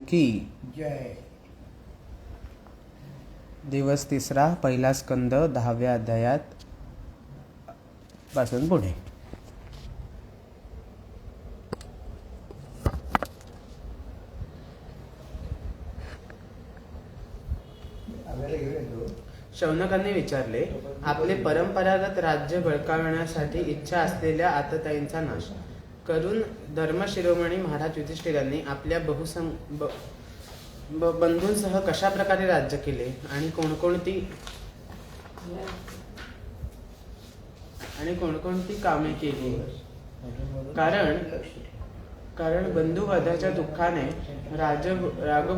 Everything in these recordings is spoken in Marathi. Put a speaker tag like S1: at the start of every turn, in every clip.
S1: की
S2: जय.
S1: दिवस तिसरा, पहिला स्कंद, 10व्या अध्यायात पासून पुढे. शौनकाने विचारले, आपले परंपरागत राज्य बळकावण्यासाठी इच्छा असलेल्या आतताईंचा नाश करून धर्मशिरोमणी महाराज युधिष्ठिरांनी आपल्या बंधूंसह कशा प्रकारे राज्य केले आणि कोणकोणती कामे केली. कारण बंधुवधाच्या दुःखाने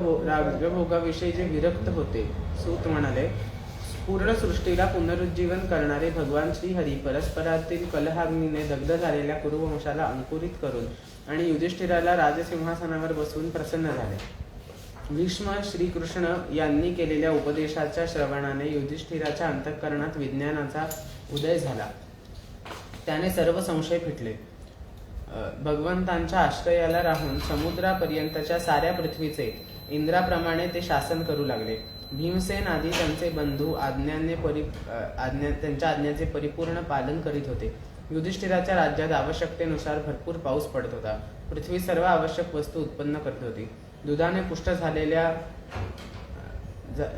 S1: राजभोगाविषयी जे विरक्त होते. सूत म्हणाले, पूर्ण सृष्टीला पुनरुज्जीवन करणारे भगवान श्रीहरी परस्परातील कलहाग्नीने दग्ध झालेल्या कुरुवंशाला अंकुरित करून आणि युधिष्ठिराला राजसिंहासनावर बसवून प्रसन्न झाले. भीष्म श्रीकृष्ण यांनी केलेल्या उपदेशाच्या श्रवणाने युधिष्ठिराच्या अंतःकरणात विज्ञानाचा उदय झाला. त्याने सर्व संशय फिटले. भगवंतांच्या आश्रयाला राहून समुद्रापर्यंतच्या साऱ्या पृथ्वीचे इंद्राप्रमाणे ते शासन करू लागले. भीमसेन आदी त्यांचे बंधू त्यांच्या आज्ञाचे परिपूर्ण पालन करीत होते. युधिष्ठिराच्या राज्यात आवश्यकतेनुसार भरपूर पाऊस पडत होता. पृथ्वी सर्व आवश्यक वस्तू उत्पन्न करत होती. दुधाने पुष्ट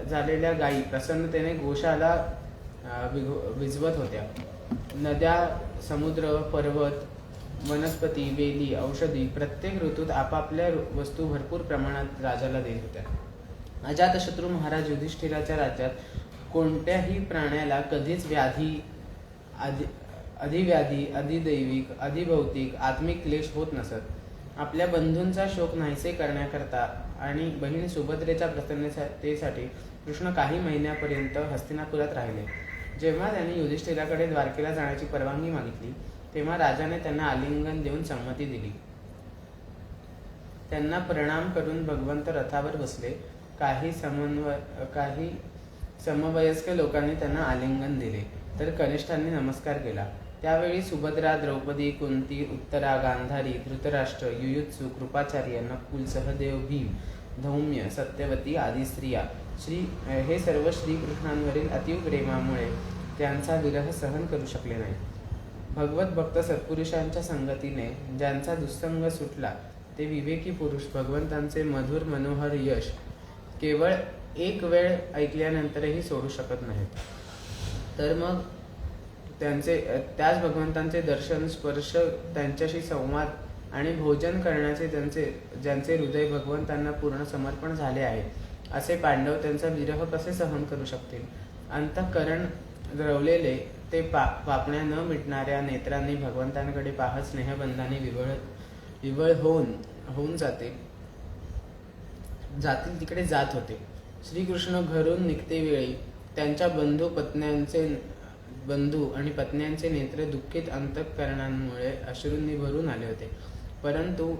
S1: झालेल्या गायी प्रसन्नतेने गोशाला विजवत होत्या. नद्या, समुद्र, पर्वत, वनस्पती, वेली, औषधी प्रत्येक ऋतूत आपापल्या वस्तू भरपूर प्रमाणात राजाला देत होत्या. अजातशत्रू महाराज युधिष्ठिराच्या राज्यात कोणत्याही प्राण्याला कधीच व्याधी, अधिव्याधी, अधिदैविक, अधिभौतिक, आत्मिक क्लेश होत नसत. आपल्या बंधूंचा शोक नाहीसे करण्याकरता आणि बहीण सुभद्रेच्या प्रसन्नतेसाठी कृष्ण काही महिन्यापर्यंत हस्तिनापुरात राहिले. जेव्हा त्यांनी युधिष्ठिराकडे द्वारकेला जाण्याची परवानगी मागितली तेव्हा राजाने त्यांना आलिंगन देऊन संमती दिली. त्यांना प्रणाम करून भगवंत रथावर बसले. काही समवयस्क लोकांनी त्यांना आलिंगन दिले तर कनिष्ठांनी नमस्कार केला. त्यावेळी सुभद्रा, द्रौपदी, कुंती, उत्तरा, गांधारी, धृतराष्ट्र, युयुत्सु, कृपाचार्य, नकुल, सहदेव, भीम, धौम्य, सत्यवती आदी स्त्रिया हे सर्व श्रीकृष्णांवरील अतीव प्रेमामुळे त्यांचा विरह सहन करू शकले नाही. भगवत भक्त सत्पुरुषांच्या संगतीने ज्यांचा दुस्संग सुटला ते विवेकी पुरुष भगवंतांचे मधुर मनोहर यश केवळ एक वेळ ऐकल्यानंतरही सोडू शकत नाहीत. तर मग त्याच भगवंतांचे दर्शन, स्पर्श, त्यांच्याशी संवाद आणि भोजन करण्याचे ज्यांचे हृदय भगवंतांना पूर्ण समर्पण झाले आहे असे पांडव त्यांचा विरह कसे सहन करू शकतील. अंतःकरण द्रवलेले ते पापण्या न मिटणाऱ्या नेत्रांनी भगवंतांकडे पाहत स्नेहबंधाने विवळ होऊन जातील तिकडे जात होते. श्रीकृष्ण घरून निघते वेळी त्यांच्या बंधू आणि पत्न्यांचे नेत्र दुःखित अंतःकरणांमुळे अश्रूंनी भरून आले होते. परंतु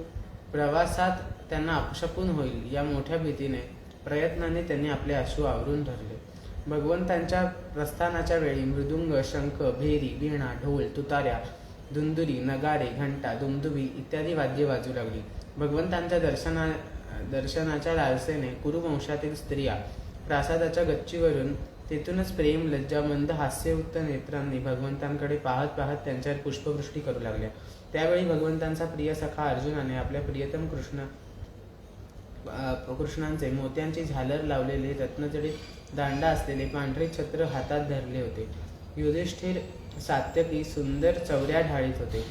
S1: प्रवासात त्यांना अपशकुन होईल या मोठ्या भीतीने प्रयत्नाने त्यांनी आपले अश्रू आवरून धरले. भगवंतांच्या प्रस्थानाच्या वेळी मृदुंग, शंख, भेरी, वीणा, ढोल, तुतार्या, धुंदुरी, नगारे, घंटा, दुमदुभी इत्यादी वाद्ये वाजू लागली. भगवंतांच्या दर्शनाच्या लालसेने कुरुवंशातील स्त्रिया प्रासादाच्या गच्चीवरून तेथूनच प्रेम, लज्जा, मंद हास्ययुक्त नेत्रांनी भगवंतांकडे पाहत पाहत त्यांच्यावर पुष्पवृष्टी करू लागल्या. त्यावेळी भगवंतांचा प्रिय सखा अर्जुनाने आपल्या प्रियतम कृष्णांचे मोत्यांची झालर लावलेले रत्नजडित दांडा असलेले पांढरे छत्र हातात धरले होते. युधिष्ठिर सात्यकी सुंदर चौऱ्या ढाळीत होते.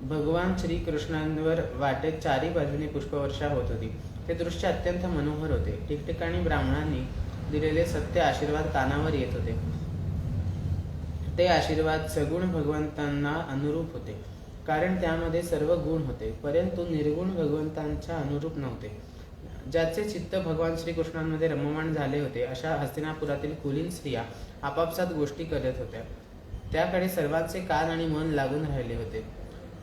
S1: भगवान श्रीकृष्णांवर वाटेत चारी बाजूने पुष्पवर्षा होत होती. ते दृश्य अत्यंत मनोहर होते. ठिकठिकाणी ब्राह्मणांनी दिलेले सत्य आशीर्वाद कानावर येत होते. ते आशीर्वाद सगुण भगवंतांना अनुरूप होते, कारण त्यामध्ये सर्व गुण होते, परंतु निर्गुण भगवंतांच्या अनुरूप नव्हते. ज्याचे चित्त भगवान श्रीकृष्णांमध्ये रममाण झाले होते अशा हस्तिनापुरातील कुलीन स्त्रिया आपापसात गोष्टी करत होत्या. त्याकडे सर्वांचे कान आणि मन लागून राहिले होते.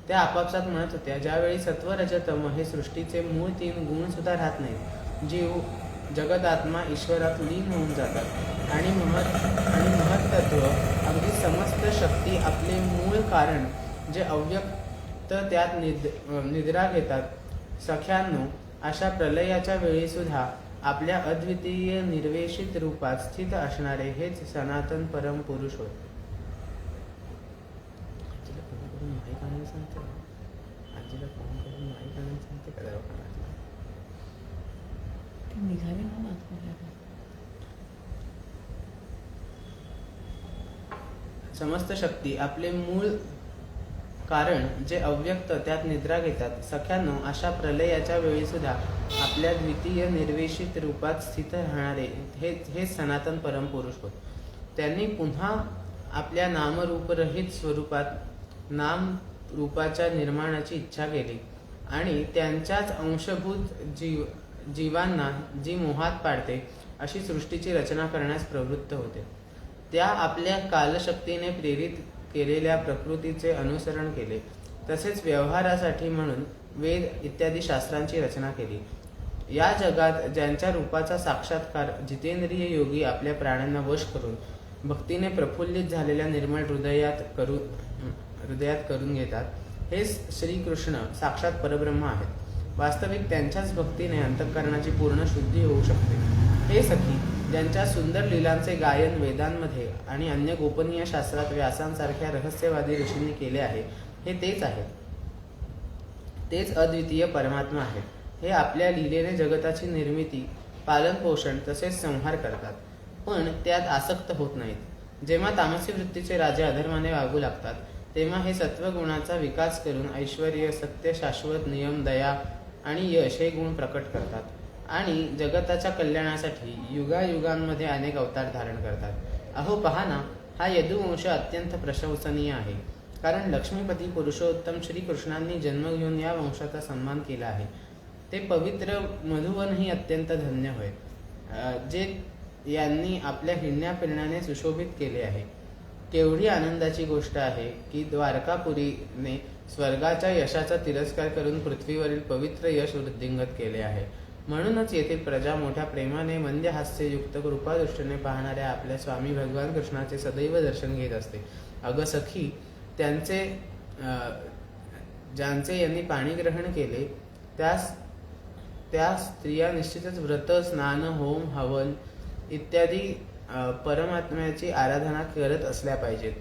S1: त्या आपापसात म्हणत होत्या, ज्यावेळी सत्व, रज, तम हे सृष्टीचे मूळ 3 गुण सुद्धा राहत नाहीत, जीव जगत आत्मा ईश्वरात लीन होऊन जातात आणि महत्त्व अगदी समस्त शक्ती आपले मूळ कारण जे अव्यक्त त्यात निद्रा घेतात. सख्यांनो, अशा प्रलयाच्या वेळी सुद्धा आपल्या अद्वितीय निर्वेशित रूपात स्थित असणारे हेच सनातन परम पुरुष होत. आजीला फोन करून माहीत आणि सांगते का दवाखान्यातला?
S2: ते निघाले ना नागपूरला.
S1: समस्त शक्ती आपले मूळ कारण जे अव्यक्त त्यात निद्रा घेतात. सख्यानो, अशा प्रलयाच्या वेळी सुद्धा आपल्या द्वितीय निर्वेशित रूपात स्थित राहणारे हे सनातन परमपुरुष होत. त्यांनी पुन्हा आपल्या नामरूपरहित स्वरूपात नाम रूपाच्या निर्माणाची इच्छा केली आणि त्यांच्याच अंशभूत जीवांना जी मोहात पाडते अशी सृष्टीची रचना करण्यास प्रवृत्त होते. त्या आपल्या कालशक्तीने प्रेरित केलेल्या प्रकृतीचे अनुसरण केले. तसेच व्यवहारासाठी म्हणून वेद इत्यादी शास्त्रांची रचना केली. या जगात ज्यांच्या रूपाचा साक्षात्कार जितेंद्रिय योगी आपल्या प्राण्यांना वश करून भक्तीने प्रफुल्लित झालेल्या निर्मळ हृदयात करून घेतात, हे श्रीकृष्ण साक्षात परब्रह्म आहेत. वास्तविक त्यांच्याच भक्तीने अंतःकरणाची पूर्ण शुद्धी होऊ शकते. हे सखी, ज्यांच्या सुंदर लीलांचे गायन वेदांमध्ये आणि अन्य गोपनीय शास्त्रात व्यासांसारख्या रहस्यवादी ऋषींनी केले आहे, हे तेच आहेत. तेच अद्वितीय परमात्मा आहेत. हे आपल्या लीलेने जगताची निर्मिती, पालन पोषण तसेच संहार करतात, पण त्यात आसक्त होत नाहीत. जेव्हा तामसी वृत्तीचे राजे अधर्माने वागू लागतात, तेव्हा हे सत्वगुणाचा विकास करून ऐश्वर्य, सत्य, शाश्वत, नियम, दया आणि यश हे गुण प्रकट करतात आणि जगताच्या कल्याणासाठी युगायुगांमध्ये अनेक अवतार धारण करतात. अहो पहा ना, हा यदुवंश अत्यंत प्रशंसनीय आहे. कारण लक्ष्मीपती पुरुषोत्तम श्रीकृष्णांनी जन्म घेऊन या वंशाचा सन्मान केला आहे. ते पवित्र मधुवनही अत्यंत धन्य होय, जे यांनी आपल्या हिंडण्या फिरण्याने सुशोभित केले आहे. केवढी आनंदाची गोष्ट आहे की द्वारकापुरीने स्वर्गाच्या यशाचा तिरस्कार करून पृथ्वीवरील पवित्र यश वृद्धिंगत केले आहे. म्हणूनच येथील प्रजा मोठ्या प्रेमाने मंद्य हास्ययुक्त कृपादृष्टीने पाहणाऱ्या आपल्या स्वामी भगवान कृष्णाचे सदैव दर्शन घेत असते. अगं सखी, ज्यांचे यांनी पाणी ग्रहण केले त्या स्त्रिया निश्चितच व्रत, स्नान, होम, हवन इत्यादी परमात्म्याची आराधना करत असल्या पाहिजेत.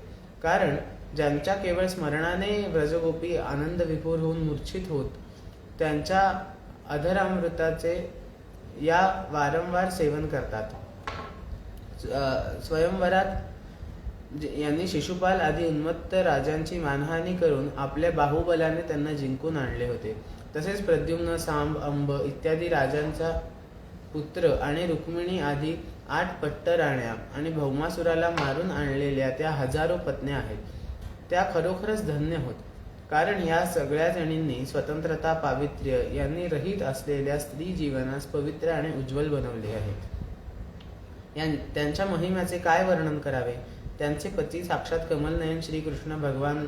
S1: कारण ज्यांच्या केवळ स्मरणाने व्रजगोपी आनंद विभोर होऊन मूर्छित होत, त्यांच्या अधरामृताचे या वारंवार सेवन करतात. स्वयंवरात यांनी शिशुपाल आदी उन्मत्त राजांची मानहानी करून आपल्या बाहुबलाने त्यांना जिंकून आणले होते. तसेच प्रद्युम्न, सांब, अंब इत्यादी राजांचा पुत्र आणि रुक्मिणी आदी 8 पट्टराण्या आणि भौमासुराला मारून आणलेल्या त्या हजारो पत्न्या आहेत. त्या खरोखरच धन्य होत. कारण या सगळ्या जणींनी स्वतंत्रता, पावित्र्य यांनी रहित असलेल्या स्त्री जीवनास पवित्र आणि उज्ज्वल बनवले आहे. त्यांच्या महिम्याचे काय वर्णन करावे. त्यांचे पती साक्षात कमलनयन श्रीकृष्ण भगवान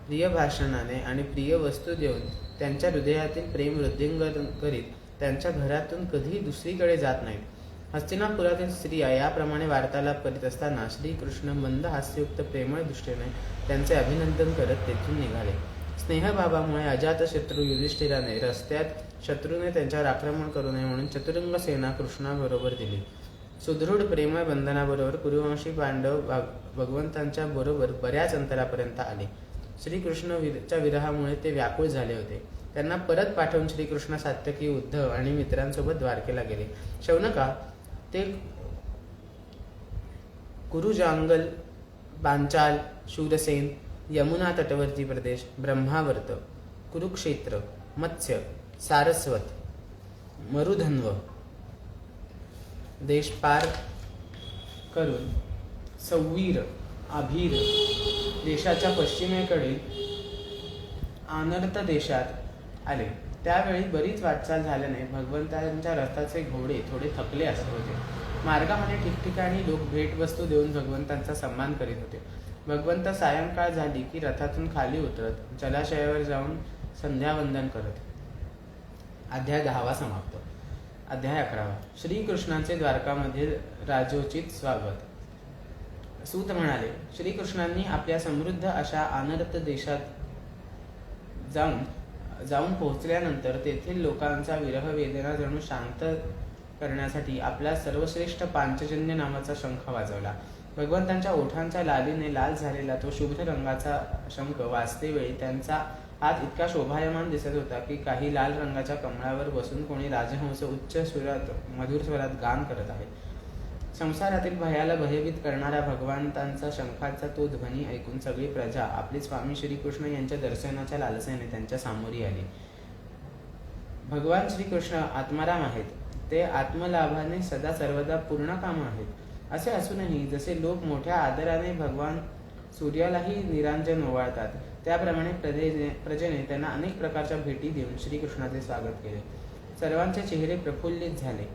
S1: प्रिय भाषणाने आणि प्रिय वस्तू देऊन त्यांच्या हृदयातील प्रेम वृद्धिंगत करीत त्यांच्या घरातून कधी दुसरीकडे जात नाहीत. हस्तिनापुरातील स्त्रिया याप्रमाणे वार्तालाप करीत असताना श्रीकृष्ण मंद हास्ययुक्त प्रेमळ दृष्टीने त्यांचे अभिनंदन करत तेथून निघाले. स्नेहभावामुळे अजातशत्रू युधिष्ठिराने रस्त्यात शत्रूने त्यांच्यावर आक्रमण करू नये म्हणून चतुरंग सेना कृष्णाबरोबर दिली. सुदृढ प्रेमळ बंधनाबरोबर कुरुवंशी पांडव भगवंतांच्या बरोबर बऱ्याच अंतरापर्यंत आले. श्रीकृष्णच्या विरहामुळे ते व्याकुळ झाले होते. त्यांना परत पाठवून श्रीकृष्ण सात्यकी, उद्धव आणि मित्रांसोबत द्वारकेला गेले. शौनका, ते कुरुजांगल, पांचाल, शूरसेन, यमुना तटवर्ती प्रदेश, ब्रह्मावर्त, कुरुक्षेत्र, मत्स्य, सारस्वत, मरुधन्व देश पार करून सौवीर, आभीर देशाच्या पश्चिमेकडील आनर्त देशात आले. त्यावेळी बरीच वाटचाल झाल्याने भगवंतांच्या रथाचे घोडे थोडे थकले असले होते. मार्गामध्ये ठिकठिकाणी लोक भेटवस्तू देऊन भगवंतांचा सन्मान करीत होते. भगवंत सायंकाळ झाली की रथातून खाली उतरत जलाशयावर जाऊन संध्यावंदन करत. अध्याय 10 समाप्त. अध्याय 11. श्रीकृष्णांचे द्वारकामध्ये राजोचित स्वागत. सूत म्हणाले, श्रीकृष्णांनी आपल्या समृद्ध अशा आनर्त देशात जाऊन जाऊन पोहोचल्यानंतर तेथील लोकांचा विरह वेदना जणू शांत करण्यासाठी आपला सर्वश्रेष्ठ पांचजन्य नावाचा शंख वाजवला. भगवंतांच्या ओठांच्या लालीने लाल झालेला तो शुभ्र रंगाचा शंख वाजते वेळी त्यांचा हात इतका शोभायमान दिसत होता की काही लाल रंगाच्या कमळावर बसून कोणी राजहंस उच्च सुरात मधुर स्वरात गान करत आहे. संसारातील भयाला भयभीत करणाऱ्या भगवंतांचा शंखाचा तो ध्वनी ऐकून सगळी प्रजा आपले स्वामी श्रीकृष्ण यांच्या दर्शनाच्या लालसेने त्यांच्या सामोरी आली. भगवान श्रीकृष्ण आत्माराम आहेत. ते आत्मलाभाने सदा सर्वदा पूर्ण काम आहेत. असे असूनही जसे लोक मोठ्या आदराने भगवान सूर्यालाही निरांजन ओवाळतात, त्याप्रमाणे प्रजेने त्यांना अनेक प्रकारच्या भेटी देऊन श्रीकृष्णाचे स्वागत केले. सर्वांचे चेहरे प्रफुल्लित झाले.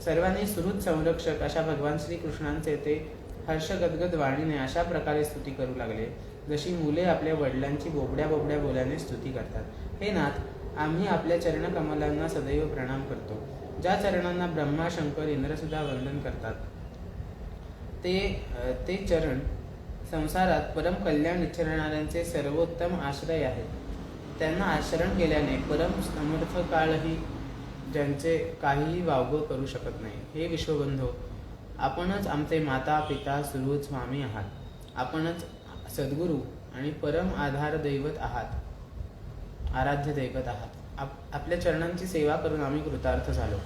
S1: सर्वांनी सुहृद संरक्षक अशा भगवान श्रीकृष्णांचे ते हर्षगदगद वाणीने अशा प्रकारे स्तुती करू लागले जशी मुले आपल्या वडिलांची बोबड्या बोबड्या बोलाने स्तुती करतात. हे नाथ, आम्ही आपल्या चरणकमलांना सदैव प्रणाम करतो. ज्या चरणांना ब्रह्मा शंकर इंद्रसुद्धा वंदन करतात, ते चरण संसारात परम कल्याण इच्छिणाऱ्यांचे सर्वोत्तम आश्रय आहेत. त्यांना आचरण केल्याने परम समर्थ काळही ज्यांचे काहीही वावग करू शकत नाही. हे विश्वबंधो, आपणच आमचे माता पिता सुहृद स्वामी आहात. आपणच सद्गुरू आणि परम आधार दैवत आहात, आराध्य दैवत आहात. आपल्या चरणांची सेवा करून आम्ही कृतार्थ झालो.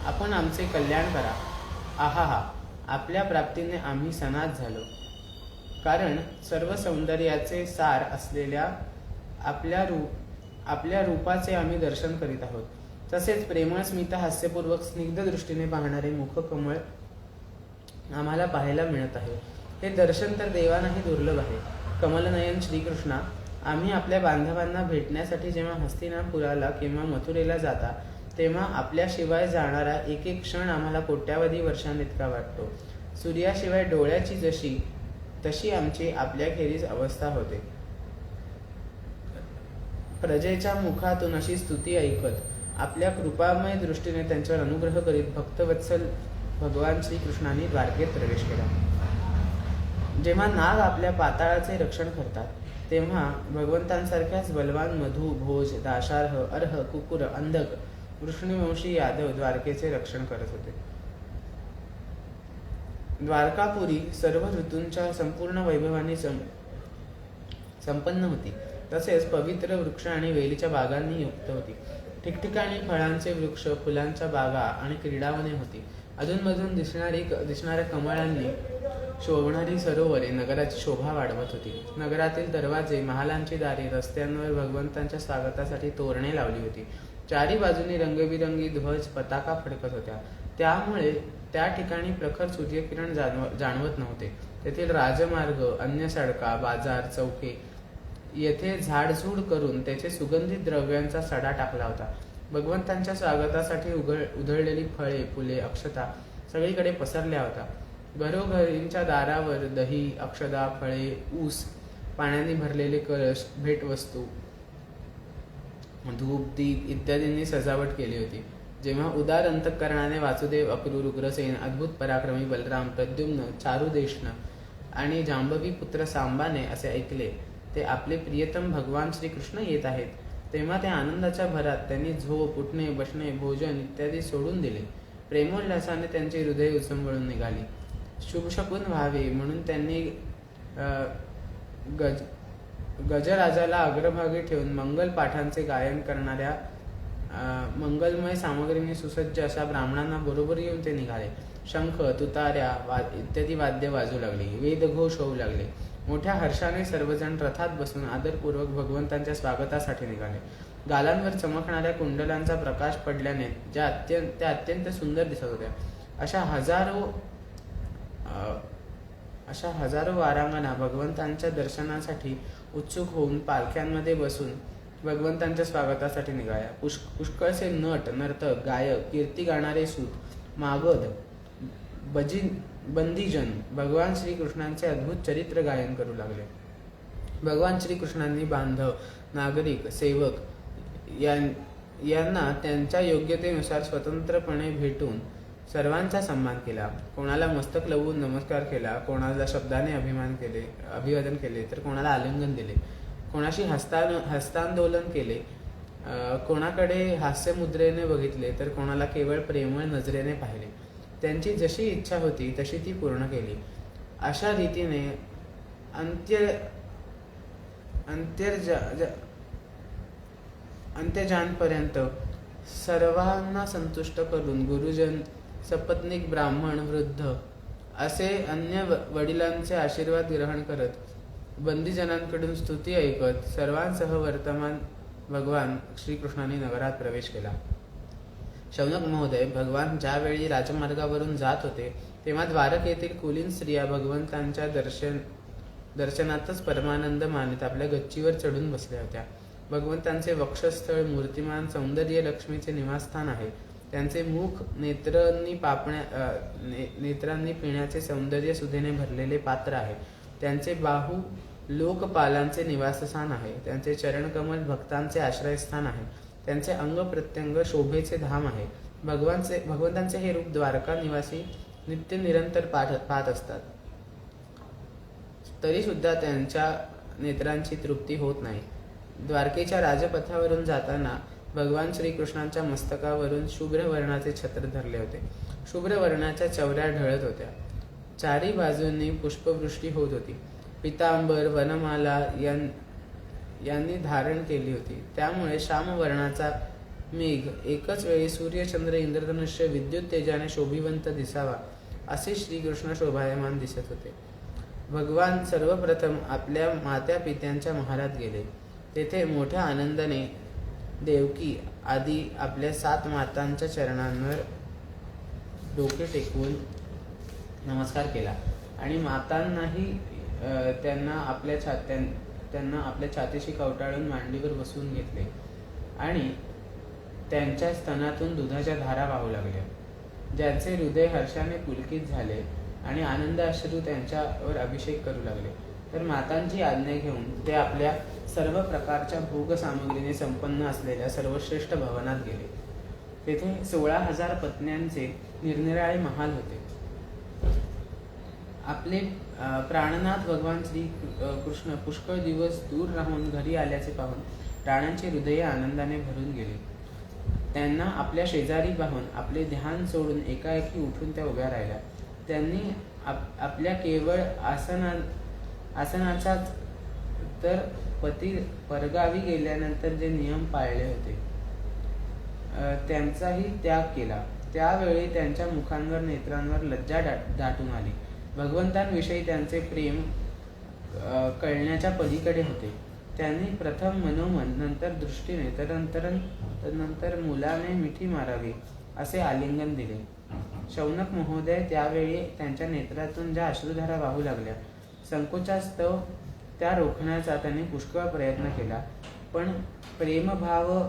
S1: आपण आमचे कल्याण करा. आहा, आपल्या प्राप्तीने आम्ही सनात झालो. कारण सर्व सौंदर्याचे सार असलेल्या आपल्या रूपाचे आम्ही दर्शन करीत आहोत. तसेच प्रेमळ स्मित हास्यपूर्वक स्निग्ध दृष्टीने पाहणारे मुखकमळ आम्हाला पाहायला मिळत आहे. हे दर्शन तर देवांनाही दुर्लभ आहे. कमलनयन श्रीकृष्णा, आम्ही आपल्या बांधवांना भेटण्यासाठी जेव्हा हस्तिनापुराला किंवा मथुरेला जाता तेव्हा आपल्याशिवाय जाणारा एक एक क्षण आम्हाला कोट्यावधी वर्षांइतका वाटतो. सूर्याशिवाय डोळ्याची जशी तशी आमची आपल्याखेरीज अवस्था होते. प्रजेच्या मुखातून अशी स्तुती ऐकत आपल्या कृपामय दृष्टीने त्यांच्यावर अनुग्रह करीत भक्तवत्सल भगवान श्रीकृष्णांनी द्वारकेत प्रवेश केला. जेव्हा नाग आपल्या पाताळाचे रक्षण करतात तेव्हा भगवंतांसारख्याच बलवान मधु, भोज, दाशार्ह, अर्ह, कुकुर, अंधक, वृष्णीवंशी यादव द्वारकेचे रक्षण करत होते. द्वारकापुरी सर्व ऋतूंच्या संपूर्ण वैभवाने संपन्न होती. तसेच पवित्र वृक्ष आणि वेलीच्या बागांनी युक्त होती. ठिकठिकाणी फळांचे वृक्ष, फुलांच्या बागा आणि क्रीडावने होती. अधूनमधून दिसणाऱ्या कमळांनी शोभणारी सरोवरे नगराची शोभा वाढवत होती. नगरातील दरवाजे, महालांची दारे, रस्त्यांवर भगवंतांच्या स्वागतासाठी तोरणे लावली होती. चारी बाजूनी रंगबिरंगी ध्वज पताका फडकत होत्या. त्यामुळे त्या ठिकाणी प्रखर सूर्यकिरण जाणवत नव्हते. तेथील राजमार्ग, अन्य सडका, बाजार, चौके येथे झाडझूड करून त्याचे सुगंधित द्रव्यांचा सडा टाकला होता. भगवंतांच्या स्वागतासाठी उधळलेली फळे, फुले, अक्षता सगळीकडे पसरल्या होत्या. घरोघरींच्या दारावर दही, अक्षदा, फळे, ऊस, पाण्याने भरलेले कलश, भेटवस्तू, धूप, दीप इत्यादींनी सजावट केली होती. जेव्हा उदार अंतःकरणाने वासुदेव, अक्रूर, उग्रसेन, अद्भुत पराक्रमी बलराम, प्रद्युम्न, चारुदेष्ण आणि जांबवी पुत्र सांबाने असे ऐकले ते आपले प्रियतम भगवान श्रीकृष्ण येत आहेत, तेव्हा त्या आनंदाच्या भरात त्यांनी झोप, उठणे, बसणे, भोजन इत्यादी सोडून दिले. प्रेमोल्लासाने त्यांची हृदय उचंबळून निघाली. शुभशकुन व्हावे म्हणून त्यांनी गजराजाला अग्रभागी ठेवून मंगल पाठांचे गायन करणाऱ्या मंगलमय सामग्रीने सुसज्ज अशा ब्राह्मणांना बरोबर येऊन ते निघाले. शंख, तुताऱ्या इत्यादी वाद्य वाजू लागली. वेदघोष होऊ लागले. मोठ्या हर्षाने सर्वजण रथात बसून आदरपूर्वक भगवंतांच्या स्वागतासाठी निघाले. गालांवर चमकणाऱ्या कुंडलांचा प्रकाश पडल्याने त्या अत्यंत सुंदर दिसत होत्या. अशा हजारो वारांगणा भगवंतांच्या दर्शनासाठी उत्सुक होऊन पालख्यांमध्ये बसून भगवंतांच्या स्वागतासाठी निघाल्या. पुष्कळसे नट, नर्तक, गायक, कीर्ती गाणारे सूत, मागध, बंदीजन भगवान श्रीकृष्णांचे अद्भुत चरित्र गायन करू लागले. भगवान श्रीकृष्णांनी बांधव, नागरिक, सेवक यांना त्यांच्या योग्यतेनुसार स्वतंत्रपणे भेटून सर्वांचा सन्मान केला. कोणाला मस्तक लवून नमस्कार केला, कोणाला शब्दाने अभिवादन केले, तर कोणाला आलिंगन दिले, कोणाशी हस्तांदोलन केले, कोणाकडे हास्यमुद्रेने बघितले तर कोणाला केवळ प्रेमळ नजरेने पाहिले. त्यांची जशी इच्छा होती तशी ती पूर्ण केली. अशा रीतीने अंत्यजानपर्यंत सर्वांना संतुष्ट करून गुरुजन, सपत्नीक, ब्राह्मण, वृद्ध असे अन्य वडिलांचे आशीर्वाद ग्रहण करत, बंदीजनांकडून स्तुती ऐकत सर्वांसह वर्तमान भगवान श्रीकृष्णांनी नगरात प्रवेश केला. शौनक महोदय, भगवान ज्यावेळी राजमार्गावरून जात होते तेव्हा द्वारकेतील कुलीन स्त्रिया भगवंतांच्या दर्शनातच परमानंद मानित आपल्या गच्चीवर चढून बसल्या होत्या. भगवंतांचे वक्षस्थळ मूर्तिमान सौंदर्य लक्ष्मीचे निवासस्थान आहे. त्यांचे मुख नेत्रांनी पिण्याचे सौंदर्य सुधेने भरलेले पात्र आहे. त्यांचे बाहू लोकपालांचे निवासस्थान आहे. त्यांचे चरणकमल भक्तांचे आश्रयस्थान आहे. त्यांचे अंग प्रत्यंग शोभेचे धाम आहे. भगवंतांचे हे रूप द्वारका निवासी नित्य निरंतर पाहत असतात, तरी सुद्धा त्यांच्या नेत्रांची तृप्ती होत नाही. द्वारकेच्या राजपथावरून जाताना भगवान श्रीकृष्णांच्या मस्तकावरून शुभ्र वर्णाचे छत्र धरले होते. शुभ्र वर्णाच्या चवऱ्या ढळत होत्या. चारी बाजूंनी पुष्पवृष्टी होत होती. पितांबर, वनमाला यांनी धारण केली होती. त्यामुळे श्यामवर्णाचा मेघ एकाच वेळी सूर्यचंद्र इंद्रधनुष्य विद्युत तेजाने शोभिवंत दिसावा असे श्रीकृष्ण शोभायमान दिसत होते. भगवान सर्वप्रथम आपल्या मात्या पित्यांच्या महालात गेले. तेथे मोठ्या आनंदाने देवकी आदी आपल्या 7 मातांच्या चरणांवर डोके टेकवून नमस्कार केला आणि मातांनाही त्यांना आपल्या छातीशी कवटाळून मांडीवर बसवून घेतले आणि त्यांच्या स्तनातून दुधाच्या धारा वाहू लागल्या. ज्यांचे हृदय हर्षाने पुलकित झाले आणि आनंद अश्रू त्यांच्यावर अभिषेक करू लागले, तर मातांची आज्ञा घेऊन ते आपल्या सर्व प्रकारच्या भोग सामग्रीने संपन्न असलेल्या सर्वश्रेष्ठ भवनात गेले. तेथे 16,000 पत्न्यांचे निरनिराळे महाल होते. आपले प्राणनाथ भगवान श्री कृष्ण पुष्कळ दिवस दूर राहून घरी आल्याचे पाहून राणांची हृदये आनंदाने भरून गेली. त्यांना आपल्या शेजारी पाहून आपले ध्यान सोडून एकाएकी उठून त्या उभ्या राहिल्या. त्यांनी आपल्या केवळ आसनाचाच तर पती परगावी गेल्यानंतर जे नियम पाळले होते त्यांचाही त्याग केला. त्यावेळी त्यांच्या मुखांवर नेत्रांवर लज्जा दाटून आली. भगवंतांविषयी त्यांचे प्रेम कळण्याच्या पलीकडे होते. त्यांनी प्रथम मनोमन, नंतर दृष्टीने, तदनंतर मुलाने मिठी मारावी असे आलिंगन दिले. शौनक महोदय, त्यावेळी त्यांच्या नेत्रातून ज्या अश्रुधारा वाहू लागल्या, संकोचास्तव त्या रोखण्याचा त्यांनी पुष्कळ प्रयत्न केला, पण प्रेमभाव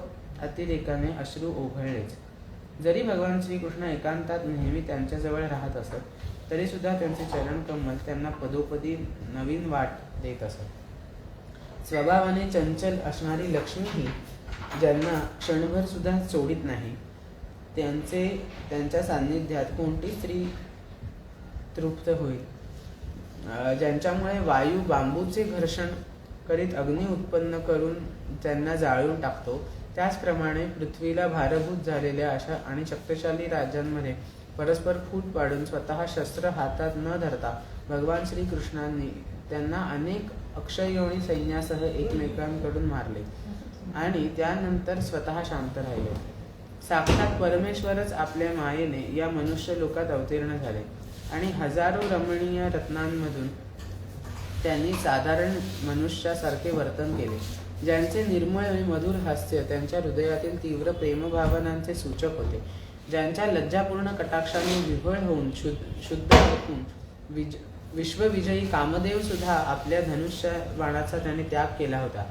S1: अतिरेकाने अश्रू ओघळलेच. जरी भगवान श्रीकृष्ण एकांतात नेहमी त्यांच्याजवळ राहत असत, तरी सुद्धा त्यांचे चरण कमल त्यांना पदोपदी नवीन वाट देत असत. स्वभावाने चंचल असणारी लक्ष्मीही ज्यांना क्षणभर सुद्धा सोडित नाही, त्यांच्या सान्निध्यात कोणती स्त्री तृप्त होईल? ज्यांच्यामुळे वायू बांबूचे घर्षण करीत अग्नी उत्पन्न करून त्यांना जाळून टाकतो, त्याचप्रमाणे पृथ्वीला भारभूत झालेल्या अशा आणि शक्तिशाली राज्यांमध्ये परस्पर फूट पाडून स्वतः शस्त्र हातात न धरता भगवान श्रीकृष्णांनी त्यांना अनेक अक्षययोनी सैन्यासह एकमेकांकडून मारले आणि त्यानंतर स्वतः शांत राहिले. साक्षात परमेश्वरच आपल्या मायेने या मनुष्य लोकात अवतीर्ण झाले आणि हजारो रमणीय रत्नांमधून त्यांनी साधारण मनुष्यासारखे वर्तन केले. ज्यांचे निर्मळ आणि मधुर हास्य त्यांच्या हृदयातील तीव्र प्रेमभावनांचे सूचक होते, ज्यांच्या लज्जापूर्ण कटाक्षाने विव्हळ होऊन शुद्ध होऊन विश्वविजयी कामदेव सुद्धा आपल्या धनुष्य बाणाचा त्यांनी त्याग केला होता,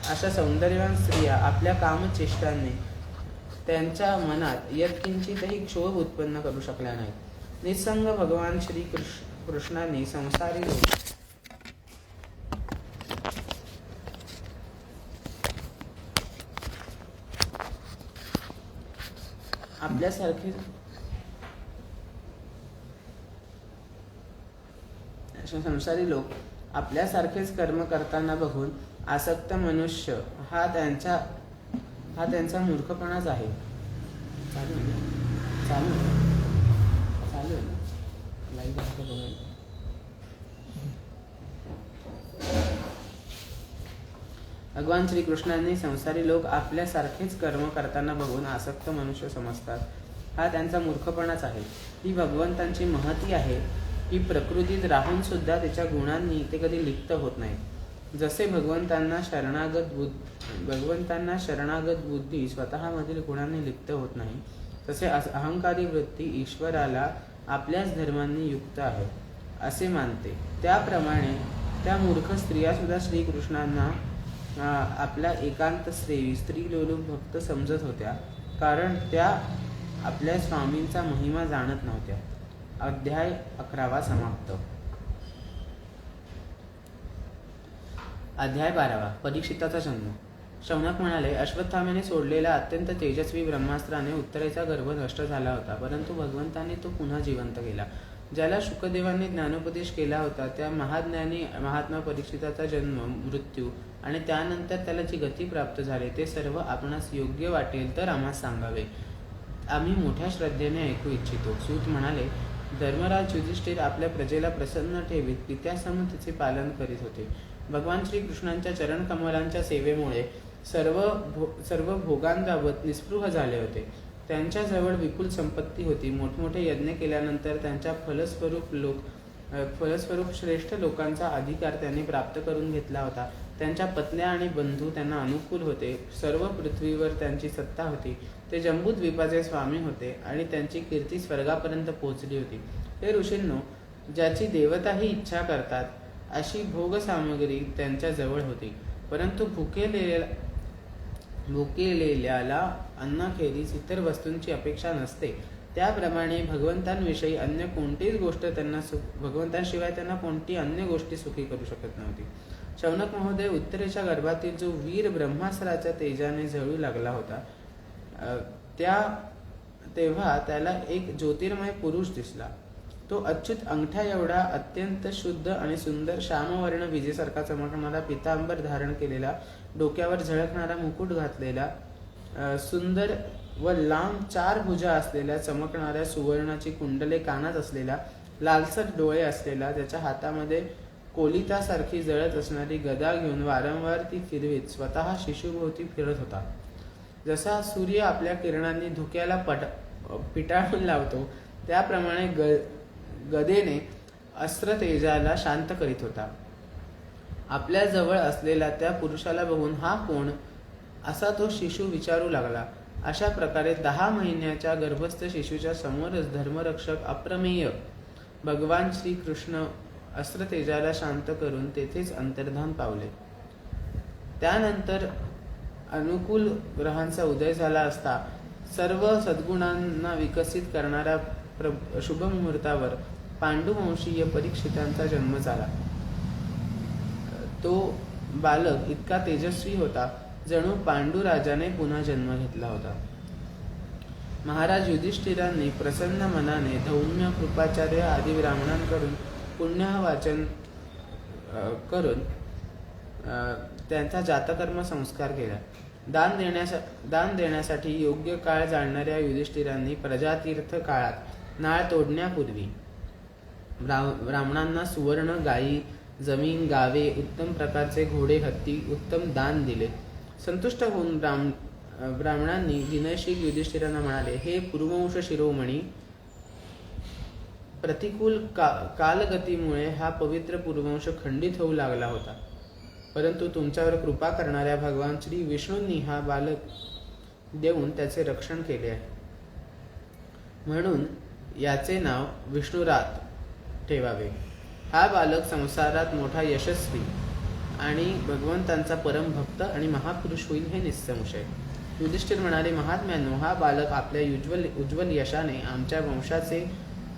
S1: अशा सौंदर्यवान स्त्रिया आपल्या कामचेष्टांनी त्यांच्या मनात यत्किंचितही क्षोभ उत्पन्न करू शकल्या नाहीत. निसंग भगवान श्री कृष्णांनी संसारी लोक आपल्यासारखेच कर्म करताना बघून आसक्त मनुष्य हा त्यांचा मूर्खपणाच आहे. चालू आहे ना? चालू आहे ना? लाईव्ह आहे का बघायला? भगवान श्रीकृष्णांनी संसारी लोक आपल्यासारखेच कर्म करताना बघून आसक्त मनुष्य समजतात. हा त्यांचा मूर्खपणाच आहे. ही भगवंतांची महती आहे की प्रकृतीत राहून सुद्धा त्याच्या गुणांनी ते कधी लिप्त होत नाही. जसे भगवंतांना शरणागत बुद्धी स्वतःमधील गुणांनी लिप्त होत नाही, तसे अहंकारी वृत्ती ईश्वराला आपल्याच धर्मांनी युक्त आहे असे मानते. त्याप्रमाणे त्या मूर्ख स्त्रिया सुद्धा श्रीकृष्णांना आपला एकांत स्त्रीलोलूप भक्त समजत होत्या, कारण त्या आपल्या स्वामींचा महिमा जाणत नव्हत्या. अध्याय 11 समाप्त. अध्याय 12. परीक्षिताचा जन्म. शौनक म्हणाले, अश्वत्थाम्याने सोडलेल्या अत्यंत तेजस्वी ब्रह्मास्त्राने उत्तरेचा गर्भ नष्ट झाला होता, परंतु भगवंतांनी तो पुन्हा जिवंत केला. ज्याला शुकदेवांनी ज्ञानोपदेश केला होता त्या महाज्ञानी महात्मा परीक्षिताचा जन्म, मृत्यू आणि त्यानंतर त्याला जी गती प्राप्त झाली ते सर्व आपणास योग्य वाटेल तर आम्हास सांगावे. आम्ही मोठ्या श्रद्धेने ऐकू इच्छितो. सूत म्हणाले, धर्मराज युधिष्ठिर आपल्या प्रजेला प्रसन्न ठेवीत पित्यासम तिचे पालन करीत होते. भगवान श्रीकृष्णांच्या चरणकमलांच्या सेवेमुळे सर्व भोगांबाबत निस्पृह झाले होते. त्यांच्याजवळ विपुल संपत्ती होती. मोठमोठे यज्ञ केल्यानंतर त्यांच्या फलस्वरूप श्रेष्ठ लोकांचा अधिकार त्यांनी प्राप्त करून घेतला होता. त्यांच्या पत्न्या आणि बंधू त्यांना अनुकूल होते. सर्व पृथ्वीवर त्यांची सत्ता होती. ते जंबूद्वीपाचे स्वामी होते आणि त्यांची कीर्ती स्वर्गापर्यंत पोहोचली होती. हे ऋषींनो, ज्याची देवताही इच्छा करतात अशी भोगसामग्री त्यांच्याजवळ होती, परंतु भुकेलेल्याला अन्नाखेरीज इतर वस्तूंची अपेक्षा नसते. त्याप्रमाणे भगवंतांविषयी अन्य कोणतीच गोष्ट भगवंतांशिवाय त्यांना कोणती अन्य गोष्टी सुखी करू शकत नव्हती. शौनक महोदय, उत्तरेच्या गर्भातील जो वीर ब्रह्मास्त्राच्या तेजाने जळू लागला होता, तेव्हा त्याला एक ज्योतिर्मय पुरुष दिसला. तो अच्युत अंगठ्या एवढा अत्यंत शुद्ध आणि सुंदर श्यामवर्ण विजेसारखा चमकणारा पितांबर धारण केलेला, डोक्यावर झळकणारा मुकुट घातलेला, सुंदर व लांब 4 भुजा असलेल्या चमकणाऱ्या सुवर्णाची कुंडले कानात असलेला, लालसर डोळे असलेला, त्याच्या हातामध्ये कोलितासारखी जळत असणारी गदा घेऊन वारंवार ती फिरवीत स्वतः शिशुभोवती फिरत होता. जसा सूर्य आपल्या किरणांनी धुक्याला पिटाळून लावतो त्याप्रमाणे गदेने अस्त्र तेजाला शांत करीत होता. आपल्या जवळ असलेल्या त्या पुरुषाला बघून हा कोण असा तो शिशु विचारू लागला. अशा प्रकारे 10 महिन्याच्या गर्भस्थ शिशुच्या समोरच धर्मरक्षक अप्रमेय भगवान श्रीकृष्ण अस्त्र तेजाला शांत करून तेथेच अंतर्धान पावले. त्यानंतर अनुकूल ग्रहांचा उदय झाला असता सर्व सद्गुणांना विकसित करणाऱ्या शुभ मुहूर्तावर पांडुवंशीय परीक्षितांचा जन्म झाला. तो बालक इतका तेजस्वी होता जणू पांडुराजाने पुन्हा जन्म घेतला होता. महाराज युधिष्ठिरांनी प्रसन्न मनाने धौम्य, कृपाचार्य आदी ब्राह्मणांकडून पुण्यवाचन करून त्यांचा जातकर्म संस्कार केला. दान देण्यासाठी योग्य काळ जाणणाऱ्या युधिष्ठिरांनी प्रजातीर्थ काळात नाळ तोडण्यापूर्वी ब्राह्मणांना सुवर्ण, गायी, जमीन, गावे, उत्तम प्रकारचे घोडे, हत्ती उत्तम दान दिले. संतुष्ट होऊन ब्राह्मणांनी विनयशील युधिष्ठिरांना म्हणाले, हे पुरुवंश शिरोमणी, प्रतिकूल कालगतीमुळे हा पवित्र पुरुवंश खंडित होऊ लागला होता, परंतु तुमच्यावर कृपा करणाऱ्या भगवान श्री विष्णूंनी हा बालक देऊन त्याचे रक्षण केले आहे, म्हणून याचे नाव विष्णुरात ठेवावे. हा बालक संसारात मोठा यशस्वी आणि भगवंतांचा परम भक्त आणि महापुरुष होईल हे निसंशय. युधिष्ठिर म्हणाले, महात्म्यांनो, हा बालक आपल्या उज्ज्वल यशाने आमच्या वंशाचे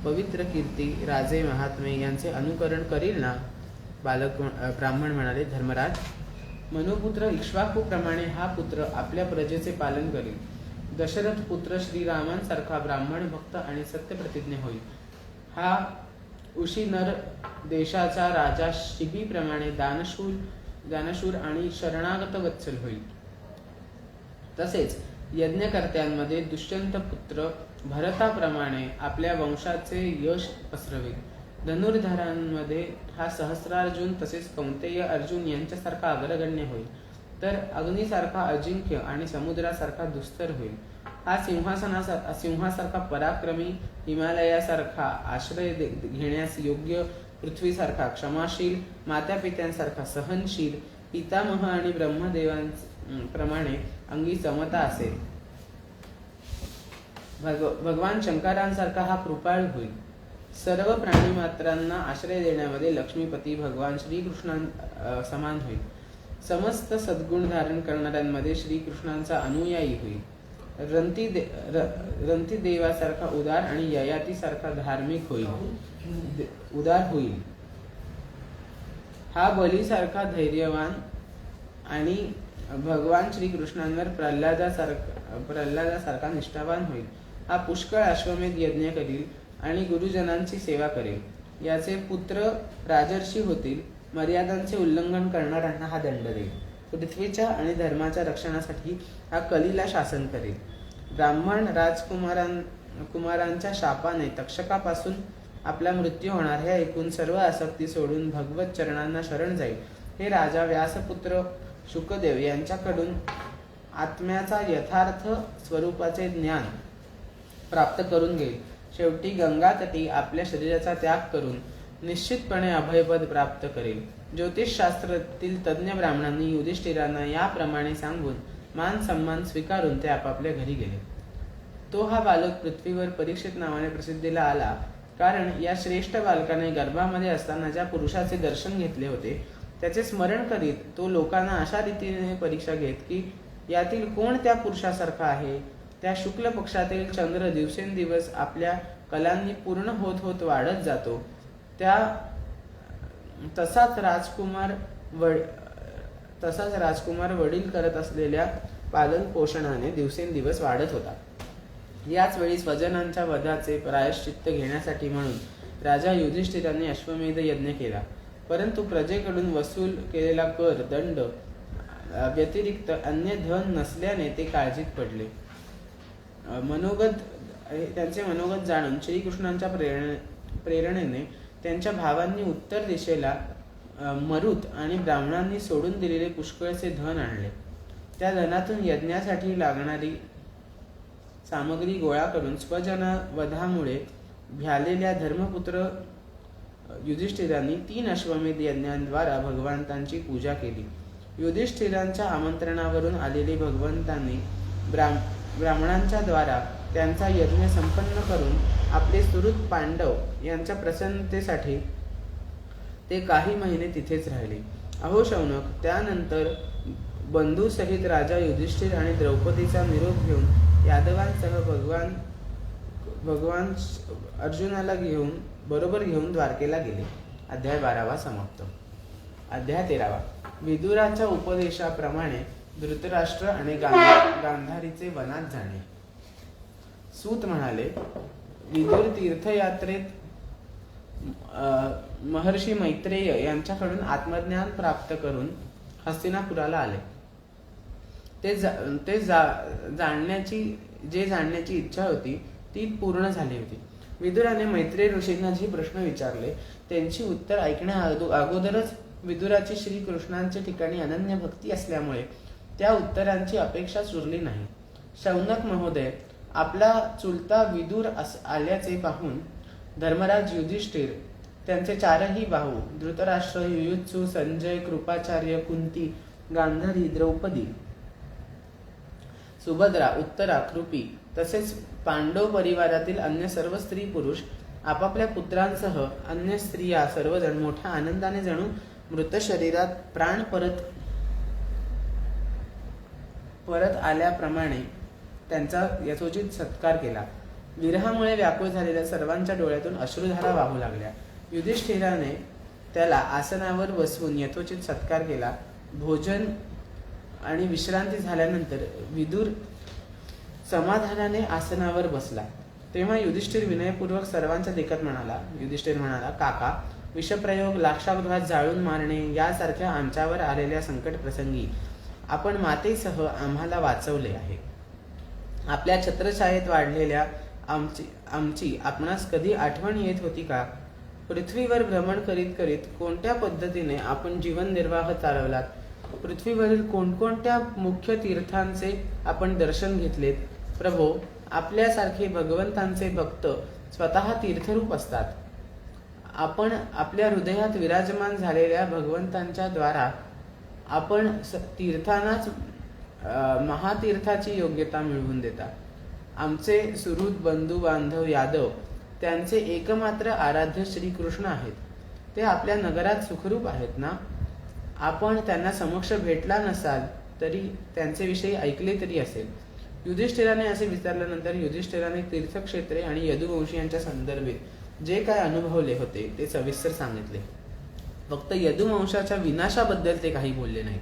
S1: पवित्र कीर्ती, राजे, महात्मे यांचे अनुकरण करील ना? ब्राह्मण म्हणाले, धर्मराज, मनुपुत्र इक्ष्वाकूप्रमाणे हा पुत्र आपल्या प्रजेचे पालन करील. दशरथ पुत्र श्रीरामांसारखा ब्राह्मण भक्त आणि सत्यप्रतिज्ञ होईल. हा उशीनर देशाचा राजा शिबीप्रमाणे दानशूर दानशूर आणि शरणागत वत्सल होईल. तसेच यज्ञकर्त्यांमध्ये दुष्यंत पुत्र भरताप्रमाणे आपल्या वंशाचे यश पसरवेल. धनुर्धरांमध्ये हा सहस्रार्जुन तसेच कौंतेय अर्जुन यांच्यासारखा अग्रगण्य होईल. तर अग्नीसारखा अजिंक्य आणि समुद्रासारखा दुस्तर होईल. हा सिंहासारखा पराक्रमी, हिमालयासारखा आश्रय घेण्यास योग्य, पृथ्वीसारखा क्षमाशील, मातापित्यांसारखा सहनशील, पितामह आणि ब्रह्मदेवांप्रमाणे अंगी समता असेल. भगवान शंकरांसारखा हा कृपाळू होईल. सर्व प्राणीमात्रांना आश्रय देण्यामध्ये लक्ष्मीपती भगवान श्रीकृष्णां समान होईल. समस्त सद्गुण धारण करणाऱ्यांमध्ये श्रीकृष्णांचा अनुयायी होईल. रंती देवासारखा उदार आणि ययातीसारखा धार्मिक होईल. उदार होईल. हा बलीसारखा धैर्यवान आणि भगवान श्रीकृष्णांवर प्रल्हादासारखा निष्ठावान होईल. हा पुष्कळ अश्वमेध यज्ञ करील आणि गुरुजनांची सेवा करेल. याचे पुत्र राजर्षी होतील. मर्यादांचे उल्लंघन करणाऱ्यांना हा दंड देईल. पृथ्वीच्या आणि धर्माच्या रक्षणासाठी हा कलीला शासन करेल. ब्राह्मण राजकुमारांच्या शापाने तक्षकापासून आपला मृत्यू होणार हे ऐकून सर्व आसक्ती सोडून भगवत चरणांना शरण जाईल. हे राजा व्यासपुत्र शुकदेव यांच्याकडून आत्म्याचा यथार्थ स्वरूपाचे ज्ञान प्राप्त करून घेईल. शेवटी गंगातटी आपल्या शरीराचा त्याग करून निश्चितपणे अभयपद प्राप्त करेल. ज्योतिषशास्त्रातील तज्ज्ञ ब्राह्मणांनी युधिष्ठिरांना याप्रमाणे सांगून मान सन्मान स्वीकारून ते आपापल्या घरी गेले. तो हा बालक पृथ्वीवर परीक्षित नावाने प्रसिद्धीला आला, कारण या श्रेष्ठ बालकाने गर्भामध्ये असताना ज्या पुरुषाचे दर्शन घेतले होते त्याचे स्मरण करीत तो लोकांना अशा रीतीने परीक्षा घेत की यातील कोण त्या पुरुषासारखा आहे. त्या शुक्ल पक्षातील चंद्र दिवसेंदिवस आपल्या कलांनी पूर्ण होत होत वाढत जातो. तसाच राजकुमार वडील करत असलेल्या पालन पोषणाने दिवसेंदिवस वाढत होता. याच वेळी स्वजनांच्या वधाचे प्रायश्चित्त घेण्यासाठी म्हणून राजा युधिष्ठिरांनी अश्वमेध यज्ञ केला. परंतु प्रजेकडून वसूल केलेला कर दंड व्यतिरिक्त अन्य धन नसल्याने ते काळजीत पडले. त्यांचे मनोगत जाणून श्रीकृष्णांच्या प्रेरणेने त्यांच्या भावांनी उत्तर दिशेला मरुत आणि ब्राह्मणांनी सोडून दिलेले पुष्कळचे धन आणले. त्या धनातून यज्ञासाठी लागणारी सामग्री गोळा करून स्वजना वधामुळे भ्यालेल्या धर्मपुत्र युधिष्ठिरांनी 3 अश्वमेध यज्ञांद्वारा भगवंतांची पूजा केली. युधिष्ठिरांच्या आमंत्रणावरून आलेले भगवंतांनी ब्राह्मणांच्या द्वारा त्यांचा यज्ञ संपन्न करून आपले सुहृद पांडव यांच्या प्रसन्नतेसाठी ते काही महिने तिथेच राहिले. अहो शौनक, त्यानंतर बंधूसहित राजा युधिष्ठिर आणि द्रौपदीचा निरोप घेऊन यादवांसह भगवान अर्जुनाला बरोबर घेऊन द्वारकेला गेले. अध्याय 12 समाप्त. अध्याय 13. विदुराच्या उपदेशाप्रमाणे धृतराष्ट्र आणि गांधारीचे वनात जाणे. सूत म्हणाले, विदुर तीर्थयात्रेत महर्षी मैत्रेय यांच्याकडून आत्मज्ञान प्राप्त करून हस्तिनापुराला आले. जाणण्याची इच्छा होती ती पूर्ण झाली होती. विदुराने मैत्रेय ऋषींना जे प्रश्न विचारले त्यांची उत्तर ऐकण्या अगोदरच विदुराची श्रीकृष्णांच्या ठिकाणी अनन्य भक्ती असल्यामुळे त्या उत्तरांची अपेक्षा सुरली नाही. शौनक महोदय, आपला चुलता विदुर आल्याचे पाहून धर्मराज युधिष्ठिर, त्यांचे 4ही भाऊ धृतराष्ट्र, युयुत्सु, संजय, कृपाचार्य, कुंती, गांधारी, द्रौपदी, सुभद्रा, उत्तरा, कृपी तसेच पांडव परिवारातील अन्य सर्व स्त्री पुरुष आपापल्या पुत्रांसह अन्य स्त्रिया सर्वजण मोठ्या आनंदाने जणू मृत शरीरात प्राण परत आल्याप्रमाणे त्यांचा यथोचित सत्कार केला. विरहामुळे व्याकुळ झालेल्या सर्वांच्या डोळ्यातून अश्रुधारा वाहू लागल्या. युधिष्ठिराने त्याला आसनावर बसवून यथोचित सत्कार केला. भोजन आणि विश्रांती झाल्यानंतर विदुर समाधानाने आसनावर बसला. तेव्हा युधिष्ठिर विनयपूर्वक सर्वांच्या देखत म्हणाला, काका, विषप्रयोग, लाक्षागृहात जाळून मारणे यासारख्या आमच्यावर आलेल्या संकट प्रसंगी आपण मातेसह आम्हाला वाचवले आहे. आपल्या छत्रछायेत वाढलेल्या आमची आपणास कधी आठवण येत होती का? पृथ्वीवर भ्रमण करीत करीत कोणत्या पद्धतीने आपण जीवन निर्वाह चालवलात? पृथ्वीवरील कोणकोणत्या मुख्य तीर्थांचे आपण दर्शन घेतलेत? प्रभो, आपल्यासारखे भगवंतांचे भक्त स्वतः तीर्थरूप असतात. आपण आपल्या हृदयात विराजमान झालेल्या भगवंतांच्या द्वारा आपण तीर्थांनाच महातीर्थाची योग्यता मिळवून देता. आमचे सुहृद बंधू बांधव यादव त्यांचे एकमात्र आराध्य श्रीकृष्ण आहेत. ते आपल्या नगरात सुखरूप आहेत ना? आपण त्यांना समक्ष भेटला नसाल तरी त्यांचे विषयी ऐकले तरी असेल. युधिष्ठिराने असे विचारल्यानंतर युधिष्ठिराने तीर्थक्षेत्रे आणि यदुवंशीयांच्या संदर्भात जे काय अनुभवले होते ते सविस्तर सांगितले. फक्त यदुवंशाच्या विनाशाबद्दल ते काही बोलले नाहीत.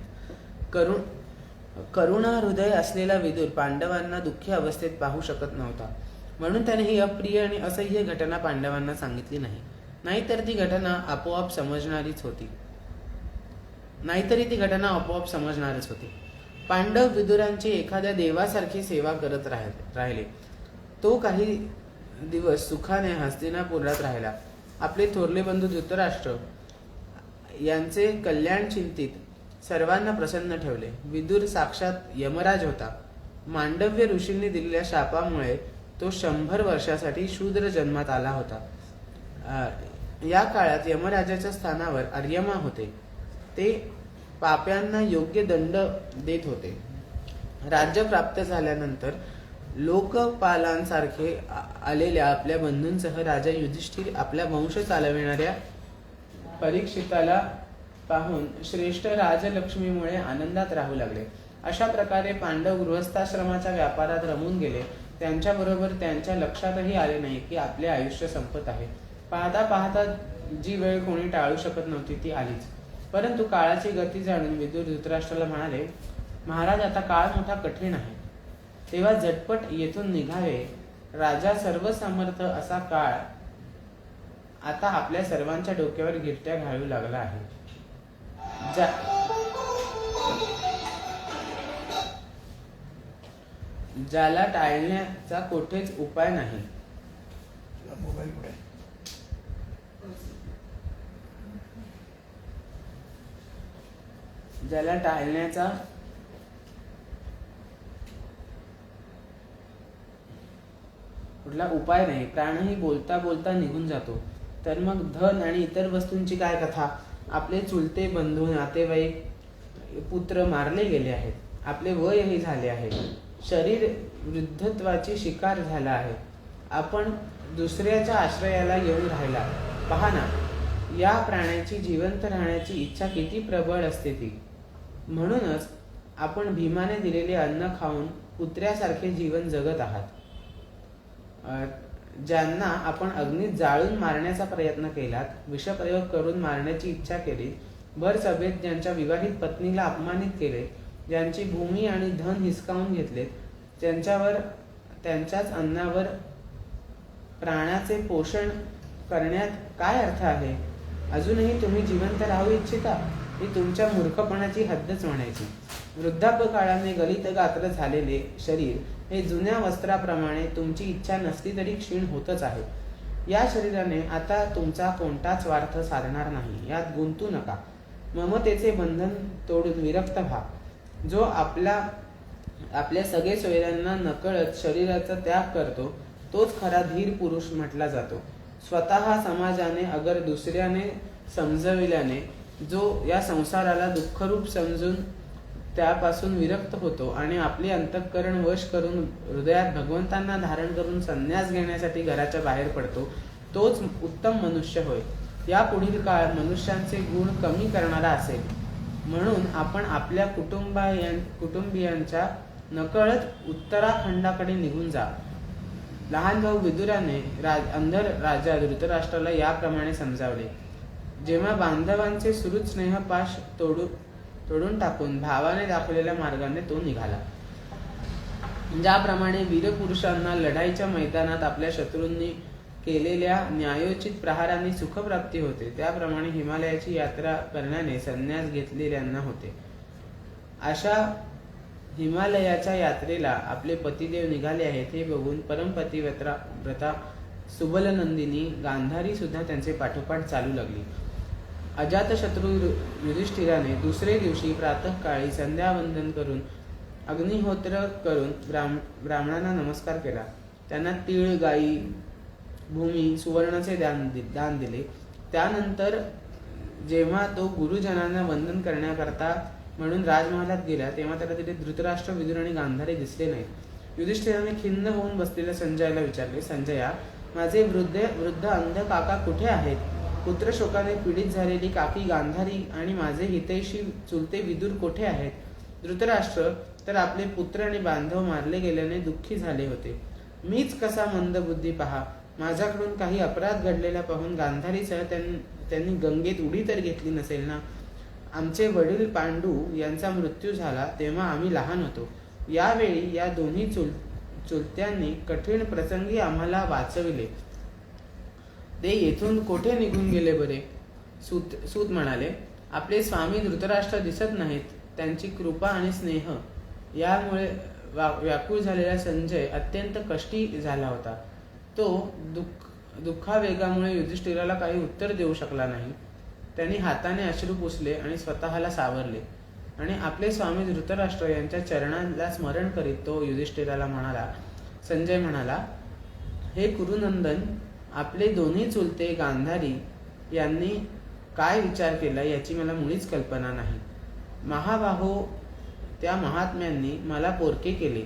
S1: करुणा हृदय असलेला विदुर पांडवांना दुःखी अवस्थेत पाहू शकत नव्हता, म्हणून त्याने ही अप्रिय आणि असह्य घटना पांडवांना सांगितली नाही. नाहीतर ती घटना आपोआप समजणारच होती. पांडव विदुरांची एखाद्या देवासारखी सेवा करत राहिले. तो काही दिवस सुखाने हस्तिनापुरात राहिला. आपले थोरले बंधू धृतराष्ट्र यांचे कल्याण चिंतित सर्वांना प्रसन्न ठेवले. विदुर साक्षात यमराज होता. मांडव्य ऋषींनी दिलेल्या शापामुळे तो 100 वर्षासाठी शूद्र जन्मात आला होता. या काळात यमराजाच्या स्थानावर अर्यमा होते. ते पाप्यांना योग्य दंड देत होते. राज्य प्राप्त झाल्यानंतर लोकपालांसारखे आलेल्या आपल्या बंधूंसह राजा युधिष्ठिर आपला वंश चालविणाऱ्या परीक्षिताला पाहून श्रेष्ठ राजलक्ष्मीमुळे आनंदात राहू लागले. अशा प्रकारे पांडव गृहस्थाश्रमाच्या व्यापारात रमून गेले. त्यांच्याबरोबर त्यांच्या लक्षातही आले नाही की आपले आयुष्य संपत आहे. पाहता पाहता जी वेळ कोणी टाळू शकत नव्हती ती आलीच. परंतु काळाची गती जाणून विदुर धृतराष्ट्राला म्हणाले, महाराज, आता काळ मोठा कठीण आहे, तेव्हा झटपट येथून निघावे. राजा सर्वसमर्थ असा काळ आता आपल्या सर्वांच्या डोक्यावर गिरट्या घालू लागला आहे. ज्याला टाळण्याचा कोठेच उपाय नाही. ज्याला टाळण्याचा कुठला उपाय नाही. प्राणही बोलता बोलता निघून जातो. तर मग धन आणि इतर वस्तूंची काय कथा? आपले चुलते बंधू, नातेवाईक, पुत्र मारले गेले आहेत. आपले वयही झाले आहे. शरीर वृद्धत्वाची शिकार झाला आहे. आपण दुसऱ्याच्या आश्रयाला येऊन राहिला. पहा ना, या प्राण्याची जिवंत राहण्याची इच्छा किती प्रबळ असते ती. म्हणूनच आपण भीमाने दिलेले अन्न खाऊन कुत्र्यासारखे जीवन जगत आहात. ज्यांना आपण अग्नीत जाळून मारण्याचा प्रयत्न केलात, विषप्रयोग करून मारण्याची इच्छा केली, भर सभेत ज्यांच्या विवाहित पत्नीला अपमानित केले, ज्यांची भूमी आणि धन हिसकावून घेतले, त्यांच्याच अन्नावर प्राण्याचे पोषण करण्यात काय अर्थ आहे? अजूनही तुम्ही जिवंत राहू इच्छिता? ही तुमच्या मूर्खपणाची हद्दच म्हणायची. वृद्धापकाळाने गलित गात्र झालेले शरीर हे जुन्या वस्त्राप्रमाणे तुमची इच्छा नसली तरी क्षीण होतच आहे. या शरीराने आता तुमचा कोणताच स्वार्थ साधणार नाही, यात गुंतू नका. ममतेचे बंधन तोडून विरक्त व्हा. जो आपल्या सगळे सोयऱ्यांना नकळत शरीराचा त्याग करतो तोच खरा धीर पुरुष म्हटला जातो. स्वतः समाजाने अगर दुसऱ्याने समजविल्याने जो या संसाराला दुःखरूप समजून त्यापासून विरक्त होतो आणि आपले अंतःकरण वश करून हृदयात भगवंतांना धारण करून संन्यास घेण्यासाठी घराच्या बाहेर पडतो, तोच उत्तम मनुष्य होय. या पुढील काळ मनुष्यांचे गुण कमी करणारा असेल. म्हणून आपण आपल्या कुटुंबियांच्या नकळत उत्तराखंडाकडे निघून जा. लहान भाऊ विदुराने अंधर राजा धृतराष्ट्राला याप्रमाणे समजावले. जेव्हा बांधवांचे सुहृद स्नेहपाश तोडून टाकून भावाने दाखवलेल्या मार्गाने तो निघाला. ज्याप्रमाणे वीरपुरुषांना लढाईच्या मैदानात आपल्या शत्रूंनी केलेल्या न्यायोचित प्रहारांनी सुखप्राप्ती होते, त्याप्रमाणे हिमालयाची यात्रा करण्याने संन्यास घेतलेल्यांना होते. अशा हिमालयाच्या यात्रेला आपले पतिदेव निघाले आहेत हे बघून परमपतिव्रता सुबलनंदिनी गांधारी सुद्धा त्यांचे पाठोपाठ चालू लागली. अजातशत्रू युधिष्ठिराने दुसरे दिवशी प्रातःकाळी संध्यावंदन करून अग्निहोत्र करून ब्राह्मणांना नमस्कार केला. त्यांना तीळ, गायी, भूमी, सुवर्णाचे दान दिले. त्यानंतर जेव्हा तो गुरुजनांना वंदन करण्याकरता म्हणून राजमहालात गेला तेव्हा त्याला तिथे धृतराष्ट्र, विदुर आणि गांधारी दिसले नाहीत. युधिष्ठिराने खिन्न होऊन बसलेल्या संजयाला विचारले, संजया, माझे वृद्ध अंध काका कुठे आहेत? पुत्रशोकाने पीडित झालेली काकी गांधारी आणि माझे हितैषी चुलते विदुर कुठे आहेत? धृतराष्ट्र तर आपले पुत्र आणि बांधव मारले गेल्याने दुःखी झाले होते. मीच कसा मंदबुद्धी पहा. माझ्याकडून काही अपराध घडलेला पाहून गांधारीसह त्यांनी गंगेत उडी तर घेतली नसेल ना? आमचे वडील पांडू यांचा मृत्यू झाला तेव्हा आम्ही लहान होतो. यावेळी या दोन्ही चुलत्यांनी कठीण प्रसंगी आम्हाला वाचविले. ते येथून कोठे निघून गेले बरे? सूत म्हणाले, आपले स्वामी धृतराष्ट्र दिसत नाहीत. त्यांची कृपा आणि स्नेह यामुळे व्याकुळ झालेला संजय अत्यंत कष्टी झाला होता. तो दुःखावेगामुळे युधिष्ठिराला काही उत्तर देऊ शकला नाही. त्यांनी हाताने अश्रू पुसले आणि स्वतःला सावरले आणि आपले स्वामी धृतराष्ट्र यांच्या चरणांना स्मरण करीत तो युधिष्ठिराला म्हणाला. संजय म्हणाला, हे कुरुनंदन, आपले दोन्ही चुलते गांधारी यांनी काय विचार केला याची मला मुळीच कल्पना नाही. महाबाहो, त्या महात्म्यांनी मला पोरके केले.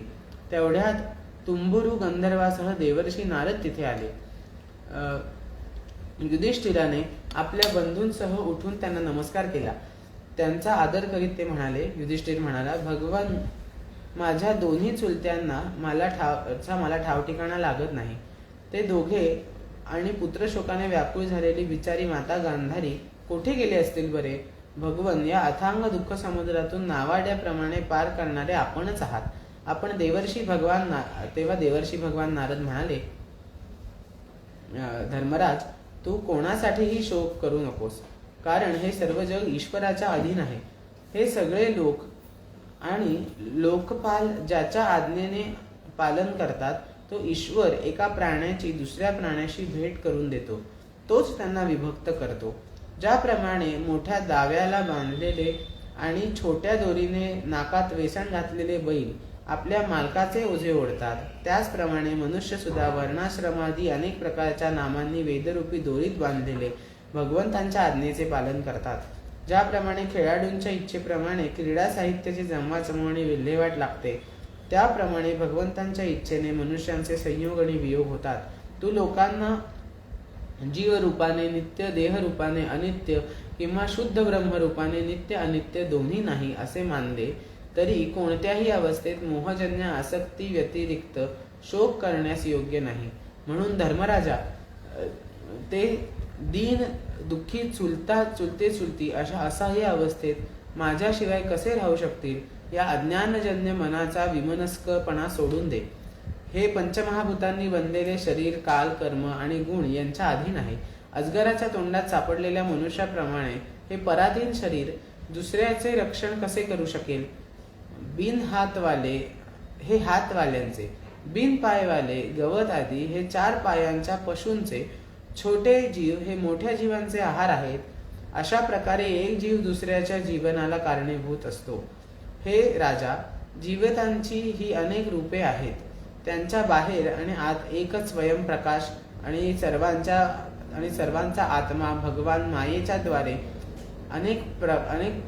S1: तेवढ्यात तुंबुरू गंधर्वासह देवर्षी नारद तिथे आले. युधिष्ठिराने आपल्या बंधूंसह उठून त्यांना नमस्कार केला. त्यांचा आदर करीत ते म्हणाले, युधिष्ठिर म्हणाला, भगवान, माझ्या दोन्ही चुलत्यांना मला ठाव ठिकाणा लागत नाही. ते दोघे आणि पुत्रशोकाने व्याकुळ झालेली बिचारी माता गांधारी कोठे गेले असतील बरे? भगवन, या अथांग दुःख समुद्रातून नावाड्याप्रमाणे पार करणारे आपणच आहात. आपण तेव्हा देवर्षी भगवान नारद म्हणाले, धर्मराज, तू कोणासाठीही शोक करू नकोस, कारण हे सर्व जग ईश्वराच्या अधीन आहे. हे सगळे लोक आणि लोकपाल ज्याच्या आज्ञेने पालन करतात तो ईश्वर एका प्राण्याची दुसऱ्या प्राण्याशी भेट करून देतो. तोच त्यांना विभक्त करतो. ज्याप्रमाणे मोठ्या दाव्याला बांधलेले आणि छोट्या दोरीने नाकात वेसण घातलेले बैल आपल्या मालकाचे ओझे ओढतात, त्याचप्रमाणे मनुष्य सुद्धा वर्णाश्रमादी अनेक प्रकारच्या नामांनी वेदरूपी दोरीत बांधलेले भगवंतांच्या आज्ञेचे पालन करतात. ज्याप्रमाणे खेळाडूंच्या इच्छेप्रमाणे क्रीडा साहित्याची जमवाजमवणी विल्हेवाट लागते, त्याप्रमाणे भगवंतांच्या इच्छेने मनुष्यांचे संयोग आणि वियोग होतात. तू लोकांना जीव रूपाने नित्य, देह रूपाने अनित्य किंवा शुद्ध ब्रह्म रूपाने नित्य अनित्य दोन्ही नाही असे मानले तरी कोणत्याही अवस्थेत मोहजन्य आसक्ती व्यतिरिक्त शोक करण्यास योग्य नाही. म्हणून धर्मराजा, ते दीन दुःखी चुलती अशा असह्य अवस्थेत माझ्याशिवाय कसे राहू शकतील? या अज्ञानजन्य मनाचा विमनस्कपणा सोडून दे. हे पंचमहाभूतांनी बनलेले शरीर काल, कर्म आणि गुण यांच्या अधीन आहे. अजगराच्या तोंडात सापडलेल्या मनुष्याप्रमाणे हे पराधीन शरीर दुसऱ्याचे रक्षण कसे करू शकेल? बिन हातवाल्यांचे, बिन पायवाले गवत आदी हे 4 पायांच्या पशूंचे छोटे जीव हे मोठ्या जीवांचे आहार आहेत. अशा प्रकारे एक जीव दुसऱ्याच्या जीवनाला कारणीभूत असतो. हे राजा, जीवितांची ही अनेक रूपे आहेत. त्यांच्या बाहेर आणि आत एकच स्वयंप्रकाश आणि सर्वांचा आत्मा भगवान मायेच्या द्वारे अनेक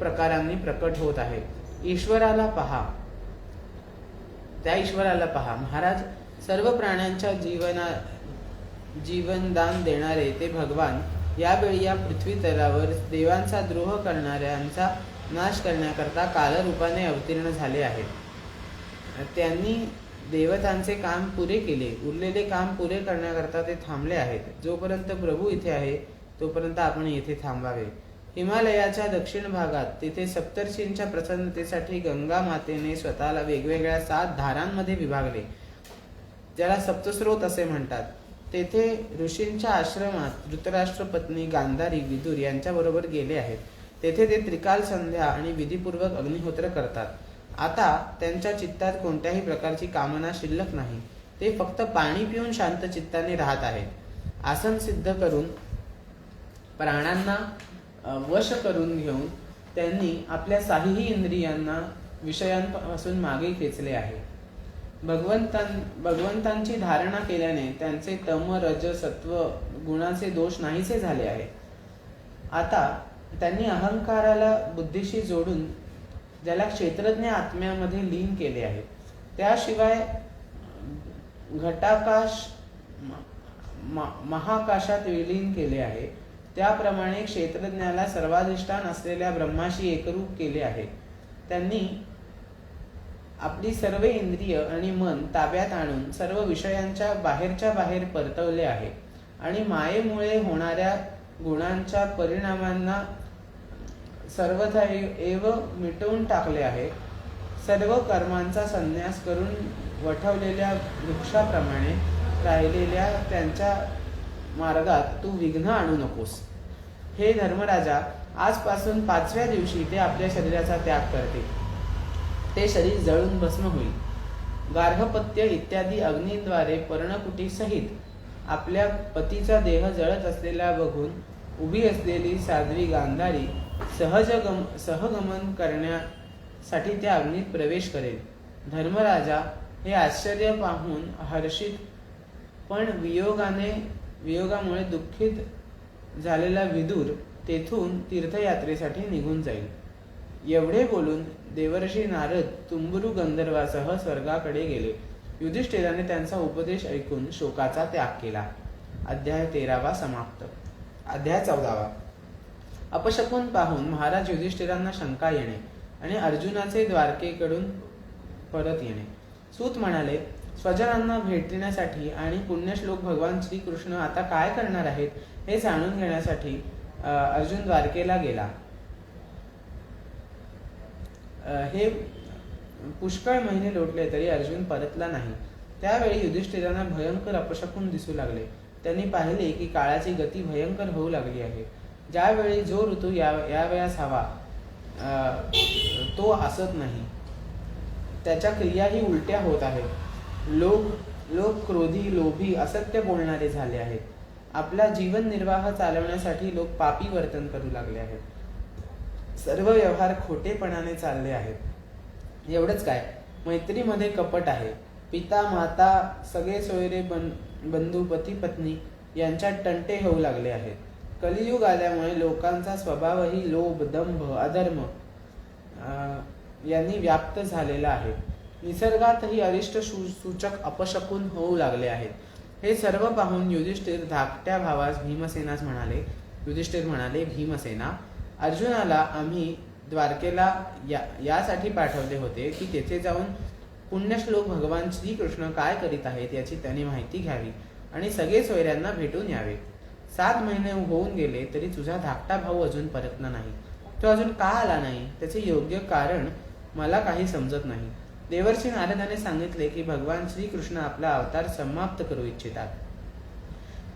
S1: प्रकारांनी प्रकट होत आहे. त्या ईश्वराला पहा. महाराज, सर्व प्राण्यांच्या जीवनदान देणारे ते भगवान यावेळी या पृथ्वी तलावर देवांचा द्रोह करणाऱ्यांचा नाश करण्याकरता कालरूपाने अवतीर्ण झाले आहेत. त्यांनी देवतांचे काम पुरे केले. उरलेले काम पुरे करण्याकरता ते थांबले आहेत. जोपर्यंत प्रभू इथे आहे तोपर्यंत आपण येथे थांबावे. हिमालयाच्या दक्षिण भागात तिथे सप्तर्षींच्या प्रसन्नतेसाठी गंगा मातेने स्वतःला वेगवेगळ्या 7 धारांमध्ये विभागले, ज्याला सप्तस्रोत असे म्हणतात. तेथे ऋषींच्या आश्रमात धृतराष्ट्र पत्नी गांधारी विदुर यांच्याबरोबर गेले आहेत. तेथे ते त्रिकाल संध्या आणि विधीपूर्वक अग्निहोत्र करतात. आता त्यांच्या चित्तात कोणत्याही प्रकारची कामना शिल्लक नाही. ते फक्त पाणी पिऊन शांत चित्ताने राहत आहेत. आसन सिद्ध करून प्राणांना वश करून घेऊन त्यांनी आपल्या साहीही इंद्रियांना विषयांपासून मागे खेचले आहे. भगवंतांची धारणा केल्याने त्यांचे तम रज सत्व गुणाचे दोष नाहीसे झाले आहे. आता त्यांनी अहंकाराला बुद्धीशी जोडून ज्याला क्षेत्रज्ञ आत्म्यामध्ये लीन केले आहे. त्याशिवाय घटाकाश महाकाशात विलीन केले आहे. त्याप्रमाणे क्षेत्रज्ञाला सर्वाधिष्ठान असलेल्या ब्रह्माशी एकरूप केले आहे. त्यांनी आपली सर्व इंद्रिय आणि मन ताब्यात आणून सर्व विषयांच्या बाहेरच्या बाहेर परतवले आहे आणि मायेमुळे होणाऱ्या गुणांच्या परिणामांना सर्वथा एव मिटवून टाकले आहे. सर्व कर्मांचा संन्यास करून वठवलेल्या वृक्षाप्रमाणे राहिलेल्या त्यांच्या मार्गात तू विघ्न आणू नकोस. हे धर्मराजा, आजपासून 5व्या दिवशी ते आपल्या शरीराचा त्याग करते. ते शरीर जळून भस्म होईल. गार्हपत्य इत्यादी अग्नीद्वारे पर्णकुटी सहित आपल्या पतीचा देह जळत असलेला बघून उभी असलेली साध्वी गांधारी सहगमन करण्यासाठी त्या अग्नीत प्रवेश करेल. धर्मराजा हे आश्चर्य पाहून हर्षित, पण वियोगामुळे दुःखित झालेला विदुर तेथून तीर्थयात्रेसाठी निघून जाईल. एवढे बोलून देवर्षी नारद तुंबुरू गंधर्वासह स्वर्गाकडे गेले. युधिष्ठिराने त्यांचा उपदेश ऐकून शोकाचा त्याग केला. अध्याय 13 समाप्त. अध्याय 14. अपशकुन पाहून महाराज युधिष्ठिरांना शंका येणे आणि अर्जुनाचे द्वारकेकडून परत येणे. सूत म्हणाले, स्वजनांना भेटण्यासाठी आणि पुण्यश्लोक भगवान श्रीकृष्ण आता काय करणार आहेत हे जाणून घेण्यासाठी अर्जुन द्वारकेला गेला. हे पुष्कळ महिने लोटले तरी अर्जुन परतला नाही. त्यावेळी युधिष्ठिरांना भयंकर अपशकुन दिसू लागले. त्यांनी पाहिले की काळाची गती भयंकर होऊ लागली आहे. ज्यावेळी जो ऋतू यावेळेस हवा तो असत नाही. त्याच्या क्रियाही उलट्या होत आहेत. लोक क्रोधी, लोभी, असत्य बोलणारे झाले आहेत. आपला जीवन निर्वाह चालवण्यासाठी लोक पापी वर्तन करू लागले आहेत. सर्व व्यवहार खोटेपणाने चालले आहेत. एवढंच काय, मैत्रीमध्ये कपट आहे. पिता माता सगळे सोयरे बंधू पती पत्नी यांच्यात तंटे होऊ लागले आहेत. कलियुग आल्यामुळे लोकांचा स्वभावही लोभ, दंभ, अधर्म यांनी व्याप्त झालेला आहे. निसर्गातही अरिष्ट सूचक अपशकुन होऊ लागले आहेत. हे सर्व पाहून युधिष्ठिर धाकट्या भावास भीमसेनास म्हणाले. युधिष्ठिर म्हणाले, भीमसेना, अर्जुनाला आम्ही द्वारकेला यासाठी पाठवले होते की तेथे जाऊन पुण्यश्लोक भगवान श्रीकृष्ण काय करीत आहेत याची त्याने माहिती घ्यावी आणि सगळे सोयऱ्यांना भेटून यावे. 7 महिने होऊन गेले तरी तुझा धाकटा भाऊ अजून परतला नाही. तो अजून का आला नाही त्याचे योग्य कारण मला काही समजत नाही. देवर्षी नारदाने सांगितले की भगवान श्रीकृष्ण आपला अवतार समाप्त करू इच्छितात.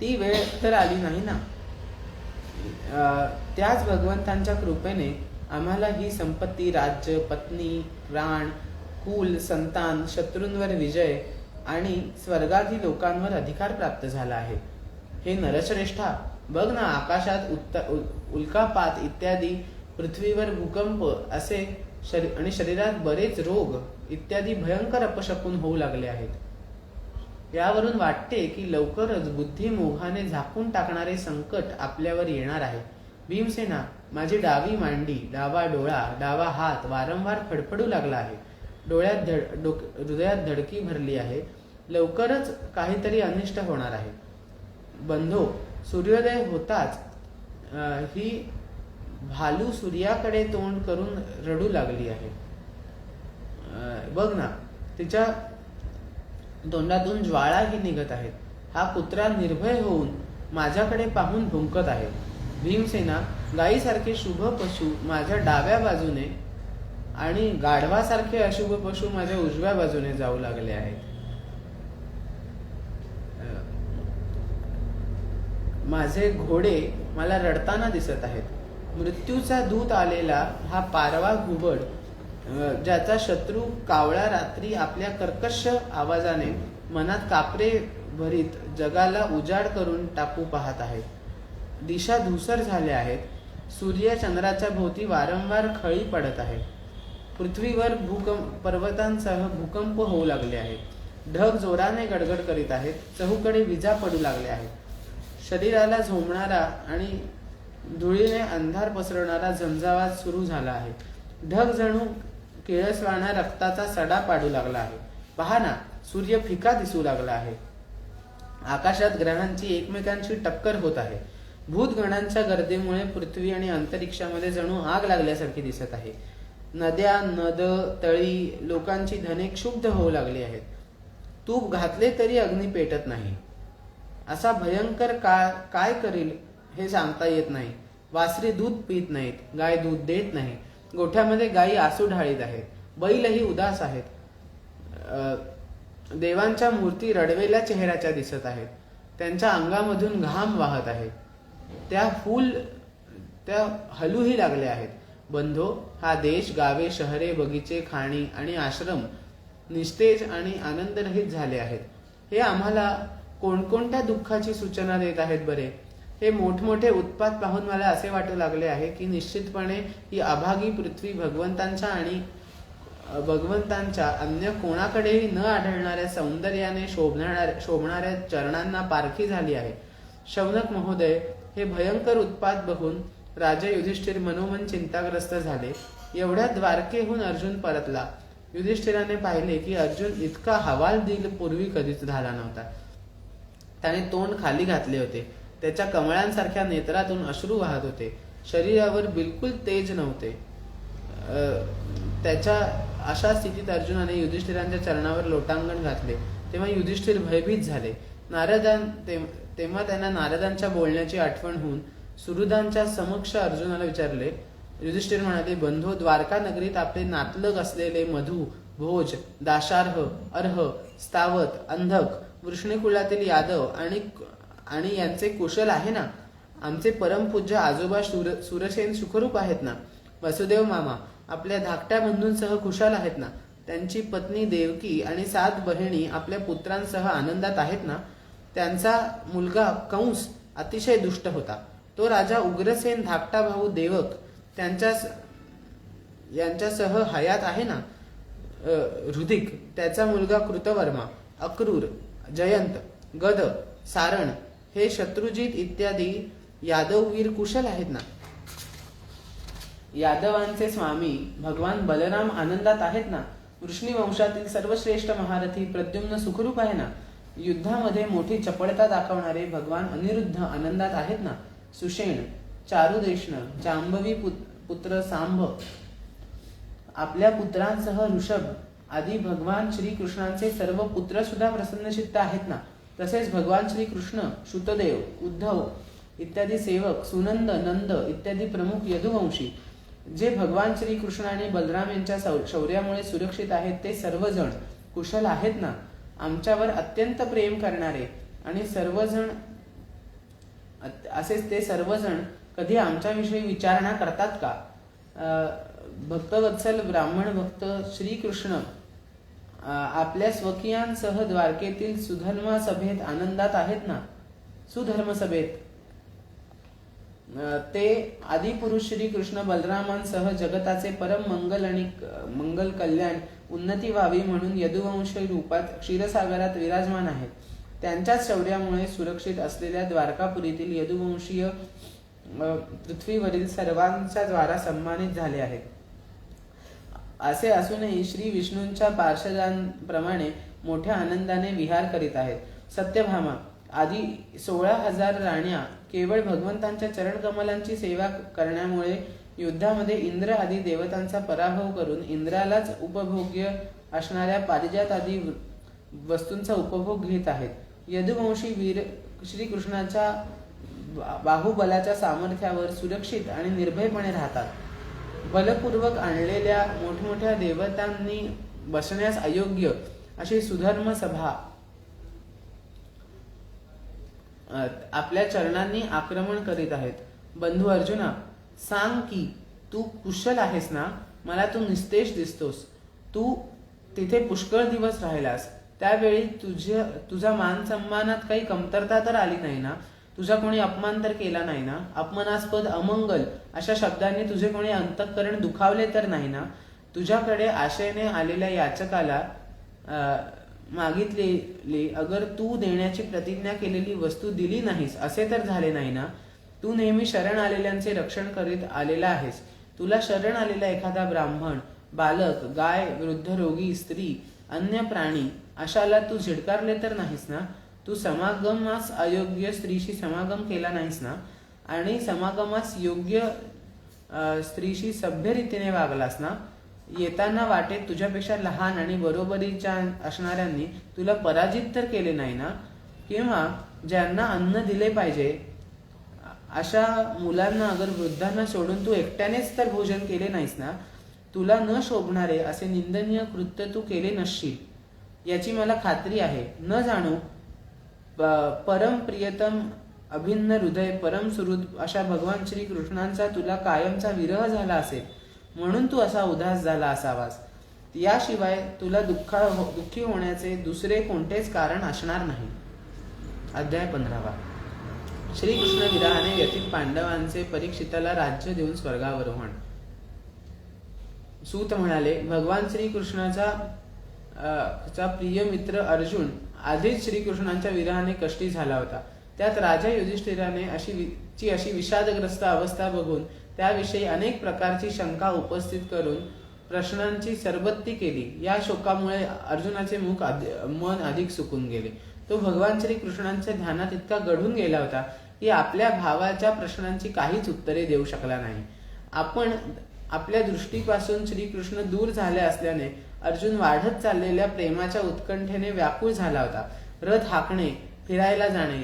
S1: ती वेळ तर आली नाही ना. त्याच भगवंतांच्या कृपेने आम्हाला ही संपत्ती, राज्य, पत्नी, प्राण, कुल, संतान, शत्रूंवर विजय आणि स्वर्गादी लोकांवर अधिकार प्राप्त झाला आहे. हे नरश्रेष्ठा, बघ ना, आकाशात उल्कापात इत्यादी, पृथ्वीवर भूकंप असे आणि शरीरात बरेच रोग इत्यादी भयंकर अपशकुन होऊ लागले आहेत. यावरून वाटते की लवकरच बुद्धिमोहाने झाकून टाकणारे संकट आपल्यावर येणार आहे. भीमसेना, माझी डावी मांडी, डावा डोळा, डावा हात वारंवार फडफडू लागला आहे. हृदयात धडकी भरली आहे. लवकरच काहीतरी अनिष्ट होणार आहे. बंधो, सूर्योदय होताच ही भालू सूर्याकडे तोंड करून रडू लागली आहे. बघ ना, तिच्या तोंडातून ज्वाळाही निघत आहेत. हा कुत्रा निर्भय होऊन माझ्याकडे पाहून भुंकत आहे. भीमसेना, गायीसारखे शुभ पशु माझ्या डाव्या बाजूने आणि गाढवासारखे अशुभ पशु माझ्या उजव्या बाजूने जाऊ लागले आहेत. माझे घोडे मला रडताना दिसत आहेत. मृत्यूचा दूत आलेला हा पारवा घुबड, ज्याचा शत्रू कावळा रात्री आपल्या कर्कश आवाजाने मनात कापरे भरीत जगाला उजाड करून टाकू पाहत आहे. दिशा धूसर झाल्या आहेत. सूर्य चंद्राच्या भोवती वारंवार खळी पडत आहे. पृथ्वीवर पर्वतांसह भूकंप होऊ लागले आहेत. ढग जोराने गडगड करीत आहेत. चहूकडे विजा पडू लागल्या आहेत. शरीराला झोंबणारा आणि धुळीने अंधार पसरवणारा झंझावात सुरू झाला आहे. ढग जणू किळसवाणा रक्ताचा सडा पाडू लागला आहे. पहा ना, सूर्य फिका दिसू लागला आहे. आकाशात ग्रहांची एकमेकांची टक्कर होत आहे. भूतगणांच्या गर्दीमुळे पृथ्वी आणि अंतरिक्षामध्ये जणू आग लागल्यासारखी दिसत आहे. नद्या, नद, तळी, लोकांची धने क्षुब्ध होऊ लागली आहेत. तूप घातले तरी अग्नी पेटत नाही. असा भयंकर काळ काय करील हे सांगता येत नाही. वासरे दूध पित नाहीत, गाय दूध देत नाही. गोठ्यामध्ये गायी आसू ढाळीत आहेत. बैलही उदास आहेत. देवांच्या मूर्ती रडवेल्या चेहऱ्याच्या दिसत आहेत. त्यांच्या अंगामधून घाम वाहत आहे. त्या हलूही लागल्या आहेत. बंधो, हा देश, गावे, शहरे, बगीचे, खाणी आणि आश्रम निस्तेज आणि आनंदरहित झाले आहेत. हे आम्हाला कोणकोणत्या दुःखाची सूचना देत आहेत बरे. हे मोठमोठे उत्पात पाहून मला असे वाटू लागले आहे की निश्चितपणे ही अभागी पृथ्वी भगवंतांच्या अन्य कोणाकडेही न आढळणाऱ्या सौंदर्याने शोभणाऱ्या चरणांना पारखी झाली आहे. शौनक महोदय, हे भयंकर उत्पात बघून राजा युधिष्ठिर मनोमन चिंताग्रस्त झाले. एवढ्यात द्वारकेहून अर्जुन परतला. युधिष्ठिराने पाहिले की अर्जुन इतका हवालदिल पूर्वी कधीच झाला नव्हता. त्याने तोंड खाली घातले होते. त्याच्या कमळांसारख्या नेत्रातून अश्रू वाहत होते. शरीरावर बिलकुल तेज नव्हते. त्याच्या अशा स्थितीत अर्जुनाने युधिष्ठिरांच्या चरणावर लोटांगण घातले. तेव्हा युधिष्ठिर भयभीत झाले. तेव्हा त्यांना नारदांच्या बोलण्याची आठवण होऊन सुहृदांच्या समक्ष अर्जुनाला विचारले. युधिष्ठिर म्हणाले, बंधो, द्वारका नगरीत आपले नातलग असलेले मधु, भोज, दाशार्ह, अर्ह, स्थावत, अंधक, वृष्णिकुलातील यादव आणि यांचे कुशल आहे ना? आमचे परमपूज्य आजोबा सुरसेन सुखरूप आहेत ना? वसुदेव मामा आपल्या धाकट्या बंधूंसह कुशल आहेत ना? त्यांची पत्नी देवकी आणि 7 बहिणी आपल्या पुत्रांसह आनंदात आहेत ना? त्यांचा मुलगा कंस अतिशय दुष्ट होता. तो राजा उग्रसेन धाकटा भाऊ देवक यांच्यासह हयात आहे ना? हृदिक, त्याचा मुलगा कृतवर्मा, अक्रूर, जयंत, गद, सारण, हे शत्रुजित इत्यादी यादववीर कुशल आहेत ना? यादवांचे स्वामी भगवान बलराम आनंदात आहेत ना? वृष्णिवंशातील सर्वश्रेष्ठ महारथी प्रद्युम्न सुखरूप आहे ना? युद्धामध्ये मोठी चपळता दाखवणारे भगवान अनिरुद्ध आनंदात आहेत ना? सुषेण, चारुदेष्ण, जांबवी पुत्र सांभ, आपल्या पुत्रांसह ऋषभ आदी भगवान श्रीकृष्णांचे सर्व पुत्र सुद्धा प्रसन्नचित्त आहेत ना? तसेच भगवान श्रीकृष्ण, शुतदेव, उद्धव इत्यादी सेवक, सुनंद, नंद इत्यादी प्रमुख यदुवंशी जे भगवान श्रीकृष्ण आणि बलराम यांच्या शौर्यामुळे सुरक्षित आहेत, ते सर्वजण कुशल आहेत ना? आमच्यावर अत्यंत प्रेम करणारे आणि ते सर्वजण कधी आमच्याविषयी विचारणा करतात का? भक्तवत्सल ब्राह्मण भक्त श्रीकृष्ण आपल्या स्वकीयांसह द्वारकेतील सुधर्म सभेत आनंदात आहेत ना? सुधर्म सभेत ते आदिपुरुष श्रीकृष्ण बलरामांसह जगताचे परम मंगल आणि मंगल कल्याण उन्नती व्हावी म्हणून यदुवंश रूपात क्षीरसागरात विराजमान आहेत. त्यांच्याच शौर्यामुळे सुरक्षित असलेल्या द्वारकापुरीतील यदुवंशीय पृथ्वीवरील सर्वांच्या द्वारा सन्मानित झाले आहेत. असे असूनही श्री विष्णूंच्या पार्षदांप्रमाणे मोठ्या आनंदाने विहार करीत आहेत. सत्यभामा आधी 16,000 राण्या केवळ भगवंतांच्या चरणकमलांची सेवा करण्यामुळे युद्धामध्ये इंद्र आदी देवतांचा पराभव करून इंद्रालाच उपभोग्य असणाऱ्या पारिजात आदी वस्तूंचा उपभोग घेत आहेत. यदुवंशी वीर श्रीकृष्णाच्या बाहुबलाच्या सामर्थ्यावर सुरक्षित आणि निर्भयपणे राहतात. बलपूर्वक आणलेल्या मोठमोठ्या देवतांनी बसण्यास अयोग्य अशी सुधर्म सभा आपल्या चरणांनी आक्रमण करीत आहेत. बंधू अर्जुना, सांग की तू कुशल आहेस ना? मला तू निस्तेज दिसतोस. तू तिथे पुष्कळ दिवस राहिलास, त्यावेळी तुझा मान सन्मानात काही कमतरता तर आली नाही ना? तुझा कोणी अपमान तर केला नाही ना? अपमानास्पद, अमंगल अशा शब्दांनी तुझे कोणी अंतःकरण दुखावले तर नाही ना? तुझ्याकडे आशेने आलेल्या याचकाला मागितलेली अगर तू देण्याची प्रतिज्ञा केलेली वस्तू दिली नाहीस असे तर झाले नाही ना? तू नेहमी शरण आलेल्यांचे रक्षण करीत आलेला आहेस. तुला शरण आलेला एखादा ब्राह्मण, बालक, गाय, वृद्ध, रोगी, स्त्री, अन्य प्राणी अशाला तू झिडकारले तर नाहीस ना? तू समागमास अयोग्य स्त्रीशी समागम केला नाहीस ना? आणि समागमास योग्य स्त्रीशी सभ्य रीतीने वागलास ना? येताना वाटेत तुझ्यापेक्षा लहान आणि बरोबरीच्या असणाऱ्यांनी तुला पराजित तर केले नाही ना? किंवा ज्यांना अन्न दिले पाहिजे अशा मुलांना अगर वृद्धांना सोडून तू एकट्यानेच तर भोजन केले नाहीस ना? तुला न शोभणारे असे निंदनीय कृत्य तू केले नसशील याची मला खात्री आहे. न जाणो परम प्रियतम, अभिन्न हृदय, परम सुहृद अशा भगवान श्री कृष्णांचा तुला कायमचा विरह झाला असेल म्हणून तू असा उदास झाला असावास. याशिवाय तुला दुःखी होण्याचे दुसरे कोणतेच कारण असणार नाही. अध्याय 15. श्रीकृष्ण विरहाने व्यथित पांडवांचे परीक्षिताला राज्य देऊन स्वर्गावरोहण. सूत म्हणाले, भगवान श्रीकृष्णाचा प्रिय मित्र अर्जुन आधीच श्रीकृष्णांच्या विरहाने कष्टी झाला होता. त्यात राजा युधिष्ठिराने अशी विषादग्रस्त अवस्था बघून त्याविषयी अनेक प्रकारची शंका उपस्थित करून प्रश्नांची सरबत्ती केली. या शोकामुळे अर्जुनाचे मन अधिक सुकून गेले. तो भगवान श्रीकृष्णांच्या ध्यानात इतका गढून गेला होता की आपल्या भावाच्या प्रश्नांची काहीच उत्तरे देऊ शकला नाही. आपल्या दृष्टीपासून श्रीकृष्ण दूर झाले असल्याने अर्जुन वाढत चाललेल्या प्रेमाच्या उत्कंठेने व्याकुळ झाला होता. रथ हाकणे, फिरायला जाणे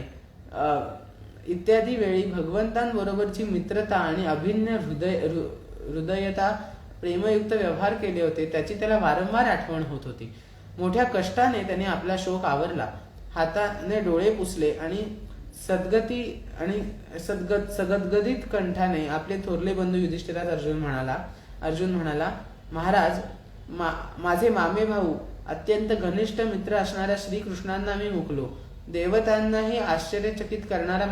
S1: इत्यादी वेळी भगवंतांबरोबरची मित्रता आणि अभिन्न हृदयता, प्रेमयुक्त व्यवहार केले होते त्याची त्याला वारंवार आठवण होत होती. मोठ्या कष्टाने त्याने आपला शोक आवरला. हाताने डोळे पुसले आणि सगदगदित कंठाने आपले थोरले बंधू युधिष्ठिरास अर्जुन म्हणाला, महाराज, माझे मामे भाऊ, अत्यंत घनिष्ठ मित्र असणाऱ्या श्रीकृष्णांना मी मुकलो. देवतांनाही आश्चर्यचकित करणारा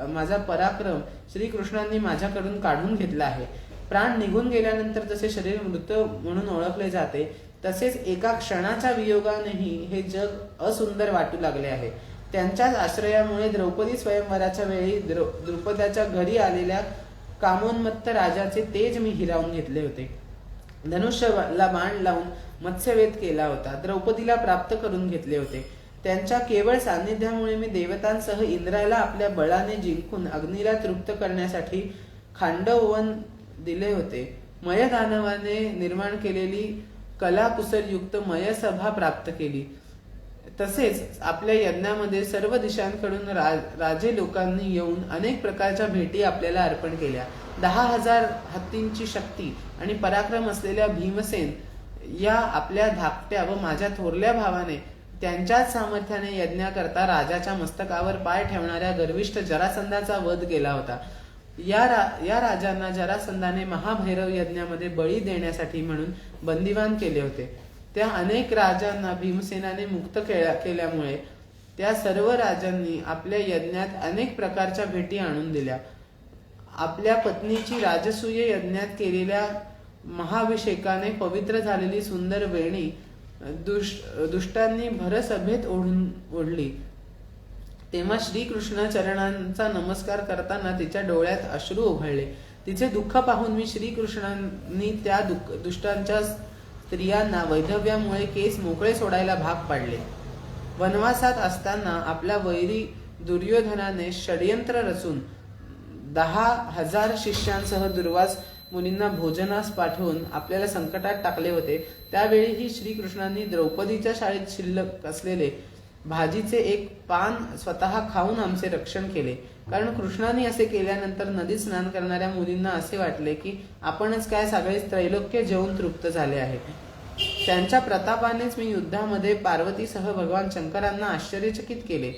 S1: माझा पराक्रम श्रीकृष्णांनी माझ्याकडून काढून घेतला आहे. प्राण निघून गेल्यानंतर जसे शरीर मृत म्हणून ओळखले जाते तसेच एका क्षणाच्या वियोगानेही हे जग असुंदर वाटू लागले आहे. त्यांच्याच आश्रयामुळे द्रौपदी स्वयंवराच्या वेळी द्रुपदाच्या घरी आलेल्या कामोन्मत्त राजाचे तेज मी हिरावून घेतले होते. धनुष्याला बाण लावून मत्स्यवेध केला होता. द्रौपदीला प्राप्त करून घेतले होते. त्यांच्या केवळ सान्निध्यामुळे मी देवतांसह इंद्राला आपल्या बळाने जिंकून अग्नीला तृप्त करण्यासाठी खांडववन दिले होते. मयदानवाने निर्माण केलेली कलाकुसरयुक्त मयसभा प्राप्त केली. तसेच आपल्या यज्ञामध्ये सर्व दिशांकडून राजे लोकांनी येऊन अनेक प्रकारच्या भेटी आपल्याला अर्पण केल्या. 10,000 हत्तींची शक्ती आणि पराक्रम असलेल्या भीमसेन या आपल्या धाकट्या व माझ्या थोरल्या भावाने त्यांच्याच सामर्थ्याने यज्ञाकरता राजाच्या मस्तकावर पाय ठेवणाऱ्या गर्विष्ठ जरासंधाचा वध केला होता. या राजांना जरासंधाने महाभैरव यज्ञामध्ये बळी देण्यासाठी म्हणून बंदिवान केले होते. त्या अनेक राजांना भीमसेनाने मुक्त केल्यामुळे त्या सर्व राजांनी आपल्या यज्ञात अनेक प्रकारच्या भेटी आणून दिल्या. आपल्या पत्नीची राजसूय यज्ञात केलेल्या महाभिषेकाने पवित्र झालेली सुंदर वेणी दुष्टांनी भरसभेत ओढली. तेव्हा श्रीकृष्ण चरणांचा नमस्कार करताना तिच्या डोळ्यात अश्रू ओघळले. तिचे दुःख पाहून मी श्रीकृष्णांनी त्या दुष्टांच्या स्त्रियांना वैधव्यामुळे केस मोकळे सोडायला भाग पाडले. वनवासात असताना आपला वैरी दुर्योधनाने षड्यंत्र रचून 10,000 शिष्यांसह दुर्वास मुनींना भोजनास पाठवून आपल्याला संकटात टाकले होते. त्यावेळीही श्रीकृष्णांनी द्रौपदीच्या शाळेत शिल्लक असलेले भाजीचे एक पान स्वतः खाऊन आमचे रक्षण केले. कारण कृष्णांनी असे केल्यानंतर नदीत स्नान करणाऱ्या मुलींना असे वाटले की आपणच काय सगळेच त्रैलोक्य जेवून तृप्त झाले आहे. त्यांच्या प्रतापानेच मी युद्धामध्ये पार्वतीसह भगवान शंकरांना आश्चर्यचकित केले.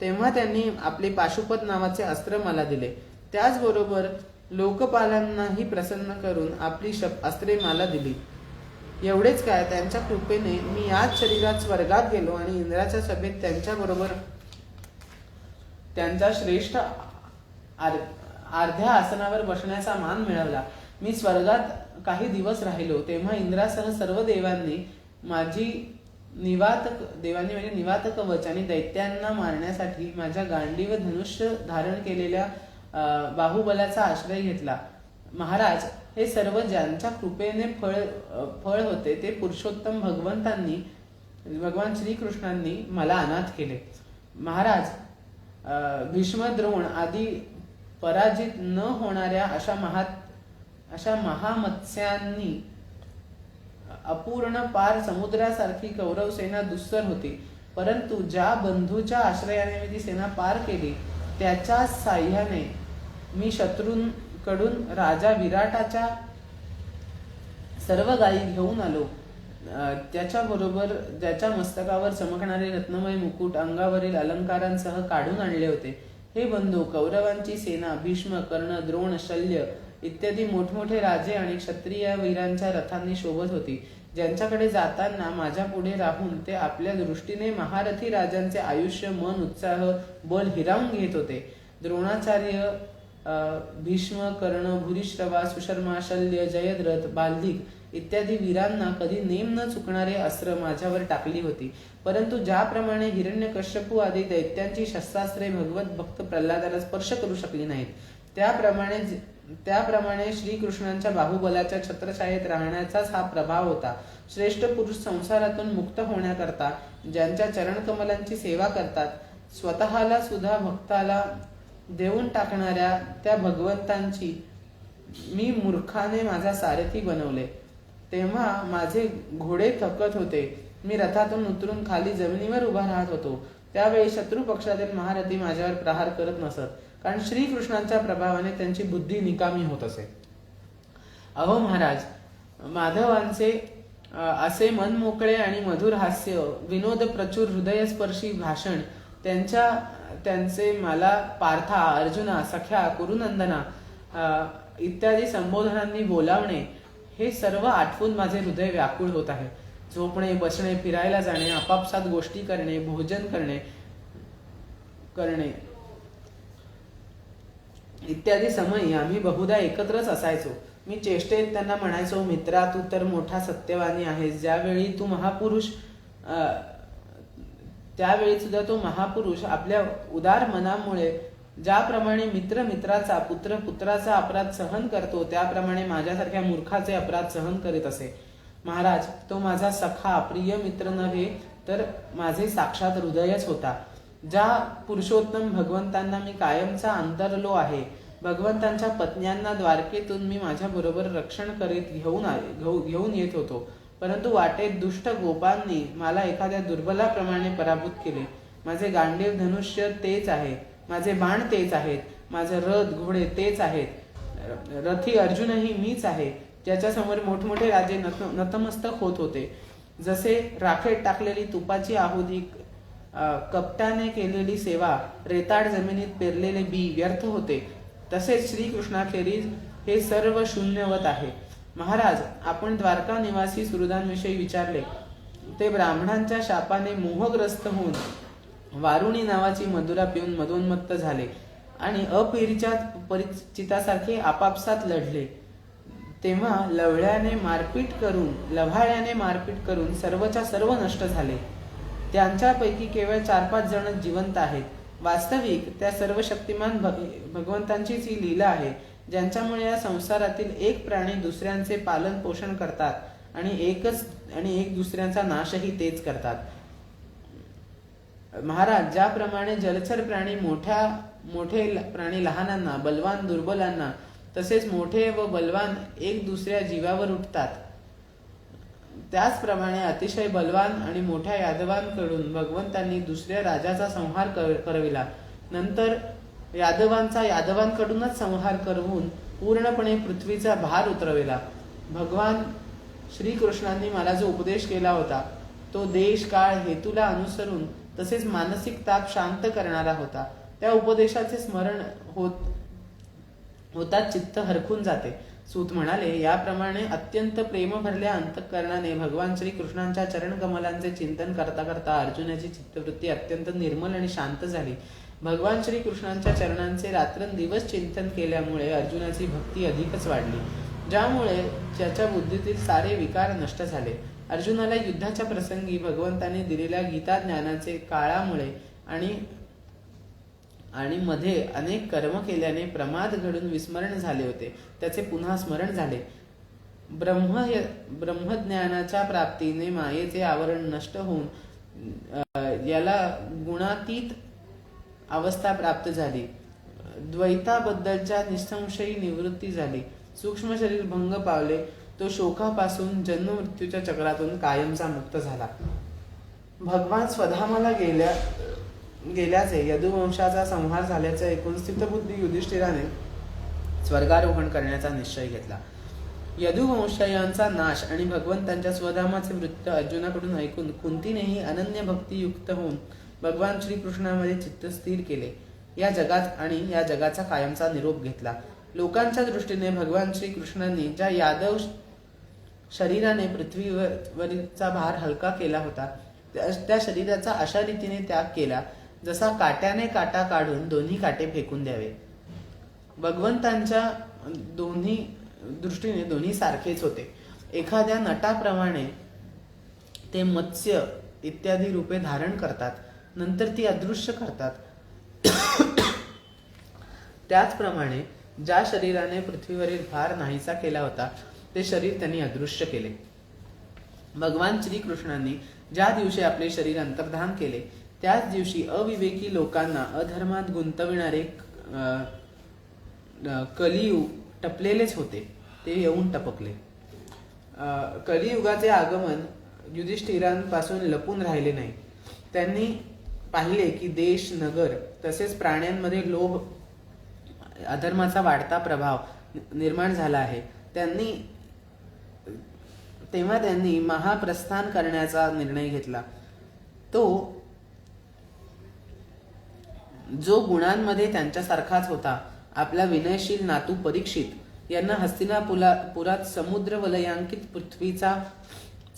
S1: तेव्हा त्यांनी आपले पाशुपत नावाचे अस्त्र मला दिले. त्याचबरोबर लोकपालांनाही प्रसन्न करून आपली अस्त्रे मला दिली. एवढेच काय, त्यांच्या कृपेने मी याच शरीरात स्वर्गात गेलो आणि इंद्राच्या सभेत त्यांच्याबरोबर त्यांचा श्रेष्ठ अर्ध्या आसनावर बसण्याचा मान मिळवला. मी स्वर्गात काही दिवस राहिलो तेव्हा इंद्रासह सर्व देवांनी माझी निवात कवच आणि दैत्यांना मारण्यासाठी माझ्या गांडी व धनुष्य धारण केलेल्या बाहुबलाचा आश्रय घेतला. महाराज, हे सर्व ज्यांच्या कृपेने फळ होते ते पुरुषोत्तम भगवान श्रीकृष्णांनी मला अनाथ केले. महाराज, भीष्म, द्रोण आदी पराजित न होणाऱ्या अशा महामत्स्यांनी अपूर्ण पार समुद्रासारखी कौरव सेना दुस्सर होती. परंतु ज्या बंधूच्या आश्रयाने मी ती सेना पार केली त्याच्या साह्याने मी शत्रूंकडून राजा विराटाच्या सर्व गायी घेऊन आलो. त्याच्याबरोबर ज्याच्या मस्तकावर चमकणारे रत्नमय मुकुट अंगावरील अलंकारांसह काढून आणले होते. हे बंधू, कौरवांची सेना भीष्म, कर्ण, द्रोण, शल्य इत्यादी मोठमोठे राजे आणि क्षत्रिय वीरांच्या रथांनी शोभत होती. ज्यांच्याकडे जाताना माझ्या पुढे राहून ते आपल्या दृष्टीने महारथी राजांचे आयुष्य, मन, उत्साह, बल हिरावून घेत होते. द्रोणाचार्य, भीष्म, कर्ण, भूरिश्रवा, सुशर्मा, शल्य, जयद्रथ, बाल्धिक इत्यादी वीरांना कधी नेम न चुकणारे अस्त्र माझ्यावर टाकली होती. परंतु ज्याप्रमाणे हिरण्यकश्यपू आदी दैत्यांची शस्त्रास्त्रे भगवत भक्त प्रल्हादाला स्पर्श करू शकली नाहीत, त्याप्रमाणे श्रीकृष्णांच्या बाहुबलाच्या छत्रछायेत राहण्याचाच हा प्रभाव होता. श्रेष्ठ पुरुष संसारातून मुक्त होण्याकरता ज्यांच्या चरणकमलांची सेवा करतात, स्वतःला सुद्धा भक्ताला देऊन टाकणाऱ्या त्या भगवंतांची मी मूर्खाने माझा सारथी बनवले. तेव्हा माझे घोडे थकत होते. मी रथातून उतरून खाली जमिनीवर उभा राहत होतो. त्यावेळी शत्रू पक्षातील महारथी माझ्यावर प्रहार करत नसत, कारण श्रीकृष्णांच्या प्रभावाने त्यांची बुद्धी निकामी होत असे. अहो महाराज, माधवांचे असे मनमोकळे आणि मधुर हास्य, विनोद प्रचूर हृदयस्पर्शी भाषण, त्यांचे मला पार्था, अर्जुना, सख्या, कुरुनंदना इत्यादी संबोधनांनी बोलावणे, हे सर्व आठवून माझे हृदय व्याकुळ होत आहे. झोपणे, बसणे, फिरायला जाणे, आपापसात गोष्टी करणे, भोजन करणे इत्यादी समयी आम्ही बहुधा एकत्रच असायचो. मी चेष्टेत त्यांना म्हणायचो, मित्रा, तू तर मोठा सत्यवानी आहेस. त्यावेळी सुद्धा तो महापुरुष आपल्या उदार मनामुळे ज्याप्रमाणे मित्र मित्राचा, पुत्र पुत्राचा अपराध सहन करतो, त्याप्रमाणे माझ्यासारख्या मूर्खाचे अपराध सहन करीत असे. महाराज, तो माझा सखा, प्रिय मित्र नव्हे तर माझे साक्षात हृदयच होता. ज्या पुरुषोत्तम भगवंतांना मी कायमचा अंतरलो आहे, भगवंतांच्या पत्न्यांना द्वारकेतून मी माझ्या बरोबर रक्षण करीत घेऊन येत होतो. परंतु वाटेत दुष्ट गोपांनी मला एखाद्या दुर्बलाप्रमाणे पराभूत केले. माझे गांडीव धनुष्य तेच आहे, माझे बाण तेच आहेत, माझे रथ घोडे तेच आहेत, रथी अर्जुनही मीच आहे, ज्याच्या समोर मोठमोठे राजे नतमस्तक होत होते. जसे राखेत टाकलेली तुपाची आहुती, कपटाने केलेली सेवा, रेताड जमिनीत पेरलेले बी व्यर्थ होते, तसेच श्रीकृष्णाखेरीज हे सर्व शून्यवत आहे. महाराज, आपण द्वारका निवासी सुहृदांविषयी विचारले. ते ब्राह्मणांच्या शापाने मोहग्रस्त होऊन वारुणी नावाची मधुरा पिऊन मदोन्मत्त झाले आणि अपरिचितासारखे आपापसात लढले. तेव्हा लव्हाळ्याने मारपीट करून सर्वच्या सर्व नष्ट झाले. त्यांच्यापैकी केवळ 4-5 जण जिवंत आहेत. वास्तविक त्या सर्व शक्तिमान भगवंतांचीच ही लीला आहे, ज्यांच्यामुळे या संसारातील एक प्राणी दुसऱ्यांचे पालन पोषण करतात आणि एक दुसऱ्यांचा नाशही तेच करतात. महाराज, ज्याप्रमाणे जलचर प्राणी मोठे प्राणी लहानांना, बलवान दुर्बलांना, तसेच मोठे व बलवान एक दुसऱ्या जीवावर उठतात, त्याचप्रमाणे अतिशय बलवान आणि मोठ्या यादवांकडून भगवंतांनी दुसऱ्या राजाचा संहार करविला. नंतर यादवांकडूनच संहार करवून पूर्णपणे पृथ्वीचा भार उतरविला. भगवान श्रीकृष्णांनी मला जो उपदेश केला होता, तो देश काळ हेतूला अनुसरून तसेच मानसिक ताप शांत करणारा होता. त्या उपदेशाचे स्मरण होताच चित्त हरखून जाते. सूत म्हणाले, याप्रमाणे अत्यंत प्रेम भरल्या अंतःकरणाने भगवान श्रीकृष्णांच्या चरणकमलांचे चिंतन करता करता अर्जुनाची चित्तवृत्ती अत्यंत निर्मल आणि शांत झाली. भगवान श्रीकृष्णांच्या चरणांचे रात्रंदिवस चिंतन केल्यामुळे अर्जुनाची भक्ती अधिकच वाढली, ज्यामुळे त्याच्या बुद्धीतील सारे विकार नष्ट झाले. अर्जुनाला युद्धाच्या प्रसंगी भगवंताने दिलेल्या गीता ज्ञानाचे काळामुळे आणि मध्ये अनेक कर्म केल्याने प्रमाद घडून विस्मरण झाले होते, त्याचे पुन्हा स्मरण झाले. ब्रह्मज्ञानाच्या प्राप्तीने मायेचे आवरण नष्ट होऊन याला गुणातीत अवस्था प्राप्त झाली. द्वैताबद्दलच्या निसंशयी निवृत्ती झाली. सूक्ष्म शरीर भंग पावले. तो शोकापासून जन्म मृत्यूच्या चक्रातून कायमचा मुक्त झाला. भगवान स्वधामाला गेल्याचे यदुवंशाचा संहार झाल्याचे ऐकून स्थितबुद्धी युधिष्ठिराने स्वर्गारोहण करण्याचा निश्चय घेतला. यदुवंशयांचा नाश आणि भगवंतांच्या स्वधामाचे वृत्त अर्जुनाकडून ऐकून कुंतीनेही अनन्य भक्तियुक्त होऊन भगवान श्रीकृष्णामध्ये चित्त स्थिर केले. या जगाचा कायमचा निरोप घेतला. लोकांच्या दृष्टीने भगवान श्रीकृष्णांनी ज्या यादव शरीराने पृथ्वीवरचा भार हलका केला होता, त्या शरीराचा अशा रीतीने त्याग केला जसा काट्याने काटा काढून दोन्ही काटे फेकून द्यावे. भगवंतांच्या दृष्टीने दोन्ही सारखेच होते. एखाद्या नटाप्रमाणे ते मत्स्य इत्यादी रूपे धारण करतात, नंतर ती अदृश्य करतात. त्याचप्रमाणे ज्या शरीराने पृथ्वीवरील भार नाहीसा केला होता, ते शरीर त्यांनी अदृश्य केले. भगवान श्रीकृष्णांनी ज्या दिवशी आपले शरीर अंतर्धान केले, त्याच दिवशी अविवेकी लोकांना अधर्मात गुंतविणारे कलियुग टपलेलेच होते, ते येऊन टपकले. कलियुगाचे आगमन युधिष्ठिरांपासून लपून राहिले नाही. त्यांनी पाहिले की देश, नगर तसेच प्राण्यांमध्ये लोभ, अधर्माचा वाढता प्रभाव निर्माण झाला आहे. तेव्हा त्यांनी महाप्रस्थान करण्याचा निर्णय घेतला. जो गुणांमध्ये त्यांच्यासारखाच होता, आपला विनयशील नातू परीक्षित यांना हस्तिनापुरात समुद्र वलयांकित पृथ्वीचा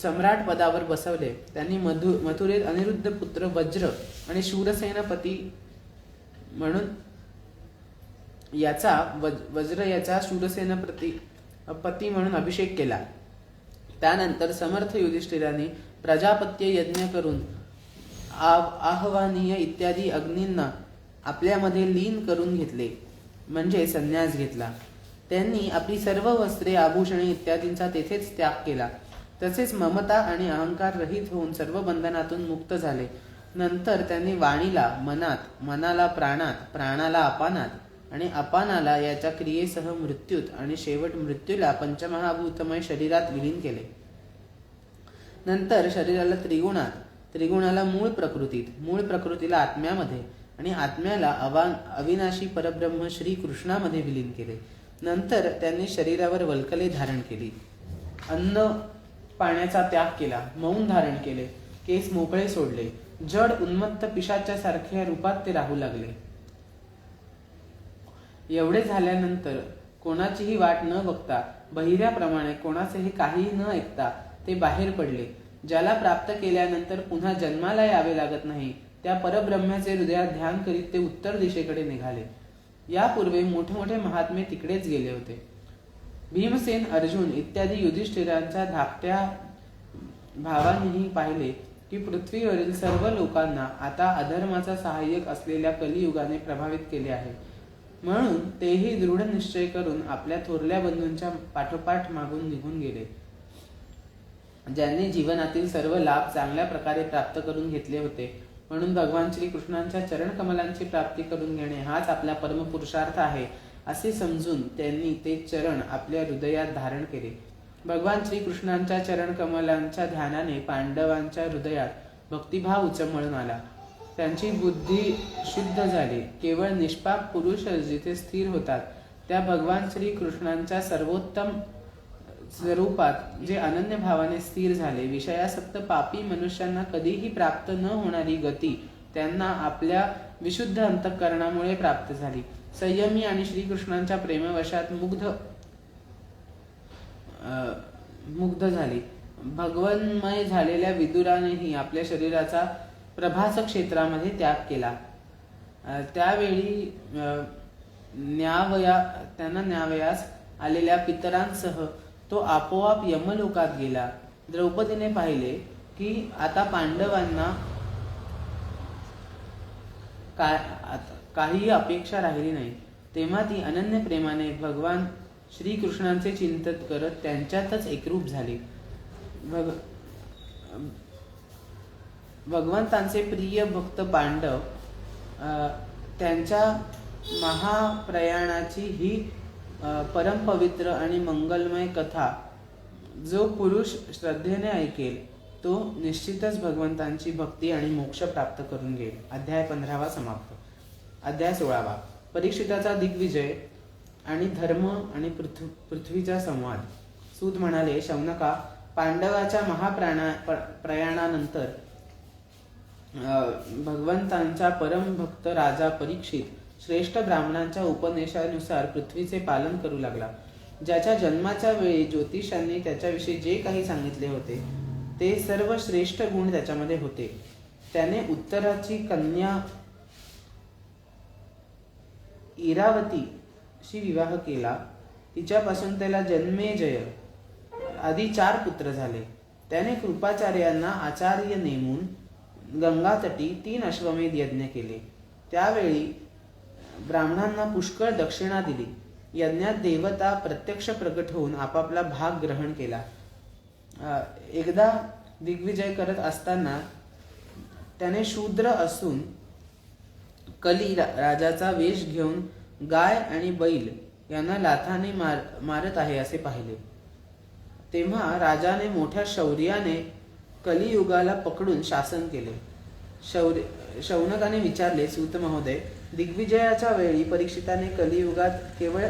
S1: सम्राट पदावर बसवले. त्यांनी मथुरेत अनिरुद्ध पुत्र वज्र आणि शूरसेनपती म्हणून याचा शूरसेनपती म्हणून अभिषेक केला. त्यानंतर समर्थ युधिष्ठिरांनी प्रजापत्य यज्ञ करून आह्वानीय इत्यादी अग्नींना आपल्यामध्ये लीन करून घेतले, म्हणजे संन्यास घेतला. त्यांनी आपली सर्व वस्त्रे, आभूषणे इत्यादींचा तेथेच त्याग केला. तसेच ममता आणि अहंकार रहित होऊन सर्व बंधनातून मुक्त झाले. नंतर त्यांनी वाणीला मनात, मनाला प्राणात, प्राणाला अपानात आणि अपानाला याच्या क्रियेसह मृत्यूत आणि शेवट मृत्यूला पंचमहाभूतमय शरीरात विलीन केले. नंतर शरीराला त्रिगुणात, त्रिगुणाला मूळ प्रकृतीत, मूळ प्रकृतीला आत्म्यामध्ये आणि आत्म्याला अविनाशी परब्रह्म श्री कृष्णामध्ये विलीन केले. नंतर त्यांनी शरीरावर वल्कले धारण केली, अन्न पाण्याचा त्याग केला, मौन धारण केले, केस मोकळे सोडले, जड उन्मत्त पिशाच्या सारख्या रूपात ते राहू लागले. एवढे झाल्यानंतर कोणाचीही वाट न बघता, बहिऱ्याप्रमाणे कोणाचेही काही न ऐकता ते बाहेर पडले. ज्याला प्राप्त केल्यानंतर पुन्हा जन्माला यावे लागत नाही, त्या परब्रह्माचे हृदयात ध्यान करीत ते उत्तर दिशेकडे निघाले. यापूर्वी मोठमोठे महात्मे तिकडेच गेले होते. भीमसेन, अर्जुन इत्यादी युधिष्ठिरांच्या धाकट्या भावांनीही पाहिले की पृथ्वीवरील सर्व लोकांना आता अधर्माचा सहाय्यक असलेल्या कलियुगाने प्रभावित केले आहे. म्हणून तेही दृढ निश्चय करून आपल्या थोरल्या बंधूंच्या पाठोपाठ मागून निघून गेले. ज्यांनी जीवनातील सर्व लाभ चांगल्या प्रकारे प्राप्त करून घेतले होते, म्हणून भगवान श्रीकृष्णांच्या चरणकमलांची प्राप्ती करून घेणे हाच आपला परमपुरुषार्थ आहे असे समजून त्यांनी ते चरण आपल्या हृदयात धारण केले. भगवान श्रीकृष्णांच्या चरणकमलांच्या ध्यानाने पांडवांच्या हृदयात भक्तिभाव उचमळून आला. त्यांची बुद्धी शुद्ध झाली. केवळ निष्पाप पुरुष जिथे स्थिर होतात, त्या भगवान श्रीकृष्णांच्या सर्वोत्तम स्वरूपात जे अनन्य भावाने स्थिर झाले, विषयासक्त पापी मनुष्यांना कधीही प्राप्त न होणारी गती त्यांना आपल्या विशुद्ध अंतःकरणामुळे प्राप्त झाली. संयमी आणि श्रीकृष्णांच्या प्रेमवशात मुग्ध झाली. भगवन्मय झालेल्या विदुरानेही आपल्या शरीराचा प्रभास क्षेत्रामध्ये त्याग केला. त्यावेळी त्यांना न्यावयास आलेल्या पितरांसह तो आपोआप यमलोकात गेला. द्रौपदीने पाहिले की आता पांडवांना काही अपेक्षा राहिली नाही. तेव्हा ती अनन्य प्रेमाने भगवान श्रीकृष्णांचे चिंतन करत त्यांच्यातच एकरूप झाली. भगवंतांचे प्रिय भक्त पांडव त्यांच्या महाप्रयाणाची ही परमपवित्र आणि मंगलमय कथा जो पुरुष श्रद्धेने ऐकेल तो निश्चितच भगवंतांची भक्ती आणि मोक्ष प्राप्त करून घेईल. अध्याय 15 समाप्त. अध्याय 16 परीक्षिताचा दिग्विजय आणि धर्म आणि पृथ्वीचा संवाद. सूत म्हणाले, शौनका, पांडवाच्या प्रयाणानंतर भगवंतांचा परमभक्त राजा परीक्षित श्रेष्ठ ब्राह्मणांच्या उपदेशानुसार पृथ्वीचे पालन करू लागला. ज्याच्या जन्माच्या वेळी ज्योतिषांनी त्याच्याविषयी जे काही सांगितले होते ते सर्व श्रेष्ठ गुण त्याच्यामध्ये होते. त्याने उत्तराची कन्या इरावतीशी विवाह केला. तिच्यापासून त्याला जन्मेजय आधी 4 पुत्र झाले. त्याने कृपाचार्यांना आचार्य नेमून गंगातटी 3 अश्वमेध यज्ञ केले. त्यावेळी ब्राह्मणांना पुष्कळ दक्षिणा दिली. यज्ञात देवता प्रत्यक्ष प्रकट होऊन आपापला भाग ग्रहण केला. एकदा दिग्विजय करत असताना त्याने शूद्र असून कली राजाचा वेश घेऊन गाय आणि बैल यांना लाथाने मारत आहे असे पाहिले. तेव्हा राजाने मोठ्या शौर्याने कलियुगाला पकडून शासन केले. शौनकाने विचारले, सूत महोदय, दिग्विजयाच्या वेळी परीक्षिताने कलियुगात केवळ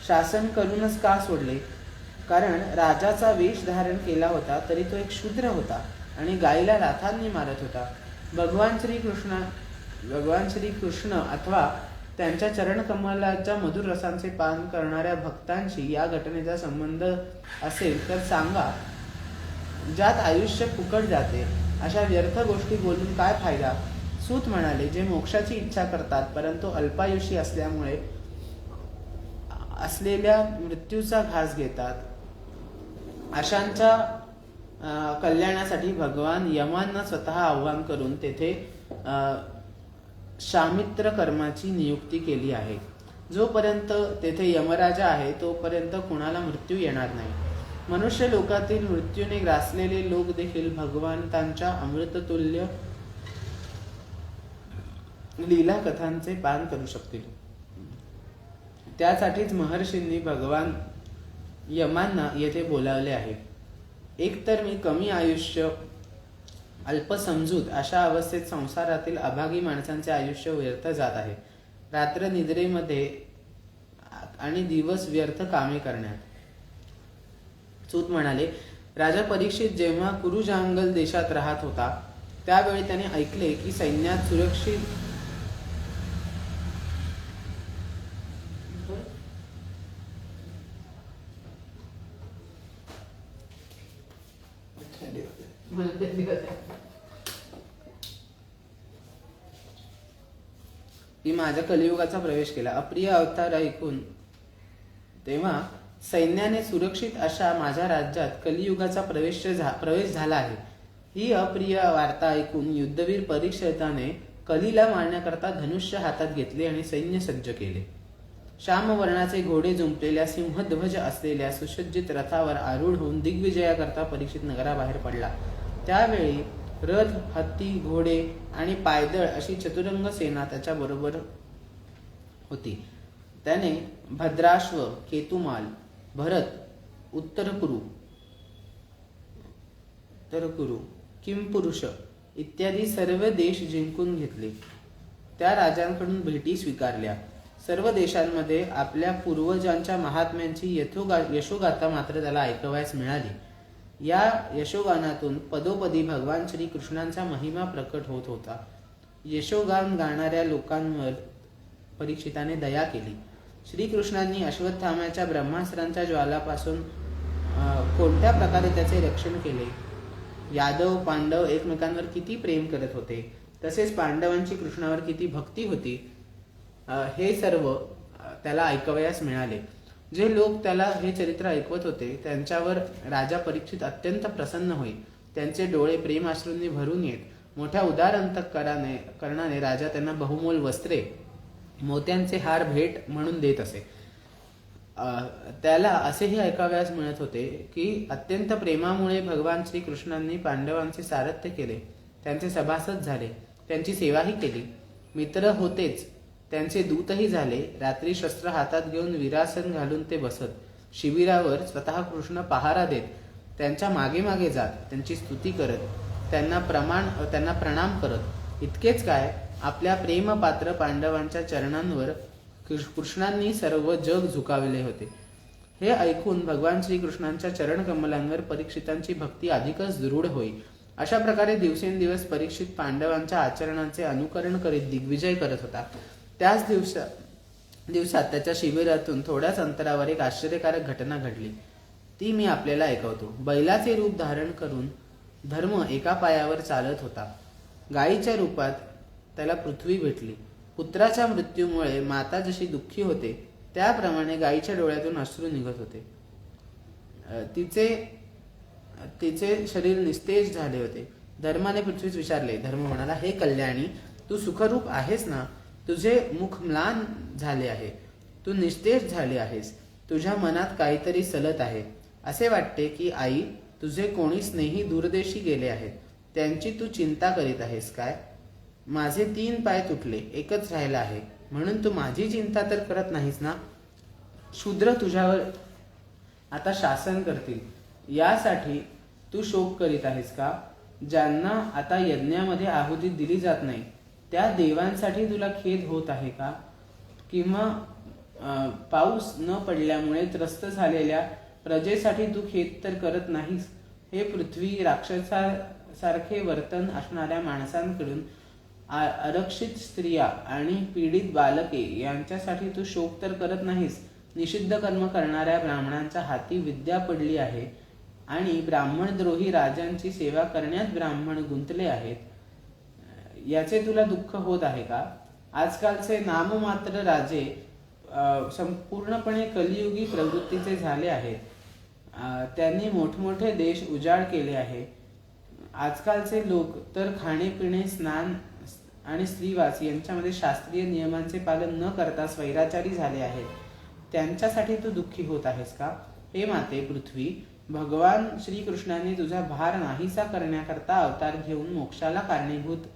S1: शासन करूनच का सोडले? कारण राजाचा वेश धारण केला होता तरी तो एक शूद्र होता आणि गायीला लाथांनी मारत होता. भगवान श्रीकृष्ण अथवा त्यांच्या चरणकमलाच्या मधुर रसांचे पान करणाऱ्या भक्तांशी या घटनेचा संबंध असेल तर सांगा. ज्यात आयुष्य फुकट जाते अशा व्यर्थ गोष्टी बोलून काय फायदा? सूत म्हणाले, जे मोक्षाची इच्छा करतात परंतु अल्पायुषी असल्यामुळे असलेल्या मृत्यूचा घास घेतात, अशांच्या कल्याणासाठी भगवान यमांना स्वतः आव्हान करून तेथे शामित्र कर्माची नियुक्ती केली आहे. जोपर्यंत तेथे यमराजा आहे तोपर्यंत कुणाला मृत्यू येणार नाही. मनुष्य लोकातील मृत्यूने ग्रासलेले लोक देखील भगवंतांच्या अमृततुल्य लीला कथांचे पान करू शकतील. त्यासाठीच महर्षींनी भगवान यमांना येथे बोलावले आहे. एकतर मी कमी आयुष्य, अल्पसमजूत अशा अवस्थेत संसारातील अभागी माणसांचे आयुष्य व्यर्थ जात आहे, रात्र निद्रेमध्ये आणि दिवस व्यर्थ कामे करण्यात. सूत म्हणाले, राजा परीक्षित जेव्हा कुरुजांगल देशात राहत होता त्यावेळी त्याने ऐकले की सैन्यात सुरक्षित की माझ्या कलियुगाचा प्रवेश केला. अप्रिय अवतार ऐकून तेव्हा सैन्याने सुरक्षित अशा माझ्या राज्यात कलियुगाचा प्रवेश झाला आहे. ही अप्रिय वार्ता ऐकून युद्धवीर परीक्षिताने कलीला मारण्याकरता धनुष्य हातात घेतले आणि सैन्य सज्ज केले. श्यामवर्णाचे घोडे जुंपलेल्या सिंहध्वज असलेल्या सुसज्जित रथावर आरूढ होऊन दिग्विजयाकरता परीक्षित नगराबाहेर पडला. त्यावेळी रथ, हत्ती, घोडे आणि पायदळ अशी चतुरंग सेना त्याच्या बरोबर होती. त्याने भद्राश्व, केतुमाल, भरत, उत्तरकुरु, किंपुरुष इत्यादी सर्व देश जिंकून घेतले. त्या राजांकडून भेटी स्वीकारल्या. सर्व देशांमध्ये आपल्या पूर्वजांच्या महात्म्यांची यशोगाथा मात्र त्याला ऐकवायस मिळाली। या यशोगानातून पदोपदी भगवान श्रीकृष्णांचा महिमा प्रकट होत होता। यशोगान गाणाऱ्या लोकांवर परीक्षिताने दया केली। श्रीकृष्णांनी अश्वत्थाम्याच्या ब्रह्मास्त्रांच्या ज्वालापासून कोणत्या प्रकारे त्याचे रक्षण केले, यादव पांडव एकमेकांवर किती प्रेम करत होते, तसेच पांडवांची कृष्णावर किती भक्ती होती, हे सर्व त्याला ऐकवयास मिळाले। जे लोक त्याला हे चरित्र ऐकवत होते त्यांच्यावर राजा परीक्षित अत्यंत प्रसन्न होई। त्यांचे डोळे प्रेमाश्रूंनी भरून येत। मोठ्या उदार अंतःकरणाने राजा त्यांना बहुमोल वस्त्रे, मोत्यांचे हार भेट म्हणून देत असे। त्याला असेही ऐकावयास मिळत होते की अत्यंत प्रेमामुळे भगवान श्रीकृष्णांनी पांडवांचे सारथ्य केले, त्यांचे सभासद झाले, त्यांची सेवाही केली, मित्र होतेच, त्यांचे दूतही झाले। रात्री शस्त्र हातात घेऊन वीरासन घालून ते बसत, शिबिरावर स्वतः कृष्ण पहारा देत, त्यांच्या मागे मागे जात, त्यांची स्तुती करत, त्यांना प्रणाम करत। इतकेच काय, आपल्या प्रेमपात्र पांडवांच्या चरणांवर कृष्णांनी सर्व जग झुकावले होते। हे ऐकून भगवान श्रीकृष्णांच्या चरणकमलांवर परीक्षितांची भक्ती अधिकच दृढ होई। अशा प्रकारे दिवसेंदिवस परीक्षित पांडवांच्या आचरणाचे अनुकरण करीत दिग्विजय करत होता। त्याच दिवसात त्याच्या शिबिरातून थोड्याच अंतरावर एक आश्चर्यकारक घटना घडली, ती मी आपल्याला ऐकवतो। बैलाचे रूप धारण करून धर्म एका पायावर चालत होता। गायीच्या रूपात त्याला पृथ्वी भेटली। पुत्राच्या मृत्यूमुळे माता जशी दुःखी होते त्याप्रमाणे गायीच्या डोळ्यातून अश्रू निघत होते। तिचे शरीर निस्तेज झाले होते। धर्माने पृथ्वीस विचारले। धर्म म्हणाला, हे कल्याणी, तू सुखरूप आहेस ना? तुझे मुख म्लान झाले आहे, तू निस्तेज झाले आहेस, तुझ्या मनात काहीतरी सलत आहे। असे वाटते की आई, तुझे कोणी स्नेही दूरदेशी गेले आहेत, त्यांची तू चिंता करीत आहेस काय? माझे 3 पाय तुटले, एकच राहिला आहे, म्हणून तू माझी चिंता तर करत नाहीस ना? शूद्र तुझ्यावर आता शासन करतील, यासाठी तू शोक करीत आहेस का? ज्यांना आता यज्ञामध्ये आहुती दिली जात नाही त्या देवांसाठी तुला खेद होत आहे का? किंवा पाऊस न पडल्यामुळे त्रस्त झालेल्या प्रजेसाठी तू खेद तर करत नाहीस? हे पृथ्वी, राक्षसासारखे वर्तन असणाऱ्या माणसांकडून आरक्षित स्त्रिया आणि पीडित बालके यांच्यासाठी तू शोक तर करत नाहीस? निषिद्ध कर्म करणाऱ्या ब्राह्मणांच्या हाती विद्या पडली आहे आणि ब्राह्मणद्रोही राजांची सेवा करण्यात ब्राह्मण गुंतले आहेत, याचे तुला दुःख होत आहे का? आजकालचे नाममात्र राजे संपूर्णपणे कलियुगी प्रवृत्तीचे झाले आहेत। त्यांनी मोठमोठे देश उजाड केले आहे। आजकालचे लोक तर खाणेपिणे, स्नान आणि स्त्रीवास यांच्यामध्ये शास्त्रीय नियमांचे पालन न करता स्वैराचारी झाले आहेत, त्यांच्यासाठी तू दुःखी होत आहेस का? हे माते पृथ्वी, भगवान श्रीकृष्णांनी तुझा भार नाहीसा करण्याकरता अवतार घेऊन मोक्षाला कारणीभूत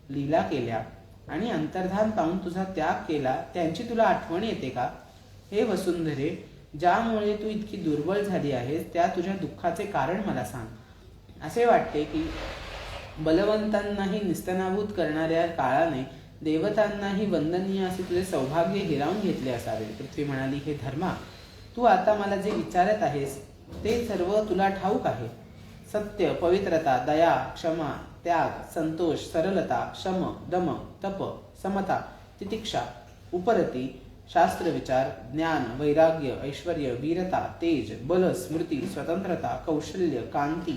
S1: लीला केल्या आणि अंतर्धान पाहून तुझा त्याग केला, त्यांची तुला आठवण येते का? हे वसुंधरे, ज्यामुळे तू इतकी दुर्बल झाली आहेस त्या तुझ्या दुःखाचे कारण मला सांग। असे वाटते की बलवंतांनाही निस्तनाभूत करणाऱ्या काळाने देवतांनाही वंदनीय असे तुझे सौभाग्य हिरावून घेतले असावे। पृथ्वी म्हणाली, हे धर्मा, तू आता मला जे विचारत आहेस ते सर्व तुला ठाऊक आहे। सत्य, पवित्रता, दया, क्षमा, त्याग, संतोष, सरलता, शम, दम, तप, समता, तितिक्षा, उपरती, शास्त्रविचार, ज्ञान, वैराग्य, ऐश्वर्य, वीरता, तेज, बल, स्मृती, स्वतंत्रता, कौशल्य, कांती,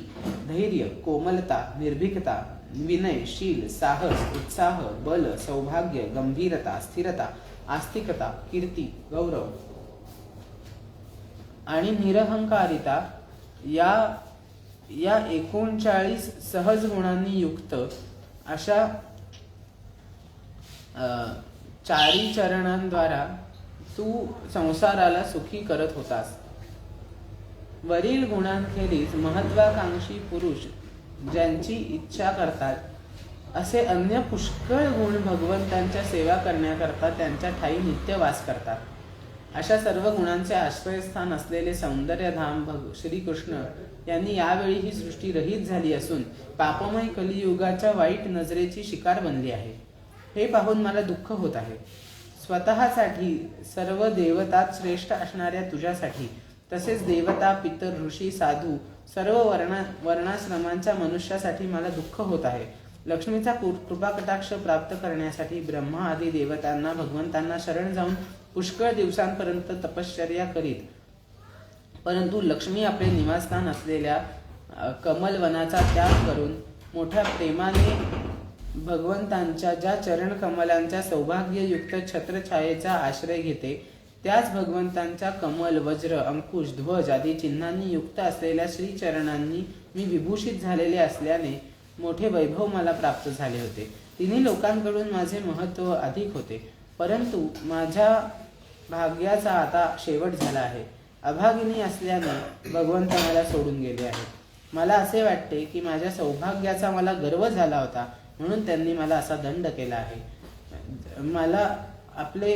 S1: धैर्य, कोमलता, निर्भीकता, विनय, शील, साहस, उत्साह, बल, सौभाग्य, गंभीरता, स्थिरता, आस्तिकता, कीर्ती, गौरव आणि निरहंकारिता या 39 सहज गुणांनी युक्त अशा 4 चरणांद्वारा तू संसाराला सुखी करत होतास। वरील गुणांखेरीज महत्वाकांक्षी पुरुष ज्यांची इच्छा करतात असे अन्य पुष्कळ गुण भगवंतांच्या सेवा करण्याकरता त्यांच्या ठाई नित्य वास करतात। अशा सर्व गुणांचे आश्रयस्थान असलेले सौंदर्यधाम श्रीकृष्ण यांनी यावेळी ही सृष्टी रहित झाली असून पापमय कलियुगाच्या वाईट नजरेची शिकार बनली आहे। हे पाहून मला दुःख होत आहे। स्वतःसाठी सर्व देवतात श्रेष्ठ असणाऱ्या तुझ्यासाठी, तसेच देवता, पितर, ऋषी, साधू सर्व वर्णाश्रमांच्या मनुष्यासाठी मला दुःख होत आहे. लक्ष्मीचा कृपाकटाक्ष प्राप्त करण्यासाठी ब्रह्मा आदी देवतांना, भगवंतांना शरण जाऊन पुष्कळ दिवसांपर्यंत तपश्चर्या करीत, परंतु लक्ष्मी आपले निवासस्थान असलेल्या कमलवनाचा त्याग करून मोठ्या प्रेमाने भगवंतांच्या ज्या चरण कमलांच्या सौभाग्ययुक्त छत्रछायेचा आश्रय घेते, त्याच भगवंतांच्या कमल, वज्र, अंकुश, ध्वज आदी चिन्हांनी युक्त असलेल्या श्रीचरणांनी मी विभूषित झालेले असल्याने मोठे वैभव मला प्राप्त झाले होते. तिन्ही लोकांकडून माझे महत्त्व अधिक होते, परंतु माझ्या भाग्याचा आता शेवट झाला आहे. अभागिनी असल्याने भगवंत मला सोडून गेले आहे. मला असे वाटते की माझ्या सौभाग्याचा मला गर्व झाला होता, म्हणून त्यांनी मला असा दंड केला आहे. मला आपले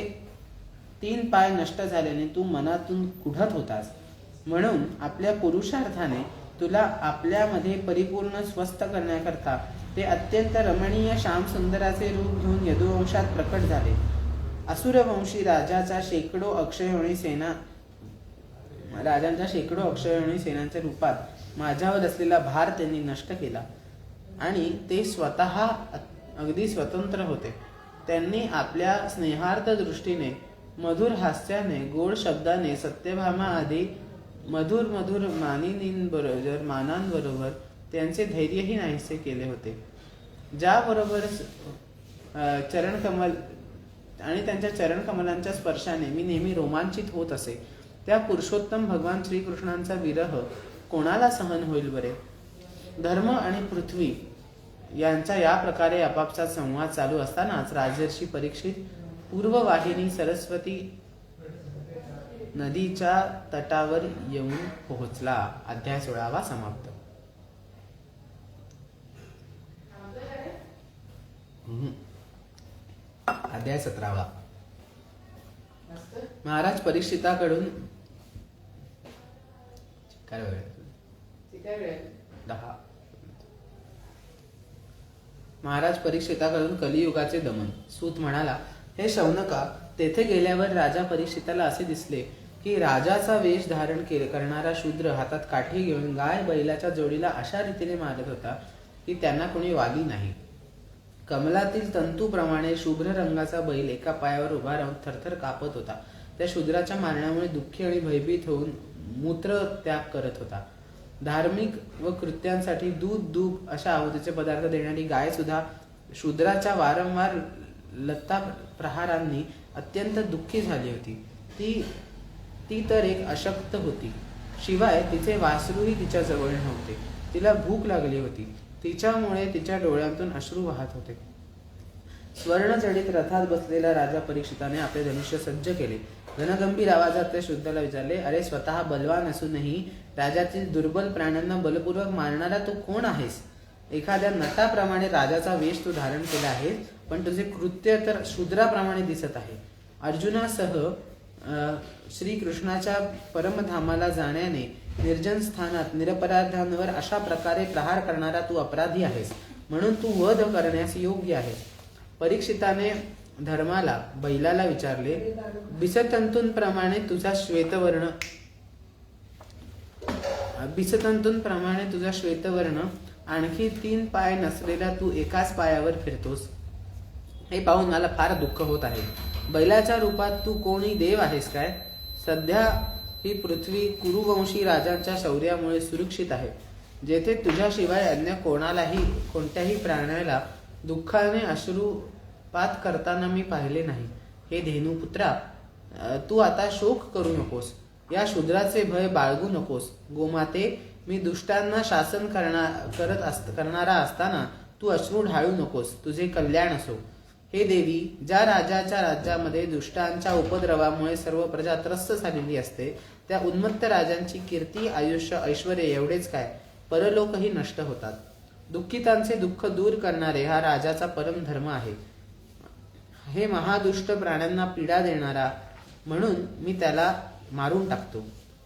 S1: 3 पाय नष्ट झाल्याने तू मनातून कुढत होतास, म्हणून आपल्या पुरुषार्थाने तुला आपल्यामध्ये परिपूर्ण स्वस्थ करण्याकरता ते अत्यंत रमणीय श्यामसुंदराचे रूप घेऊन यदुवंशात प्रकट झाले. असुरवंशी राजांच्या शेकडो अक्षययोनी सेनांच्या रूपात माझ्यावर असलेला भार त्यांनी नष्ट केला आणि ते स्वतः अगदी स्वतंत्र होते. त्यांनी आपल्या स्नेहार्थ दृष्टीने, मधुर हास्याने, गोड शब्दाने सत्यभामा आदी मधुर मानांबरोबर त्यांचे धैर्यही नाहीसे केले होते. ज्याबरोबर चरणकमल आणि त्यांच्या चरणकमलांच्या स्पर्शाने मी नेहमी रोमांचित होत असे, त्या पुरुषोत्तम भगवान श्रीकृष्णांचा विरह कोणाला सहन होईल बरे. धर्म आणि पृथ्वी यांचा या प्रकारे आपापसात संवाद चालू असतानाच राजर्षी परीक्षित पूर्ववाहिनी सरस्वती नदीच्या तटावर येऊन पोहोचला. अध्याय 16 समाप्त. अध्याय 17. महाराज परीक्षिताकडून 10. महाराज परीक्षिताकडून कलियुगाचे दमन. सूत म्हणाला, हे शौनका, तेथे गेल्यावर राजा परीक्षिताला असे दिसले की राजाचा वेश धारण करणारा शूद्र हातात काठी घेऊन गाय बैलाच्या जोडीला अशा रीतीने मारत होता की त्यांना कोणी वाली नाही. कमलातील तंतूप्रमाणे शुभ्र रंगाचा बैल एका पायावर उभा राहून थरथर कापत होता. त्या शूद्राच्या मारण्यामुळे दुःखी आणि भयभीत होऊन मूत्र त्याग करत होता. धार्मिक व कृत्यांसाठी दूध, दूध अशा आहुतीचे पदार्थ देणारी गाय सुद्धा शूद्राच्या वारंवार लत्ता प्रहारांनी अत्यंत दुःखी झाली होती. ती तर एक अशक्त होती, शिवाय तिचे वासरूही तिच्या जवळ नव्हते. तिला भूक लागली होती, तिच्यामुळे तिच्या डोळ्यांतून अश्रू वाहत होते. स्वर्णजडित रथात बसलेला राजा परीक्षिताने आपले धनुष्य सज्ज केले. घनगंभीर आवाजात त्या शुद्धाला विचारले, अरे स्वतः बलवान असूनही राजातील दुर्बल प्राण्यांना बलपूर्वक मारणारा तू कोण आहेस? एखाद्या नटाप्रमाणे राजाचा वेश तू धारण केला आहेस, पण तुझे कृत्य तर शूद्राप्रमाणे दिसत आहे. अर्जुनासह श्रीकृष्णाच्या परमधामाला जाण्याने निर्जन स्थानात निरपराधांवर अशा प्रकारे प्रहार करणारा तू अपराधी आहेस, म्हणून तू वध करण्यास योग्य आहेस. परीक्षिताने धर्माला, बैलाला विचारले, बिसतंतूंप्रमाणे तुझा श्वेतवर्ण आणखी 3 पाय नसलेला तू एकाच पायावर फिरतोस, हे पाहून मला फार दुःख होत आहे. बैलाच्या रूपात तू कोणी देव आहेस काय? सध्या ही पृथ्वी कुरुवंशी राजांच्या शौर्यामुळे सुरक्षित आहे, जेथे तुझ्याशिवाय अन्य कोणत्याही प्राण्याला दुःखाने अश्रुपात करताना मी पाहिले नाही. हे धेनुपुत्रा, तू आता शोक करू नकोस, या शूद्राचे भय बाळगू नकोस. गोमाते, मी दुष्टांना शासन करणारा असताना तू अश्रू ढाळू नकोस, तुझे कल्याण असो. हे देवी, ज्या राजाच्या राज्यामध्ये दुष्टांच्या उपद्रवामुळे सर्व प्रजा त्रस्त झालेली असते, त्या उन्मत्त राजांची कीर्ती, आयुष्य, ऐश्वर एवढेच काय, परलोकही नष्ट होतात. दुःखितांचे दुःख दूर करणारे हा राजाचा परम धर्म आहे. हे महादुष्ट प्राण्यांना पीडा देणारा, म्हणून मी त्याला मारून टाकतो.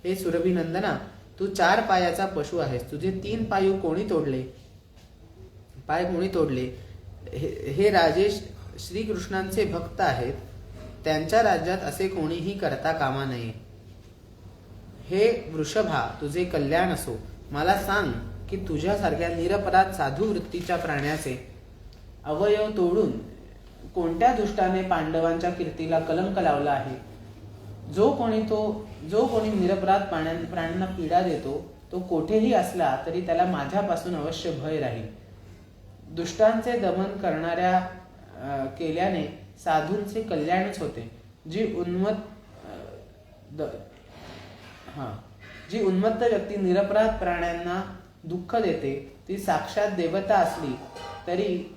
S1: हे सुरभिनंदना, तू 4 पायाचा पशु आहेस, तुझे 3 पाय कोणी तोडले? हे राजेश श्रीकृष्णांचे भक्त आहेत, त्यांच्या राज्यात असे कोणीही करता कामा नये. हे वृषभा, तुझे कल्याण असो. मला सांग की तुझ्यासारख्या निरपराध साधू वृत्तीच्या प्राण्याचे अवयव तोडून कोणत्या दुष्टाने पांडवांच्या कीर्तीला कलंक लावला आहे. जो कोणी निरपराध प्राण्यांना पीडा देतो तो कोठेही असला तरी त्याला माझ्यापासून अवश्य भय राहील. दुष्टांचे दमन केल्याने साधूंचे कल्याणच होते. जी उन्मत्त व्यक्ती निरपराध प्राण्यांना दुःख देते ती साक्षात देवता असली तरी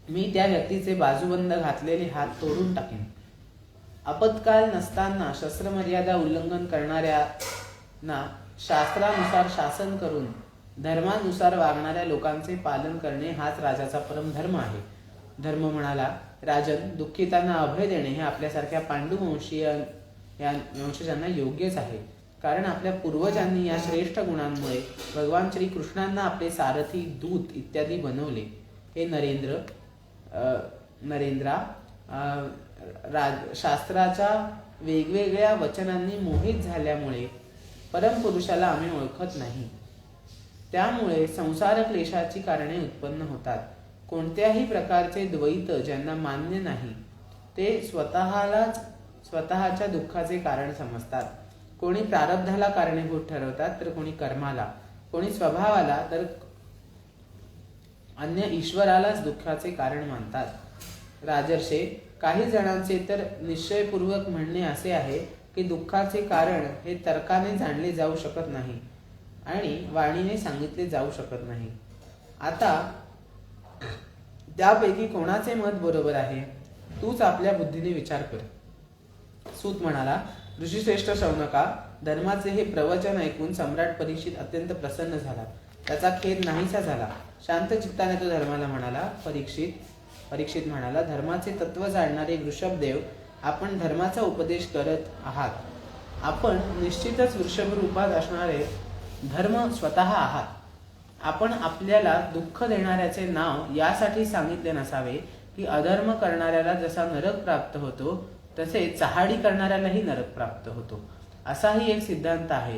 S1: मी त्या व्यक्तीचे बाजूबंद घातलेले हात तोडून टाकेन. आपत्काल नसताना शस्त्रमर्यादा उल्लंघन करणाऱ्यांना शास्त्रानुसार शासन करून धर्मानुसार वागणाऱ्या लोकांचे पालन करणे हाच राजाचा परमधर्म आहे. धर्म म्हणाला, राजन, दुःखितांना अभय देणे हे आपल्यासारख्या वंशजांना योग्यच आहे. कारण आपल्या पूर्वजांनी या श्रेष्ठ गुणांमुळे भगवान श्रीकृष्णांना आपले सारथी, दूत इत्यादी बनवले. हे नरेंद्रा, शास्त्राच्या वेगवेगळ्या वचनांनी मोहित झाल्यामुळे परमपुरुषाला आम्ही ओळखत नाही. त्यामुळे संसार क्लेशाची कारणे उत्पन्न होतात. कोणत्याही प्रकारचे द्वैत ज्यांना मान्य नाही ते स्वतःच्या दुःखाचे कारण समजतात. कोणी प्रारब्धाला कारणीभूत ठरवतात तर कोणी कर्माला, कोणी स्वभावाला तर अन्य ईश्वरालाच दुःखाचे कारण मानतात. राजर्षे, काही जणांचे तर निश्चयपूर्वक म्हणणे असे आहे की दुःखाचे कारण हे तर्काने जाणले जाऊ शकत नाही आणि वाणीने सांगितले जाऊ शकत नाही. आता त्यापैकी कोणाचे मत बरोबर आहे तूच आपल्या बुद्धीने विचार कर. सूत म्हणाला, ऋषीश्रेष्ठ शौनका, धर्माचे हे प्रवचन ऐकून सम्राट परीक्षित अत्यंत प्रसन्न झाला. त्याचा खेद नाहीसा झाला. शांत चित्ताने तो धर्माला म्हणाला, परीक्षित म्हणाला, धर्माचे तत्व जाणणारे वृषभदेव, आपण धर्माचा उपदेश करत आहात. आपण निश्चितच वृषभ रूपात असणारे धर्म स्वतः आहात. आपण आपल्याला दुःख देणाऱ्याचे नाव यासाठी सांगितले नसावे की अधर्म करणाऱ्याला जसा नरक प्राप्त होतो तसे चहाडी करणाऱ्यालाही नरक प्राप्त होतो. असाही एक सिद्धांत आहे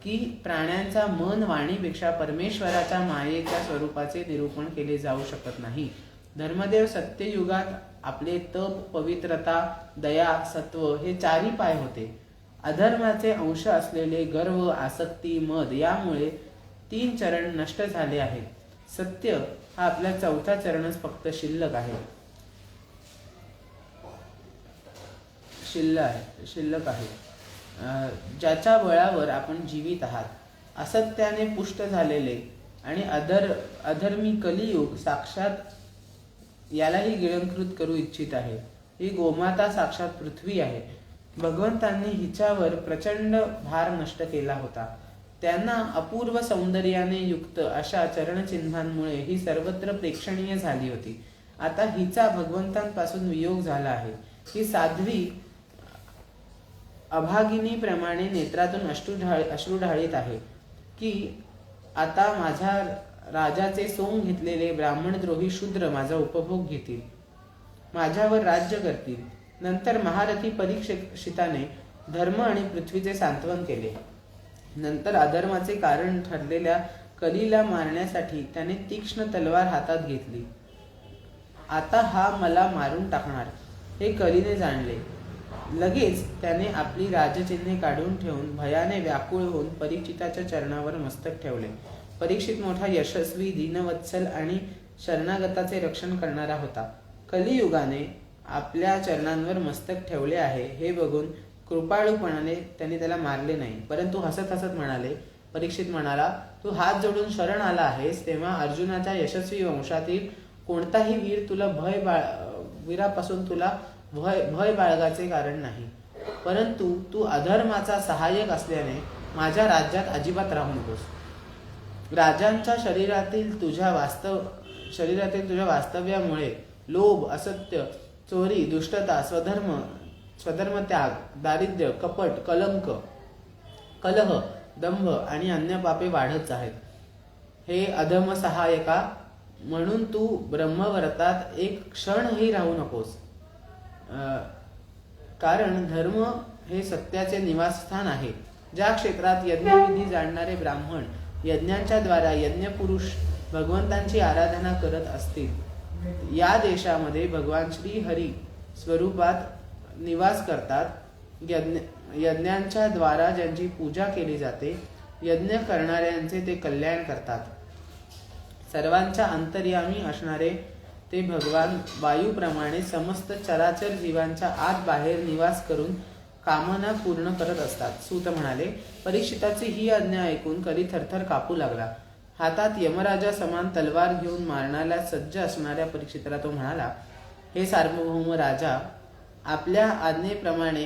S1: की प्राण्यांचा मन वाणीपेक्षा परमेश्वराच्या मायेच्या स्वरूपाचे निरूपण केले जाऊ शकत नाही. धर्मदेव सत्ययुगात आपले तप, पवित्रता, दया, सत्व हे चारी पाय होते. अधर्माचे अंश असलेले गर्व, आसक्ती, मद यामुळे 3 चरण नष्ट झाले आहेत. सत्य हा आपला 4था चरणच फक्त शिल्लक आहे. ज्याच्या बळावर आपण जीवित आहात. असत्याने पुष्ट झालेले आणि अधर्मी कलियुग साक्षात यालाही गिळंकृत करू इच्छित आहे. ही गोमाता साक्षात पृथ्वी आहे. भगवंतांनी हिच्यावर प्रचंड भार नष्ट केला होता. त्यांना अपूर्व सौंदर्याने युक्त अशा चरणचिन्हांमुळे ही सर्वत्र प्रेक्षणीय झाली होती. आता हिचा भगवंतांपासून वियोग झाला आहे. ही साध्वी अभागिनीप्रमाणे नेत्रातून अश्रू ढाळीत आहे की आता माझ्या राजाचे सोंग घेतलेले ब्राह्मणद्रोही शूद्र माझा उपभोग घेतील, माझ्यावर राज्य करतील. नंतर महारथी परीक्षिताने धर्म आणि पृथ्वीचे सांत्वन केले. नंतर अधर्माचे कारण ठरलेल्या कलीला मारण्यासाठी त्याने तीक्ष्ण तलवार हातात घेतली. आता हा मला मारून टाकणार हे कलीने जाणले. लगेच त्याने आपली राजचिन्हे काढून ठेवून भयाने व्याकुळ होऊन परीक्षिताच्या चरणावर मस्तक ठेवले. परीक्षित मोठा यशस्वी, दीनवत्सल आणि शरणागताचे रक्षण करणारा होता. कलियुगाने आपल्या चरणांवर मस्तक ठेवले आहे हे बघून कृपाळूपणाने त्यांनी त्याला मारले नाही, परंतु हसत हसत म्हणाले. परीक्षित म्हणाला, तू हात जोडून शरण आला आहेस तेव्हा अर्जुनाच्या यशस्वी वंशातील कोणताही वीरापासून तुला भय बाळगाचे कारण नाही. परंतु तू अधर्माचा सहाय्यक असल्याने माझ्या राज्यात अजिबात राहू नकोस. राजांच्या शरीरातील तुझ्या वास्तव्यामुळे लोभ, असत्य, चोरी, दुष्टता, स्वधर्म त्याग, दारिद्र्य, कपट, कलह, दंभ आणि अन्य पापे वाढत आहेत. हे अधम सहायका, म्हणून तू ब्रह्मव्रतात एक क्षणही राहू नकोस. कारण धर्म हे सत्याचे निवासस्थान आहे. ज्या क्षेत्रात यज्ञविधी जाणणारे ब्राह्मण यज्ञांच्या द्वारा यज्ञपुरुष भगवंतांची आराधना करत असतील, या देशामध्ये भगवान श्री हरी स्वरूपात निवास करतात. यज्ञांच्या द्वारा ज्यांची पूजा केली जाते, यज्ञ करणाऱ्यांचे ते कल्याण करतात. सर्वांच्या अंतर्यामी असणारे ते भगवान वायूप्रमाणे समस्त चराचर जीवांच्या आत बाहेर निवास करून कामना पूर्ण करत असतात. सूत म्हणाले, परीक्षिताची ही आज्ञा ऐकून कली थरथर कापू लागला. हातात यमराजा समान तलवार घेऊन मारण्याला सज्ज असणाऱ्या परीक्षिताला तो म्हणाला, हे सार्वभौम राजा, आपल्या आज्ञेप्रमाणे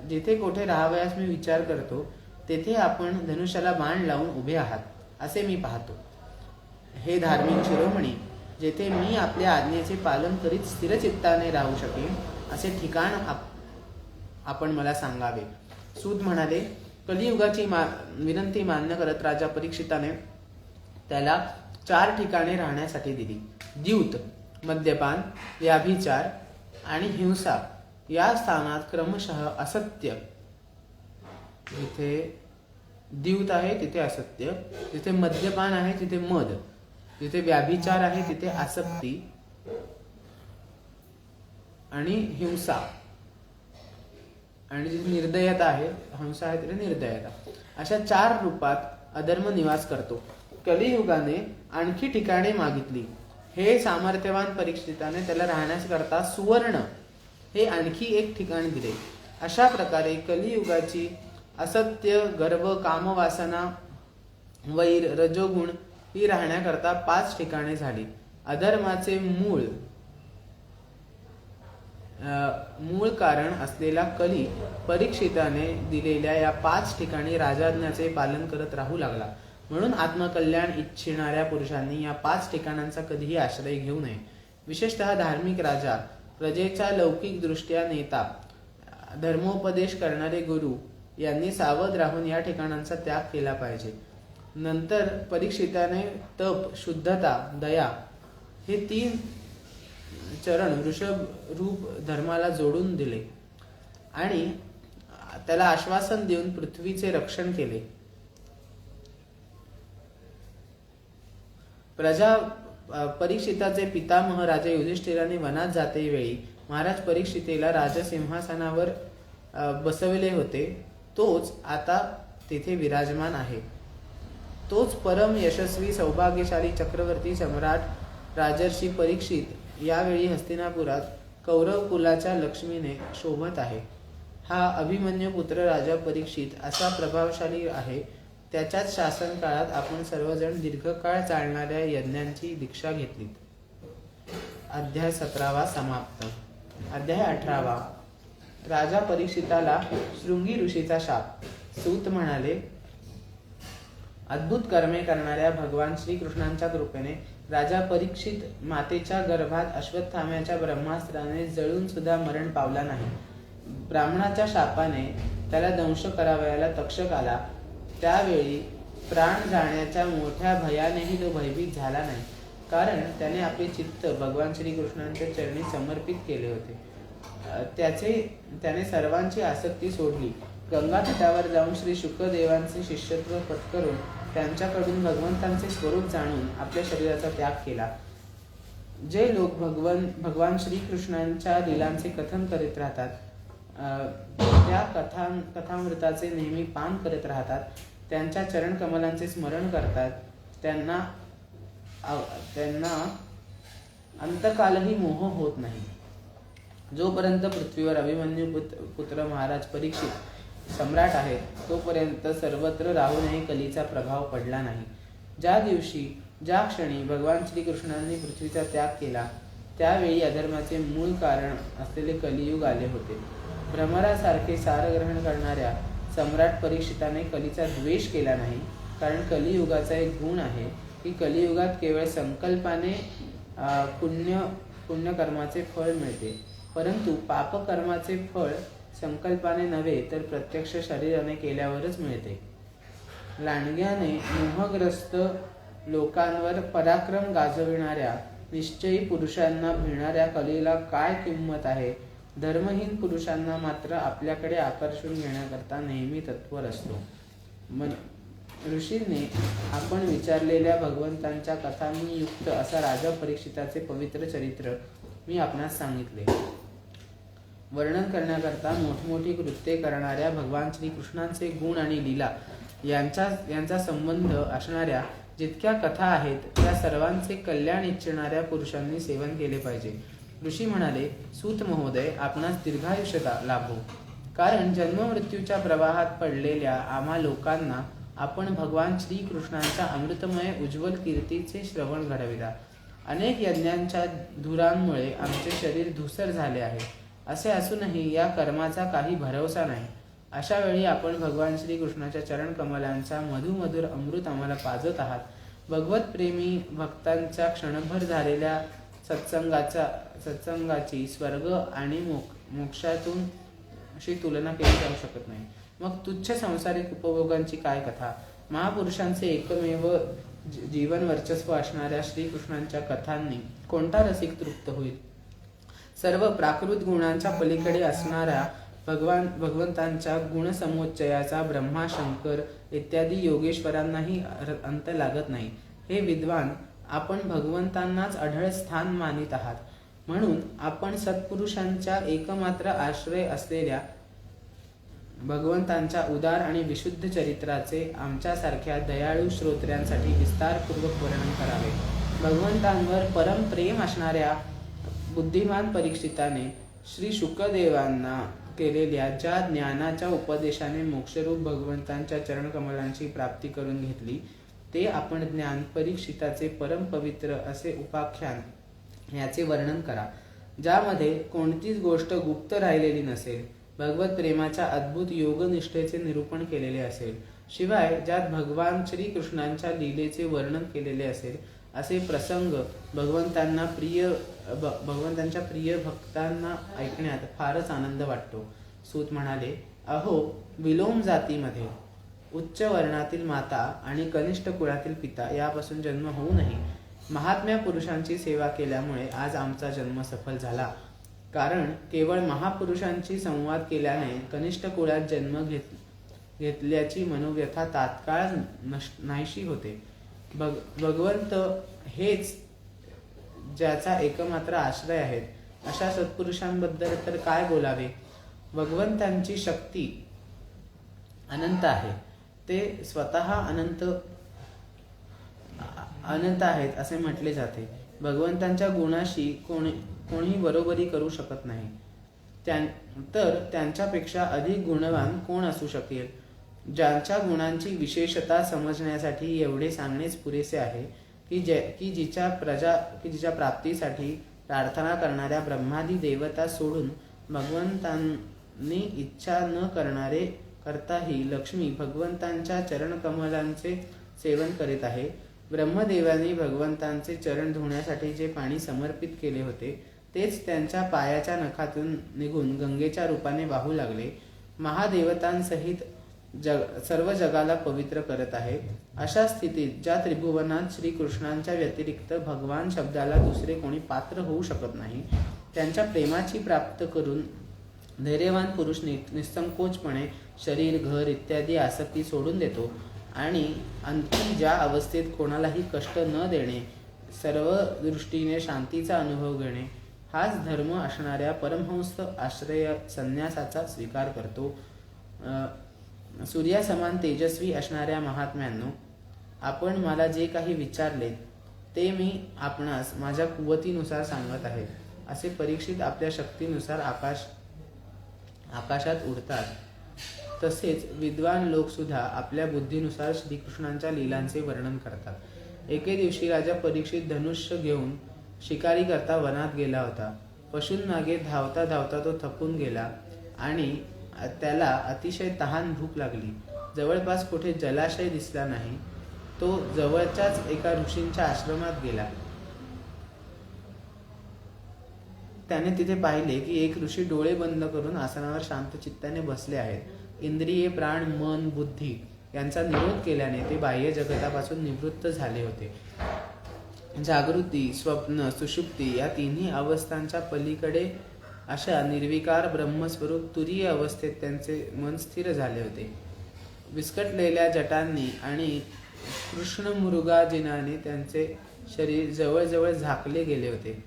S1: जिथे कोठे राहावयास मी विचार करतो, तेथे आपण धनुष्याला बाण लावून उभे आहात असे मी पाहतो. हे धार्मिक शिरोमणी, जेथे मी आपल्या आज्ञेचे पालन करीत स्थिरचित्ताने राहू शकेन असे ठिकाण आपण मला सांगावे. सूत म्हणाले, कलियुगाची विनंती मान्य करत राजा परीक्षिताने त्याला 4 ठिकाणे राहण्यासाठी दिली. द्यूत, मद्यपान, व्याभिचार आणि हिंसा या स्थानात क्रमशः असत्य, जिथे द्यूत आहे तिथे असत्य, जिथे मद्यपान आहे तिथे मद, जिथे व्याभिचार आहे तिथे आसक्ती आणि हिंसा, आणि जिथे निर्दयता आहे, हिंसा आहे तिथे निर्दयता, अशा 4 रूपात अधर्म निवास करतो. कलियुगाने आणखी ठिकाणे मागितली. हे सामर्थ्यवान परीक्षिताने त्याला राहण्यास करता सुवर्ण हे आणखी एक ठिकाण दिले. अशा प्रकारे कलियुगाची असत्य, गर्भ, कामवासना, वैर, रजोगुण ही राहण्याकरता 5 ठिकाणे झाली. अधर्माचे मूळ कारण असलेला कली परीक्षिताने दिलेल्या या 5 ठिकाणी राजाज्ञाचे पालन करत राहू लागला. म्हणून आत्मकल्याण इच्छिणाऱ्या पुरुषांनी या 5 ठिकाणांचा कधीही आश्रय घेऊ नये. विशेषतः धार्मिक राजा, प्रजेचा लौकिक दृष्ट्या नेता, धर्मोपदेश करणारे गुरु यांनी सावध राहून या ठिकाणांचा त्याग केला पाहिजे. नंतर परीक्षिताने तप, शुद्धता, दया हे 3 चरण वृषभ रूप धर्माला जोडून दिले आणि त्याला आश्वासन देऊन पृथ्वीचे रक्षण केले. परीक्षिताचे पितामह राजा युधिष्ठिराने वनात जाते वेळी महाराज परीक्षितेला राजसिंहासनावर बसविले होते, तोच आता तेथे विराजमान आहे. तोच परम यशस्वी सौभाग्यशाली चक्रवर्ती सम्राट राजर्षी परीक्षित यावेळी हस्तिनापुरात कौरव कुलाच्या लक्ष्मीने शोभत आहे. हा अभिमन्यू पुत्र राजा परीक्षित असा प्रभावशाली आहे. त्याच्याच शासन काळात आपण सर्वजण दीर्घकाळ चालणाऱ्या यज्ञांची दीक्षा घेतली. अध्याय 17 समाप्त. अध्याय 18. राजा परीक्षिताला शृंगी ऋषीचा शाप. सूत म्हणाले, अद्भुत कर्मे करणाऱ्या भगवान श्रीकृष्णांच्या कृपेने राजा परीक्षित मातेच्या गर्भात अश्वत्थाम्याच्या ब्रह्मास्त्राने जळून सुद्धा मरण पावला नाही. ब्राह्मणाच्या शापाने त्याला दंश करावयाला तक्षक आला. त्यावेळी प्राण जाण्याच्या मोठ्या भयानेही तो भयभीत झाला नाही, कारण त्याने आपले चित्त भगवान श्रीकृष्णांच्या चरणी समर्पित केले होते. त्याने सर्वांची आसक्ती सोडली. गंगा तटावर जाऊन श्री शुकदेवांचे शिष्यत्व पत्करून त्यांच्याकडून भगवंतांचे स्वरूप जाणून आपल्या शरीराचा त्याग केला. जे लोक भगवान श्रीकृष्णांच्या लीलांचे कथन करीत राहतात, त्या कथामृताचे नेहमी पान करत राहतात, त्यांच्या चरण कमलांचे स्मरण करतात, त्यांना अंतकालही मोह होत नाही. जोपर्यंत पृथ्वीवर अभिमन्यू पुत्र महाराज परीक्षित सम्राट आहे, तोपर्यंत सर्वत्र राहूनही कलीचा प्रभाव पडला नाही. ज्या दिवशी, ज्या क्षणी भगवान श्रीकृष्णांनी पृथ्वीचा त्याग केला, त्यावेळी अधर्माचे मूळ कारण असलेले कलियुग आले होते. भ्रमरासारखे सारग्रहण करणाऱ्या सम्राट परीक्षिताने कलीचा द्वेष केला नाही, कारण कलियुगाचा एक गुण आहे की कलियुगात केवळ संकल्पाने पुण्यकर्माचे फळ मिळते, परंतु पापकर्माचे फळ संकल्पाने नव्हे तर प्रत्यक्ष शरीराने केल्यावरच मिळते. लांडग्याने मोहग्रस्त लोकांवर पराक्रम गाजविणाऱ्या निश्चयी पुरुषांना भिडणाऱ्या कलेला काय किंमत आहे. धर्महीन पुरुषांना मात्र आपल्याकडे आकर्षून घेण्याकरता नेहमी तत्पर असतो. ऋषींनी आपण विचारलेल्या भगवंतांच्या कथांनी युक्त असा राजा परीक्षिताचे पवित्र चरित्र मी आपणास सांगितले. वर्णन करण्याकरता मोठमोठी कृत्ये करणाऱ्या भगवान श्रीकृष्णांचे गुण आणि लीला यांचा संबंध असणाऱ्या जितक्या कथा आहेत त्या सर्वांचे कल्याण इच्छिणाऱ्या पुरुषांनी सेवन केले पाहिजे. ऋषी म्हणाले, सूत महोदय, आपणास दीर्घायुष्य लाभो. कारण जन्ममृत्यूच्या प्रवाहात पडलेल्या आम्हा लोकांना आपण भगवान श्रीकृष्णांच्या अमृतमय उज्ज्वल कीर्तीचे श्रवण घडविला. अनेक यज्ञांच्या धुरांमुळे आमचे शरीर धूसर झाले आहे. असे असूनही या कर्माचा काही भरवसा नाही. अशा वेळी आपण भगवान श्रीकृष्णाच्या चरण कमलांचा मधुमधुर अमृत आम्हाला पाजत आहात. भगवत प्रेमी भक्तांच्या क्षणभर झालेल्या सत्संगाची स्वर्ग आणि मोक्षातून अशी तुलना केली जाऊ शकत नाही. मग तुच्छ सांसारिक उपभोगांची काय कथा. महापुरुषांचे एकमेव जीवन वर्चस्व असणाऱ्या श्रीकृष्णांच्या कथांनी कोणता रसिक तृप्त होईल. सर्व प्राकृत गुणांच्या पलीकडे असणाऱ्या भगवंतांच्या गुणसमुच्चयाचा ब्रह्मा, शंकर इत्यादी योगेश्वरांनाही अंत लागत नाही. हे विद्वान, आपण भगवंतांनाच अढळ स्थान मानित आहात. म्हणून आपण सत्पुरुषांच्या एकमात्र आश्रय असलेल्या भगवंतांच्या उदार आणि विशुद्ध चरित्राचे आमच्यासारख्या दयाळू श्रोत्र्यांसाठी विस्तारपूर्वक वर्णन करावे. भगवंतांवर परम प्रेम असणाऱ्या बुद्धिमान परीक्षिताने श्री शुकदेवांना केलेल्या ज्या ज्ञानाच्या उपदेशाने मोक्षरूप भगवंतांच्या चरणकमलांची प्राप्ती करून घेतली ते आपण ज्ञान परीक्षिताचे परम पवित्र असे उपाख्यान याचे वर्णन करा, ज्यामध्ये कोणतीच गोष्ट गुप्त राहिलेली नसेल. भगवत प्रेमाच्या अद्भुत योगनिष्ठेचे निरूपण केलेले असेल. शिवाय ज्यात भगवान श्रीकृष्णांच्या लीलेचे वर्णन केलेले असेल असे प्रसंग भगवंतांच्या प्रिय भक्तांना ऐकण्यात फारच आनंद वाटतो. सूत म्हणाले, अहो, विलोम जातीमध्ये उच्च वर्णातील माता आणि कनिष्ठ कुळातील पिता यापासून जन्म होऊनही महात्म्या पुरुषांची सेवा केल्यामुळे आज आमचा जन्म सफल झाला. कारण केवळ महापुरुषांची संवाद केल्याने कनिष्ठ कुळात जन्म घेतल्याची मनोव्यथा तात्काळ नाहीशी होते. भगवंत हेच ज्याचा एकमात्र आश्रय आहेत अशा सत्पुरुषांबद्दल तर काय बोलावे. भगवंतांची शक्ती अनंत आहे. ते स्वतः अनंत आहेत असे म्हटले जाते. भगवंतांच्या गुणाशी कोणी बरोबरी करू शकत नाही. तर त्यांच्यापेक्षा अधिक गुणवान कोण असू शकेल. ज्यांच्या गुणांची विशेषता समजण्यासाठी एवढे सांगणेच पुरेसे आहे की जिच्या प्राप्तीसाठी प्रार्थना करणाऱ्या ब्रह्मादी देवता सोडून भगवंतांनी इच्छा न करताही लक्ष्मी भगवंतांच्या चरणकमलांचे सेवन करीत आहे. ब्रह्मदेवाने भगवंतांचे चरण धुण्यासाठी जे पाणी समर्पित केले होते तेच त्यांच्या पायाच्या नखातून निघून गंगेच्या रूपाने वाहू लागले. महादेवतांसहित सर्व जगाला पवित्र करत आहे. अशा स्थितीत ज्या त्रिभुवनात श्रीकृष्णांच्या व्यतिरिक्त भगवान शब्दाला दुसरे कोणी पात्र होऊ शकत नाही, त्यांच्या प्रेमाची प्राप्त करून धैर्यवान पुरुष निसंकोचपणे शरीर, घर इत्यादी आसक्ती सोडून देतो आणि अंती ज्या अवस्थेत कोणालाही कष्ट न देणे, सर्व दृष्टीने शांतीचा अनुभव घेणे हाच धर्म असणाऱ्या परमहंस आश्रय संन्यासाचा स्वीकार करतो. सूर्यासमान तेजस्वी असणाऱ्या महात्म्यांनो, आपण मला जे काही विचारले ते मी आपणास माझ्या कुवतीनुसार सांगत आहे. असे परीक्षित आपल्या शक्तीनुसार आकाशात उडतात. तसेच विद्वान लोक सुद्धा आपल्या बुद्धीनुसार श्रीकृष्णांच्या लीलांचे वर्णन करतात. एके दिवशी राजा परीक्षित धनुष्य घेऊन शिकारी करता वनात गेला होता. पशूंमागे धावता धावता तो थकून गेला आणि त्याला अतिशय तहान भूक लागली. जवळपास कुठे जलाशय दिसला नाही. तो जवळच्याच एका ऋषींच्या आश्रमात गेला. त्याने तिथे पाहिले की एक ऋषी डोळे बंद करून आसनावर शांत चित्ताने बसले आहेत. इंद्रिये, प्राण, मन, बुद्धी यांचा निरोध केल्याने ते बाह्य जगतापासून निवृत्त झाले होते. जागृती, स्वप्न, सुषुप्ती या तिन्ही अवस्थांच्या पलीकडे अशा निर्विकार ब्रह्मस्वरूप तुरीय अवस्थेत त्यांचे मन स्थिर झाले होते. विस्कटलेल्या जटांनी आणि कृष्णमृगाजिनाने त्यांचे शरीर जवळजवळ झाकले गेले होते.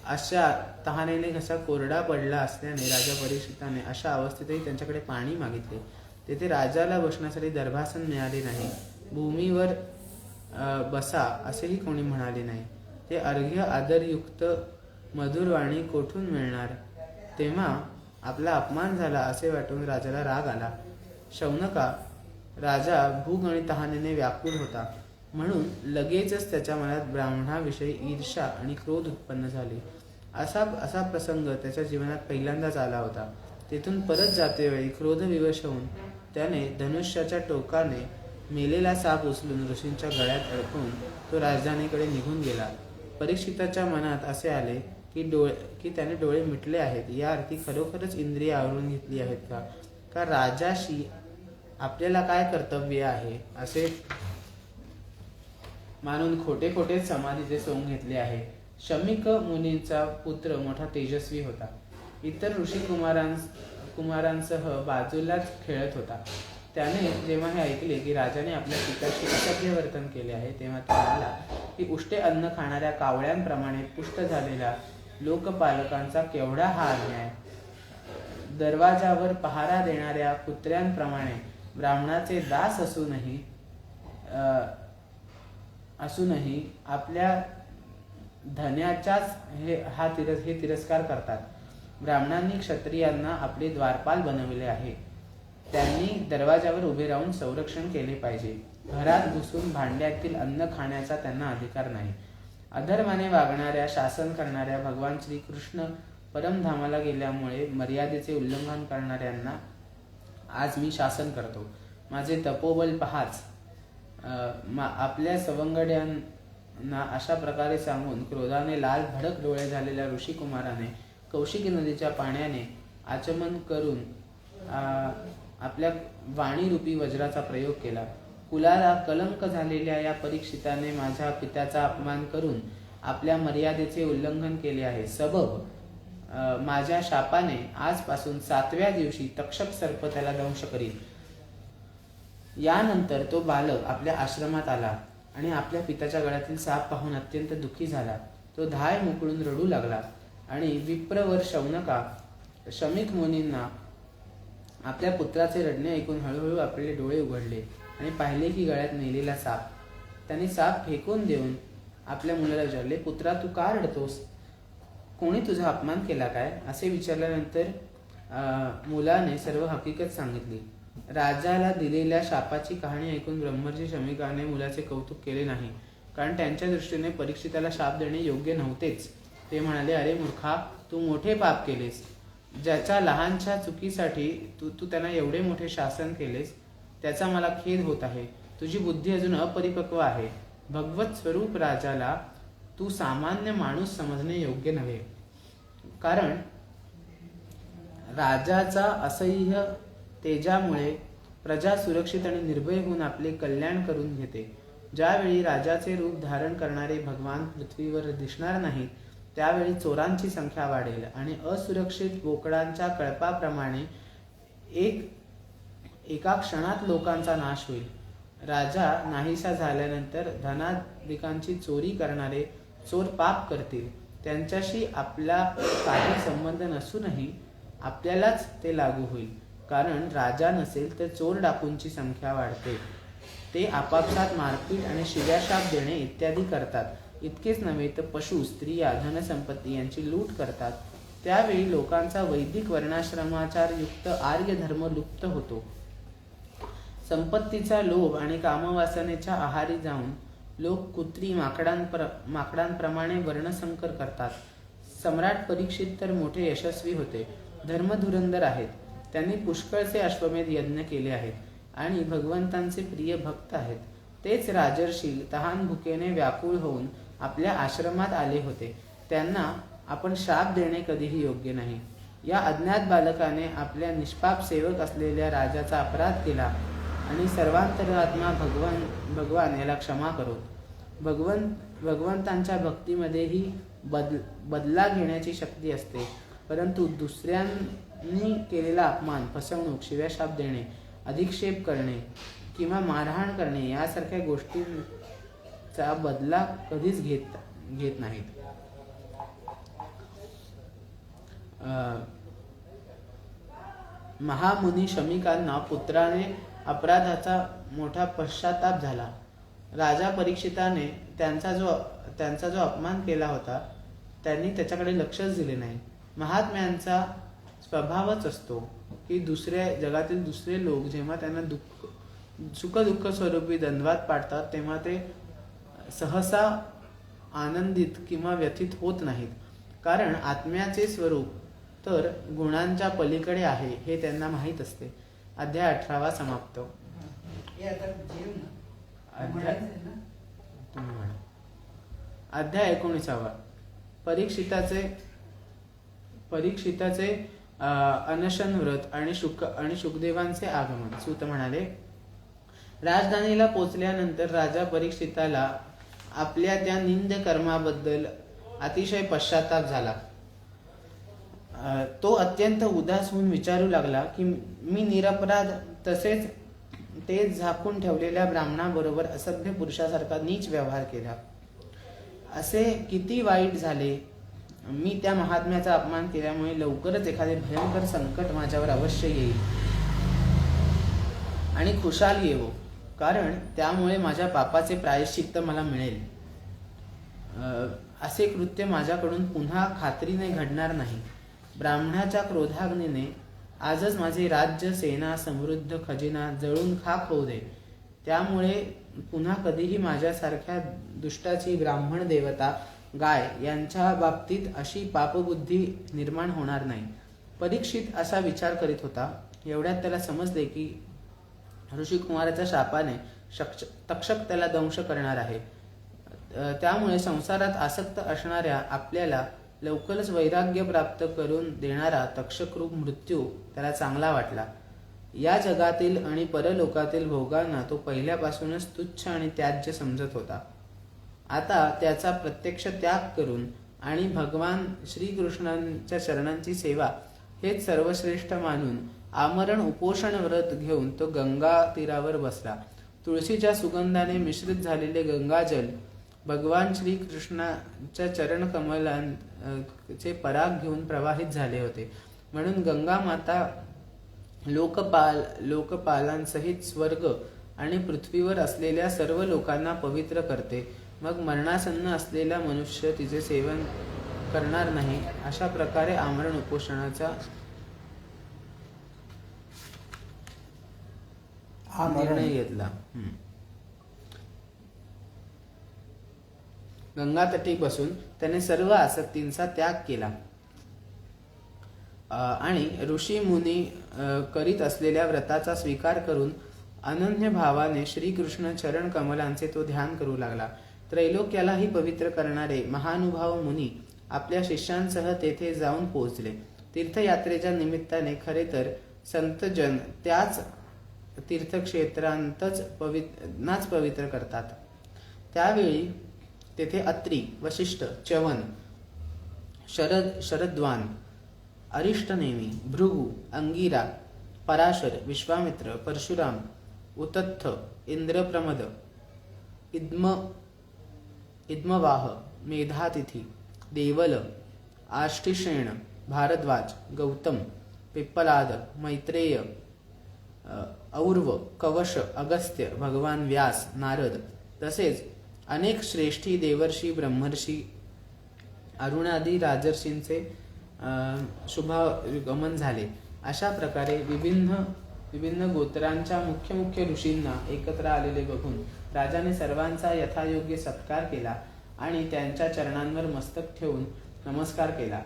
S1: अशा तहानेने घसा कोरडा पडला असल्याने राजा परीक्षिताने अशा अवस्थेतही त्यांच्याकडे पाणी मागितले. तेथे राजाला बसण्यासाठी दर्भासन मिळाले नाही. भूमीवर बसा असेही कोणी म्हणाले नाही. ते अर्घ्य आदरयुक्त मधुरवाणी कोठून मिळणार. तेव्हा आपला अपमान झाला असे वाटून राजाला राग आला. शौनका राजा भूक आणि तहानेने व्याकुळ होता, म्हणून लगेचच त्याच्या मनात ब्राह्मणाविषयी ईर्ष्या आणि क्रोध उत्पन्न झाले. असा प्रसंग त्याच्या जीवनात पहिल्यांदाच आला होता. तेथून परत जातेवेळी क्रोधविवश होऊन त्याने धनुष्याच्या टोकाने मेलेला साप उचलून ऋषींच्या गळ्यात अडकून तो राजधानीकडे निघून गेला. परीक्षिताच्या मनात असे आले की त्याने डोळे मिटले आहेत. या अर्थी खरोखरच इंद्रिय आवरून घेतली आहेत का राजाशी आपल्याला काय कर्तव्य आहे असे मानून खोटे खोटे समाधीचे सोंग घेतले आहे. शमीक मुनींचा पुत्र मोठा तेजस्वी होता. इतर ऋषी कुमारांसह बाजूलाच खेळत होता. त्याने जेव्हा हे ऐकले की राजाने आपल्या पित्याशी असभ्य वर्तन केले आहे, तेव्हा तो म्हणाला की उष्टे अन्न खाणाऱ्या कावळ्यांप्रमाणे पुष्ट झालेला लोकपालकांचा केवढा हा अन्याय. दरवाजावर पहारा देणाऱ्या कुत्र्यांप्रमाणे ब्राह्मणाचे दास असूनही आपल्या धन्याचाच हे तिरस्कार करतात. ब्राह्मणांनी क्षत्रियांना आपले द्वारपाल बनविले आहे. त्यांनी दरवाजावर उभे राहून संरक्षण केले पाहिजे. घरात घुसून भांड्यातील अन्न खाण्याचा त्यांना अधिकार नाही. अधर्माने वागणाऱ्या, शासन करणाऱ्या भगवान श्रीकृष्ण परमधामाला गेल्यामुळे मर्यादेचे उल्लंघन करणाऱ्यांना आज मी शासन करतो. माझे तपोबल पहाच. आपल्या सवंगड्यांना अशा प्रकारे सांगून क्रोधाने लाल भडक डोळे झालेल्या ऋषिकुमाराने कौशिकी नदीच्या पाण्याने आचमन करून आपल्या वाणीरूपी वज्राचा प्रयोग केला. कुलाला कलंक झालेल्या या परीक्षिताने माझ्या पित्याचा अपमान करून आपल्या मर्यादेचे उल्लंघन केले आहे. सबब माझ्या शापाने आजपासून 7व्या दिवशी तक्षक सर्प त्याला दंश करील. यानंतर तो बालक आपल्या आश्रमात आला आणि आपल्या पित्याच्या गळ्यातील साप पाहून अत्यंत दुःखी झाला. तो धाय मोकळून रडू लागला आणि विप्रवर शौनका शमीक मुनींना आपल्या पुत्राचे रडणे ऐकून हळूहळू आपले डोळे उघडले आणि पाहिले की गळ्यात मेलेला साप. त्यांनी साप फेकून देऊन आपल्या मुलाला विचारले, पुत्रा तू का रडतोस? कोणी तुझा अपमान केला काय? असे विचारल्यानंतर मुलाने सर्व हकीकत सांगितली. राजाला दिलेल्या शापाची कहाणी ऐकून ब्रह्मर्षी शमीकाने मुलाचे कौतुक केले नाही, कारण त्यांच्या दृष्टीने परीक्षिताला शाप देणे योग्य नव्हतेच. ते म्हणाले, अरे मूर्खा, तू मोठे पाप केलेस. ज्याच्या लहानशा चुकीसाठी तू त्यांना एवढे मोठे शासन केलेस, त्याचा मला खेद होत आहे. तुझी बुद्धी अजून अपरिपक्व आहे. भगवत स्वरूप राजाला तू सामान्य माणूस समजणे योग्य नव्हे, कारण राजाचा असह्य तेजामुळे प्रजा सुरक्षित आणि निर्भय होऊन आपले कल्याण करून घेते. ज्यावेळी राजाचे रूप धारण करणारे भगवान पृथ्वीवर दिसणार नाहीत, त्यावेळी चोरांची संख्या वाढेल आणि असुरक्षित बोकडांच्या कळपाप्रमाणे एका क्षणात लोकांचा नाश होईल. राजा नाहीसा झाल्यानंतर धनाधिकांची चोरी करणारे चोर पाप करतील. त्यांच्याशी आपला काही संबंध नसूनही आपल्यालाच ते लागू होईल, कारण राजा नसेल तर चोर डाकूंची संख्या वाढते. ते आपापसात मारपीट आणि शिव्याशाप देणे इत्यादी करतात. इतकेच नव्हे तर पशु, स्त्रिया, धनसंपत्ती यांची लूट करतात. त्यावेळी लोकांचा वैदिक वर्णाश्रमाचार युक्त आर्य धर्म लुप्त होतो. संपत्तीचा लोभ आणि कामवासनेच्या आहारी जाऊन लोक कुत्री माकडांप्रमाणे वर्णसंकर करतात. सम्राट परीक्षित तर मोठे यशस्वी होते, धर्मधुरंधर आहेत. त्यांनी पुष्कळचे अश्वमेध यज्ञ केले आहेत आणि भगवंतांचे प्रिय भक्त आहेत. तेच राजर्षी तहान भुकेने व्याकुळ होऊन आपल्या आश्रमात आले होते. त्यांना आपण शाप देणे कधीही योग्य नाही. या अज्ञात बालकाने आपल्या निष्पाप सेवक असलेल्या राजाचा अपराध केला आणि सर्वांतरात्मा भगवान याला क्षमा करो. भगवंतांच्या भक्तीमध्येही बदला घेण्याची शक्ती असते, परंतु दुसऱ्यांनी केलेला अपमान, फसवणूक, शिव्याशाप देणे, अधिक्षेप करणे किंवा मारहाण करणे यासारख्या गोष्टींचा बदला कधीच घेत नाहीत. महामुनी शमीकांना पुत्राने अपराधाचा मोठा पश्चाताप झाला. राजा परीक्षिताने त्यांचा जो अपमान केला होता त्यांनी त्याच्याकडे लक्षच दिले नाही. महात्म्यांचा स्वभावच असतो की जगातील दुसरे लोक जेव्हा त्यांना सुखदुःख स्वरूपी द्वंद्वात पाडतात तेव्हा ते सहसा आनंदित किंवा व्यथित होत नाहीत, कारण आत्म्याचे स्वरूप तर गुणांच्या पलीकडे आहे हे त्यांना माहीत असते. अध्याय 18 समाप्त. अध्याय 19. परीक्षिताचे अनशन व्रत आणि शुकदेवांचे आगमन. सूत म्हणाले, राजधानीला पोचल्यानंतर राजा परीक्षिताला आपल्या त्या निंद कर्माबद्दल अतिशय पश्चाताप झाला. तो अत्यंत उदास होऊन विचारू लागला की मी निरपराध तसेच ते झाकून ठेवलेल्या ब्राह्मणाबरोबर असभ्य पुरुषासारखा नीच व्यवहार केला. असे किती वाईट झाले. मी त्या महात्म्याचा अपमान केल्यामुळे लवकरच एखादे भयंकर संकट माझ्यावर अवश्य येईल आणि खुशाल येवो, कारण त्यामुळे माझ्या पापाचे प्रायश्चित्त मला मिळेल. असे कृत्य माझ्याकडून पुन्हा खात्रीने घडणार नाही. ब्राह्मणाच्या क्रोधाग्नीने आजच माझे राज्य, सेना, समृद्ध खजिना जळून खाक होऊ दे. त्यामुळे पुन्हा कधीही माझ्यासारख्या दुष्टाची ब्राह्मण देवता गाय यांच्या बाबतीत अशी पापबुद्धी निर्माण होणार नाही. परीक्षित असा विचार करीत होता. एवढ्यात त्याला समजले की ऋषिकुमाराच्या शापाने तक्षक त्याला दंश करणार आहे. त्यामुळे संसारात आसक्त असणाऱ्या आपल्याला लवकरच वैराग्य प्राप्त करून देणारा तक्षकरूप मृत्यू त्याला चांगला वाटला. या जगातील आणि परलोकातील भोगांना तो पहिल्यापासूनच तुच्छ आणि त्याज्य समजत होता. आता त्याचा प्रत्यक्ष त्याग करून आणि भगवान श्रीकृष्णांच्या चरणांची सेवा हेच सर्वश्रेष्ठ मानून आमरण उपोषण व्रत घेऊन तो गंगा तीरावर बसला. तुळशीच्या सुगंधाने मिश्रित झालेले गंगाजल भगवान श्रीकृष्णाच्या चरण कमलांचे पराग घेऊन प्रवाहित झाले होते. म्हणून गंगा माता लोकपालांसहित स्वर्ग आणि पृथ्वीवर असलेल्या सर्व लोकांना पवित्र करते. मग मरणासन्न असलेला मनुष्य तिचे सेवन करणार नाही. अशा प्रकारे आमरण उपोषणाचा निर्णय घेतला. गंगातटी बसून त्याने सर्व आसक्तींचा त्याग केला आणि ऋषी मुनी करीत असलेल्या व्रताचा स्वीकार करून अनन्य भावाने श्रीकृष्ण चरण कमलांचे तो ध्यान करू लागला. त्रैलोक्यालाही पवित्र करणारे महानुभाव मुनी आपल्या शिष्यांसह तेथे जाऊन पोहोचले. तीर्थयात्रेच्या निमित्ताने खरे तर संतजन त्याच तीर्थक्षेत्रांतच पवित्र करतात. त्यावेळी तेथे अत्री, वशिष्ठ, च्यवन, शरद्वान, अरिष्टनेमी, भृगु, अंगिरा, पराशर, विश्वामित्र, परशुराम, उतत्थ, इंद्रप्रमद, इद्मवाह, मेधातिथी, देवल, आष्टिशेण, भारद्वाज, गौतम, पिप्पलाद, मैत्रेय, और्व, कवश, अगस्त्य, भगवान व्यास, नारद तसेच अनेक श्रेष्ठी देवर्षी, ब्रह्मर्षी, अरुणादी राजर्षींचे शुभागमन झाले. अशा प्रकारे विभिन्न गोत्रांच्या मुख्य ऋषींना एकत्र आलेले बघून राजाने सर्वांचा यथायोग्य सत्कार केला आणि त्यांच्या चरणांवर मस्तक ठेवून नमस्कार केला.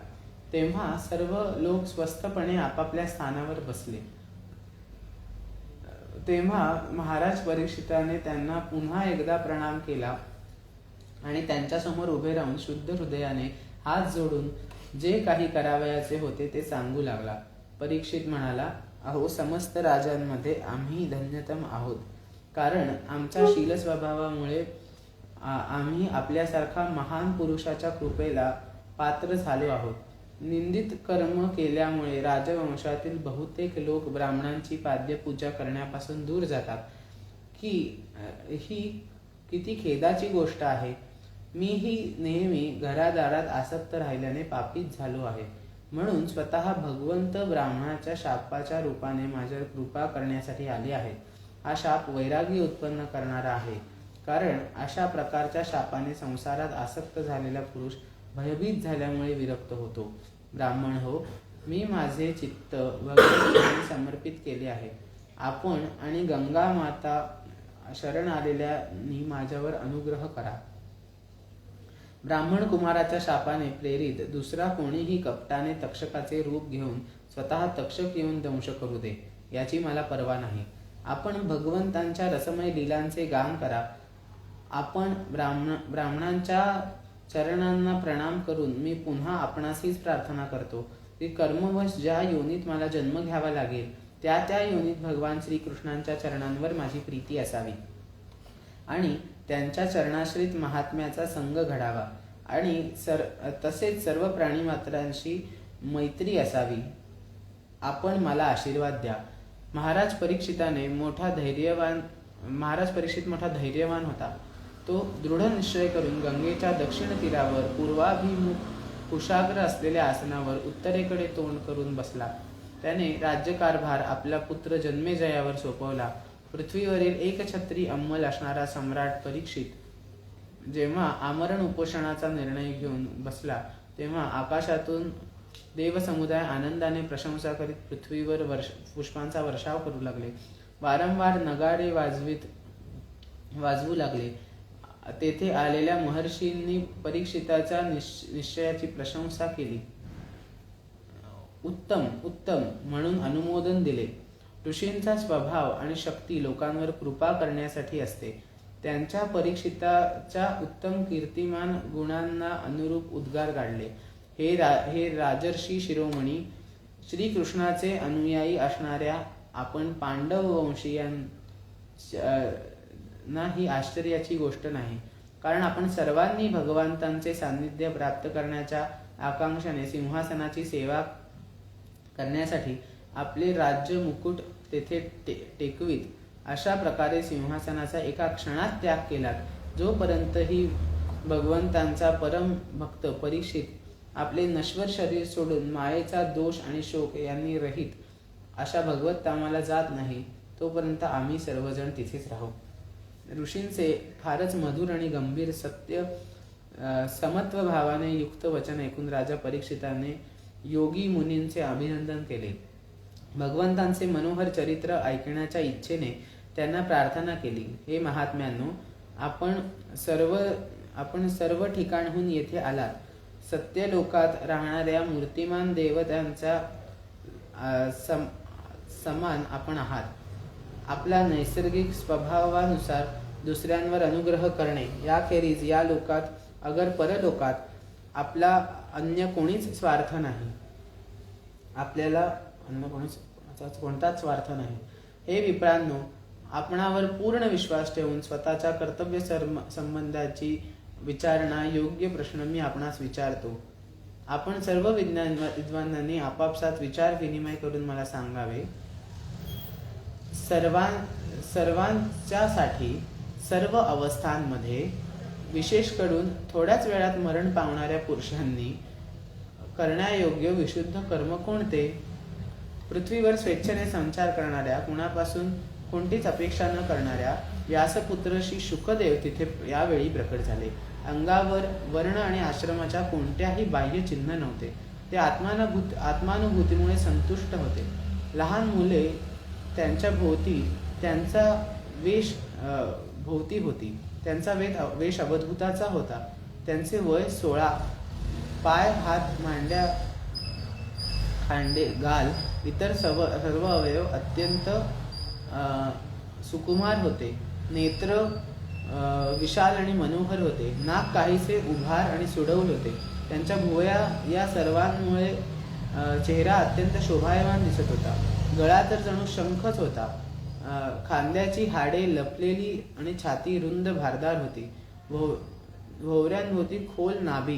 S1: तेव्हा सर्व लोक स्वस्थपणे आपापल्या स्थानावर बसले. तेव्हा महाराज परीक्षिताने त्यांना पुन्हा एकदा प्रणाम केला आणि त्यांच्यासमोर उभे राहून शुद्ध हृदयाने हात जोडून जे काही करावयाचे होते ते सांगू लागला. परीक्षित म्हणाला, अहो, समस्त राजांमध्ये आम्ही धन्यतम आहोत, कारण आमच्या शील स्वभावामुळे आम्ही आपल्यासारखा महान पुरुषाच्या कृपेला पात्र झालो आहोत. निंदित कर्म केल्यामुळे राजवंशातील बहुतेक लोक ब्राह्मणांची पाद्यपूजा करण्यापासून दूर जातात. ही किती खेदाची गोष्ट आहे. मीही नेहमी घरादारात आसक्त राहिल्याने पापीच झालो आहे. म्हणून स्वतः भगवंत ब्राह्मणाच्या शापाच्या रूपाने माझ्यावर कृपा करण्यासाठी आले आहेत. हा शाप वैराग्य उत्पन्न करणारा आहे, कारण अशा प्रकारच्या शापाने संसारात आसक्त झालेला पुरुष भयभीत झाल्यामुळे विरक्त होतो. ब्राह्मण हो, मी माझे चित्त भगवंतांनी समर्पित केले आहे. आपण आणि गंगा माता शरण आलेल्यांनी माझ्यावर अनुग्रह करा. ब्राह्मण कुमाराच्या शापाने प्रेरित दुसरा कोणीही कपटाने तक्षकाचे रूप घेऊन स्वतः तक्षक येऊन दंश करू दे, याची मला पर्वा नाही. आपण भगवंतांच्या रसमय लीलांचे गान करा. आपण ब्राह्मणांच्या चरणांना प्रणाम करून मी पुन्हा आपणासीच प्रार्थना करतो की कर्मवश ज्या योनीत मला जन्म घ्यावा लागेल त्या योनीत भगवान श्रीकृष्णांच्या चरणांवर माझी प्रीती असावी आणि त्यांच्या चरणाश्रित महात्म्याचा संग घडावा आणि तसेच सर्व प्राणीमात्रांशी मैत्री असावी. आपण मला आशीर्वाद द्या. महाराज परीक्षित मोठा धैर्यवान होता. तो दृढ निश्चय करून गंगेच्या दक्षिण तीरावर पूर्वाभिमुख कुशाग्र असलेल्या आसनावर उत्तरेकडे तोंड करून बसला. त्याने राज्यकारभार आपला पुत्र जन्मेजयावर सोपवला. पृथ्वीवरील एकछत्री अंमल असणारा सम्राट परीक्षित जेव्हा आमरण उपोषणाचा निर्णय घेऊन बसला तेव्हा आकाशातून देवसमुदाय आनंदाने प्रशंसा करीत पृथ्वीवर पुष्पांचा वर्षाव करू लागले. वारंवार नगाडे वाजवू लागले. तेथे आलेल्या महर्षींनी परीक्षिताच्या निश्चयाची प्रशंसा केली. उत्तम उत्तम म्हणून अनुमोदन दिले. ऋषींचा स्वभाव आणि शक्ती लोकांवर कृपा करण्यासाठी असते. त्यांच्या परीक्षिताच्या उत्तम कीर्तिमान गुणांना अनुरूप उद्गार काढले. हे राजर्षी शिरोमणी, श्रीकृष्णाचे अनुयायी असणाऱ्या आपण पांडव वंशीयांना ही आश्चर्याची गोष्ट नाही, कारण आपण सर्वांनी भगवंतांचे सान्निध्य प्राप्त करण्याच्या आकांक्षाने सिंहासनाची सेवा करण्यासाठी आपले राज्य मुकुट तेथे टेकवीत अशा प्रकारे सिंहासनाचा एका क्षणात त्याग केला. जोपर्यंत ही भगवंतांचा परम भक्त परीक्षित आपले नश्वर शरीर सोडून मायेचा दोष आणि शोक यांनी रहित अशा भगवत धामाला जात नाही, तोपर्यंत आम्ही सर्वजण तिथेच राहू. ऋषींचे फारच मधुर आणि गंभीर सत्य समत्व भावाने युक्त वचन ऐकून राजा परीक्षिताने योगी मुनींचे अभिनंदन केले. भगवंतांचे मनोहर चरित्र ऐकण्याच्या इच्छेने त्यांना प्रार्थना केली. हे महात्म्यांनो, आपण सर्व ठिकाणहून येथे आलात. सत्यलोकात राहणाऱ्या मूर्तिमान देवतांच्या समान आपण आहात. आपला नैसर्गिक स्वभावानुसार दुसऱ्यांवर अनुग्रह करणे याखेरीज या लोकात अगर परलोकात आपला अन्य कोणीच स्वार्थ नाही. आपल्याला अन्य कोणताच स्वार्थ नाही. हे विप्रांनो, आपणावर पूर्ण विश्वास ठेवून स्वतःच्या कर्तव्य संबंधाची विचारणा योग्य प्रश्न मी आपणास विचारतो. आपण सर्व विद्वानांनी आपापसात विचार विनिमय करून मला सांगावे. सर्वांच्यासाठी सर्व अवस्थांमध्ये, विशेष करून थोड्याच वेळात मरण पावणाऱ्या पुरुषांनी करण्यायोग्य विशुद्ध कर्म कोणते? पृथ्वीवर स्वेच्छेने संचार करणाऱ्या, कुणापासून कोणतीच अपेक्षा न करणाऱ्या व्यासपुत्र श्री शुकदेव तिथे यावेळी प्रकट झाले. अंगावर वर्ण आणि आश्रमाच्या कोणत्याही बाह्य चिन्ह नव्हते. ते आत्मानुभूतीमुळे संतुष्ट होते. लहान मुले त्यांच्या भोवती त्यांचा वेश भोवती होती. त्यांचा वेश अवधूताचा होता. त्यांचे वय 16. पाय, हात, मांड्या, खांदे, गाल, इतर सर्व अवयव अत्यंत सुकुमार होते. नेत्र विशाल आणि मनोहर होते. नाक काहीसे उभार आणि सुडौल होते. त्यांच्या भुवया या सर्वांमुळे चेहरा अत्यंत शोभायमान दिसत होता. गळा तर जणू शंखच होता. खांद्याची हाडे लपलेली आणि छाती रुंद भारदार होती. भोवऱ्यांभोवती खोल नाभी,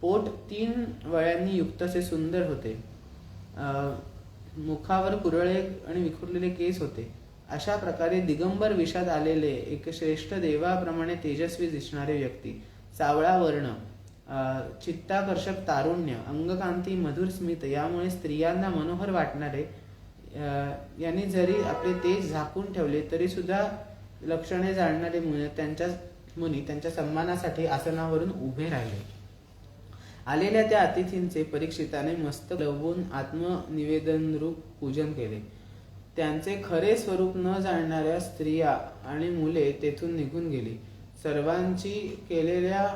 S1: पोट 3 वळ्यांनी युक्त असे सुंदर होते. मुखावर कुरळे आणि विखुरलेले केस होते. अशा प्रकारे दिगंबर विषात आलेले एक श्रेष्ठ देवाप्रमाणे तेजस्वी दिसणारे व्यक्ती, सावळा वर्ण, चित्ताकर्षक तारुण्य, अंगकांती, मधुर स्मित यामुळे स्त्रियांना मनोहर वाटणारे, यांनी जरी आपले तेज झाकून ठेवले तरी सुद्धा लक्षणे जाणणारे मुनी त्यांच्या सन्मानासाठी आसनावरून उभे राहिले. आलेल्या त्या अतिथींचे परीक्षिताने मस्तक लवून आत्मनिवेदनरूप पूजन केले. त्यांचे खरे स्वरूप न जाणणाऱ्या स्त्रिया आणि मुले तेथून निघून गेली. सर्वांची केलेल्या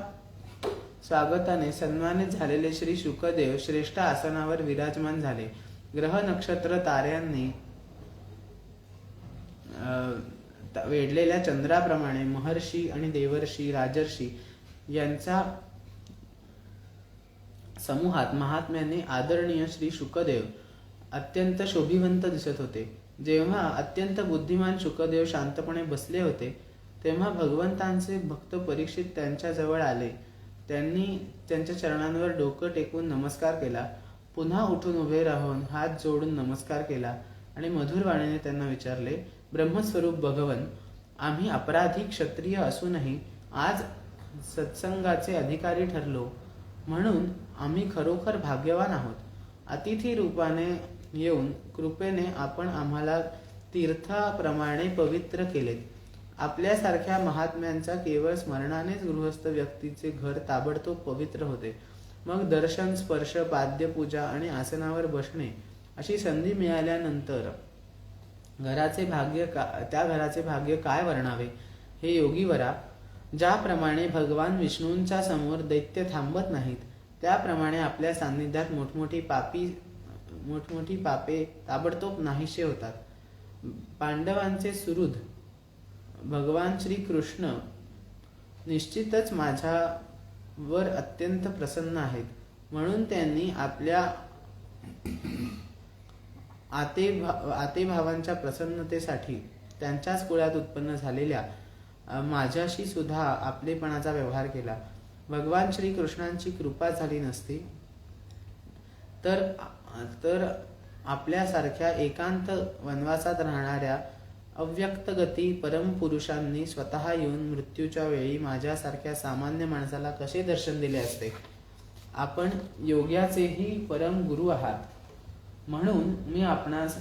S1: स्वागताने सन्मानित झालेले श्री शुकदेव श्रेष्ठ आसनावर विराजमान झाले. ग्रह नक्षत्र ताऱ्यांनी वेढलेल्या चंद्राप्रमाणे महर्षी आणि देवर्षी, राजर्षी यांचा समूहात महात्म्याने आदरणीय श्री शुकदेव अत्यंत शोभिवंत दिसत होते. जेव्हा अत्यंत बुद्धिमान शुकदेव शांतपणे बसले होते तेव्हा भगवंतांचे भक्त परीक्षित त्यांच्या जवळ आले. त्यांनी त्यांच्या चरणांवर डोकं टेकून नमस्कार केला. पुन्हा उठून उभे राहून हात जोडून नमस्कार केला आणि मधुर वाणीने त्यांना विचारले, ब्रह्मस्वरूप भगवन, आम्ही अपराधी क्षत्रिय असूनही आज सत्संगाचे अधिकारी ठरलो म्हणून आम्ही खरोखर भाग्यवान आहोत. अतिथी रूपाने येऊन कृपेने आपण आम्हाला तीर्थाप्रमाणे पवित्र केलेत. आपल्यासारख्या महात्म्यांचा केवळ स्मरणानेच गृहस्थ व्यक्तीचे घर ताबडतोब पवित्र होते. मग दर्शन, स्पर्श, पाद्यपूजा आणि आसनावर बसणे अशी संधी मिळाल्यानंतर त्या घराचे भाग्य काय वर्णावे. हे योगीवरा, ज्याप्रमाणे भगवान विष्णूंच्या समोर दैत्य थांबत नाहीत त्याप्रमाणे आपल्या सान्निध्यात मोठमोठी पापे ताबडतोब नाहीसे होतात. पांडवांचे सुहृद भगवान श्री कृष्ण निश्चितच माझ्यावर अत्यंत प्रसन्न आहेत, म्हणून त्यांनी आपल्या आतेभावांच्या प्रसन्नतेसाठी त्यांच्याच कुळात उत्पन्न झालेल्या माझ्याशी सुद्धा आपलेपणाचा व्यवहार केला. भगवान श्री कृष्णांची कृपा झाली नसती तर आपल्यासारख्या एकांत वनवासात राहणाऱ्या अव्यक्तगती परमपुरुषांनी स्वतः येऊन मृत्यूच्या वेळी माझ्यासारख्या सामान्य माणसाला कसे दर्शन दिले असते. आपण योग्याचेही परम गुरु आहात, म्हणून मी आपणास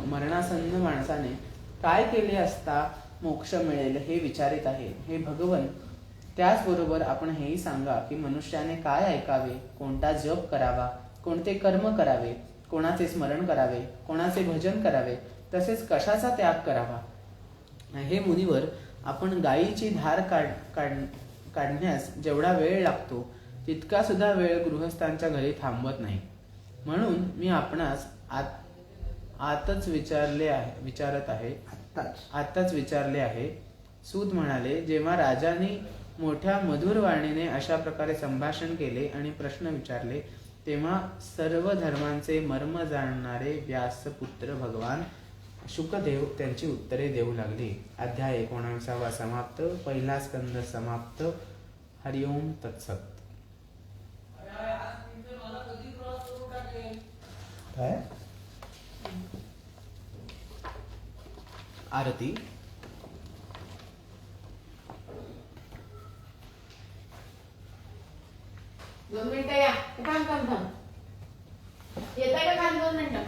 S1: मरणासन्न माणसाने काय केले असता मोक्ष मिळेल हे विचारित आहे. हे भगवन, त्याचबरोबर आपण हेही सांगा की मनुष्याने काय ऐकावे, कोणता जप करावा, कोणते कर्म करावे, कोणाचे स्मरण करावे, कोणाचे भजन करावे, तसेच कशाचा त्याग करावा. हे मुनिवर, आपण गायीची धार काढण्यास जेवढा वेळ लागतो तितका सुद्धा वेळ गृहस्थांच्या घरी थांबत नाही, म्हणून मी आपणास आताच विचारले आहे. सूत म्हणाले, जेव्हा राजाने मोठ्या मधुर वाणीने अशा प्रकारे संभाषण केले आणि प्रश्न विचारले तेव्हा सर्व धर्मांचे मर्म जाणणारे व्यासपुत्र भगवान शुकदेव त्यांची उत्तरे देऊ लागले. अध्याय 19 समाप्त. पहिला स्कंद समाप्त. हरिओम तत्सत. आरती.
S2: दोन मिनिटं या. थांब येताय का खाली? 2 मिनिटं.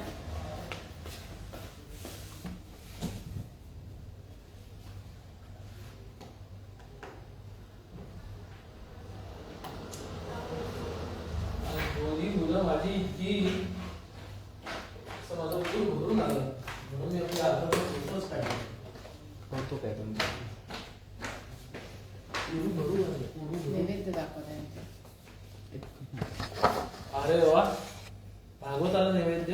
S3: दोन्ही मुलं माझी इतकी माझं भरून आलं म्हणून मी आपल्या अर्धाच काढलं.
S1: होतो काय तुमचा
S3: भरून आलं.
S2: नैवेद्य दाखवताय.
S3: अरे वा, भागवताला नैवेद्य.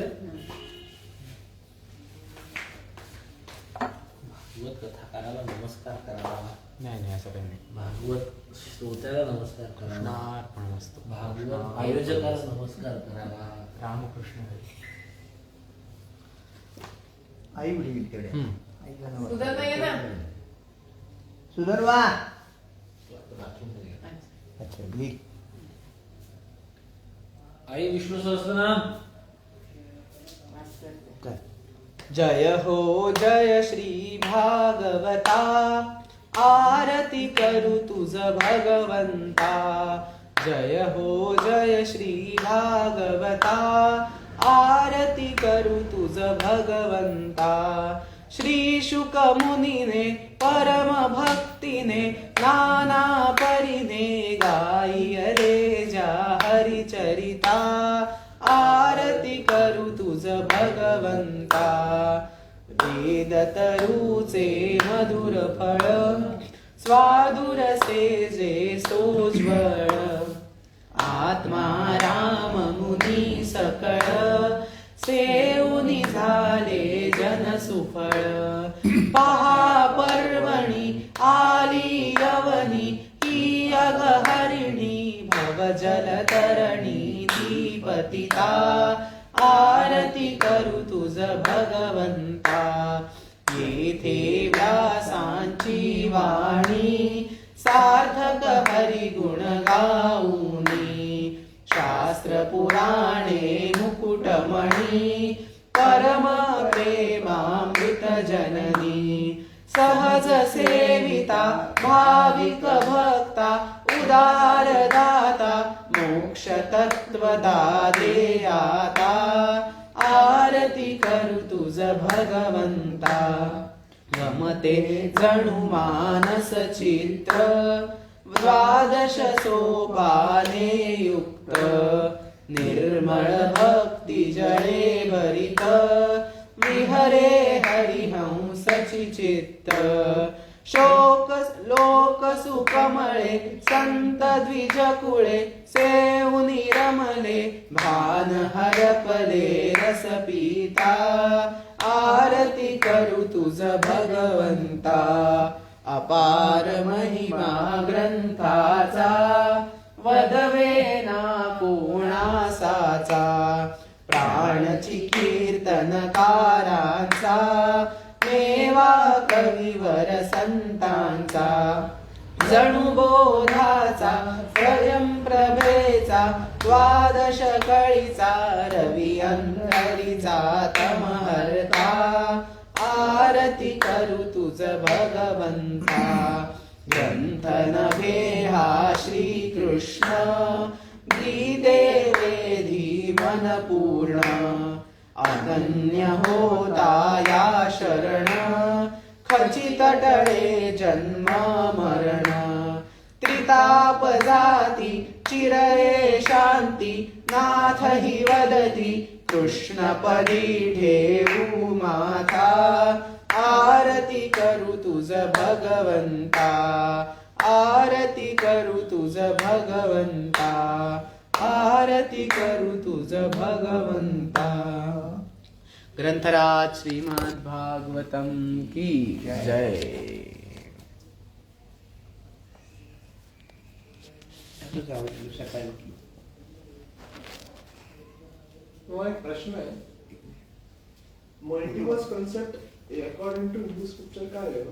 S3: भागवत कथा करायला नमस्कार करावा.
S1: नाही असं काही नाही.
S3: भागवत श्रोत्याला नमस्कार करावा.
S1: पण असतो
S3: भागवत आयोजकाला नमस्कार करावा.
S1: रामकृष्ण हरी.
S4: आई वडील इकडे.
S2: सुधारता ये ना.
S4: सुधरवा.
S2: अच्छा.
S4: अच्छा लिख.
S3: आई विष्णू सहस्त्रनाम.
S2: वाच करते.
S4: कर.
S1: जय हो जय श्री भागवता, आरती करू तुझ भगवंता. जय हो जय श्री भागवता, आरती करू तुझ भगवंता. श्री शुक मुनीने परम भक्तीने नाना परीने गाई रे जा हरिचरिता. आरती करू तुझ भगवंता. वेद तरुचे मधुर फळ, स्वादुर सेजे सोज्वळ. आत्मा राम मुनी सकळ, सेऊनी झाले जन सुफळ. पहा पर्वणी आली यवनी, ही अगहरिणी भवजल तरणी दीपतिता. आरती करू तुझ भगवंता. येथे व्यासांची वाणी, सार्थक हरिगुण गाऊनी. शास्त्र पुराणे मुकुटमणी, परम प्रेमामृत जननी. सहज सेविता भाविक भक्ता, उदार दाता मोक्ष तत्वदा दे आता. आरती करू तुझ भगवंता. रमते जणू मानस चित्र, द्वादश सोपाने युक्त. निर्मळ भक्ती जळे भरित, विहरे हरिहंस चित्त. शोक लोक सुकमळे संत द्विज कुळे, सेऊनी रमले भान हरपले रस पिता. आरती करू तुझ भगवंता. अपार महिमा ग्रंथाचा, वदवे ना कोणासाचा. प्राणची कीर्तनकारांचा, मेवा कविवर संतांचा. जणू बोधाचा स्वयं प्रभेचा, द्वादश कळीचा रवी अंतरीचा तमहर्ता. आरती करू तुझ भगवंता. ग्रंथ नभे हा श्रीकृष्ण, देवे मन पूर्ण. अनन्य होता या शरण, खचित टळे जन्म मरण. त्रिताप जाती चिरये शांती, नाथ हि वदती कृष्णपदी ठेवू माथा. आरती करू तुझ भगवंता. आरती करू तुझ भगवंता. आरती करू तुझ भगवंता. ग्रंथराज श्रीमद् भागवतम की जय.
S4: सकाळी उठली.
S5: तो एक प्रश्न आहे. Multiverse concept according to Hindu scripture काय आहे?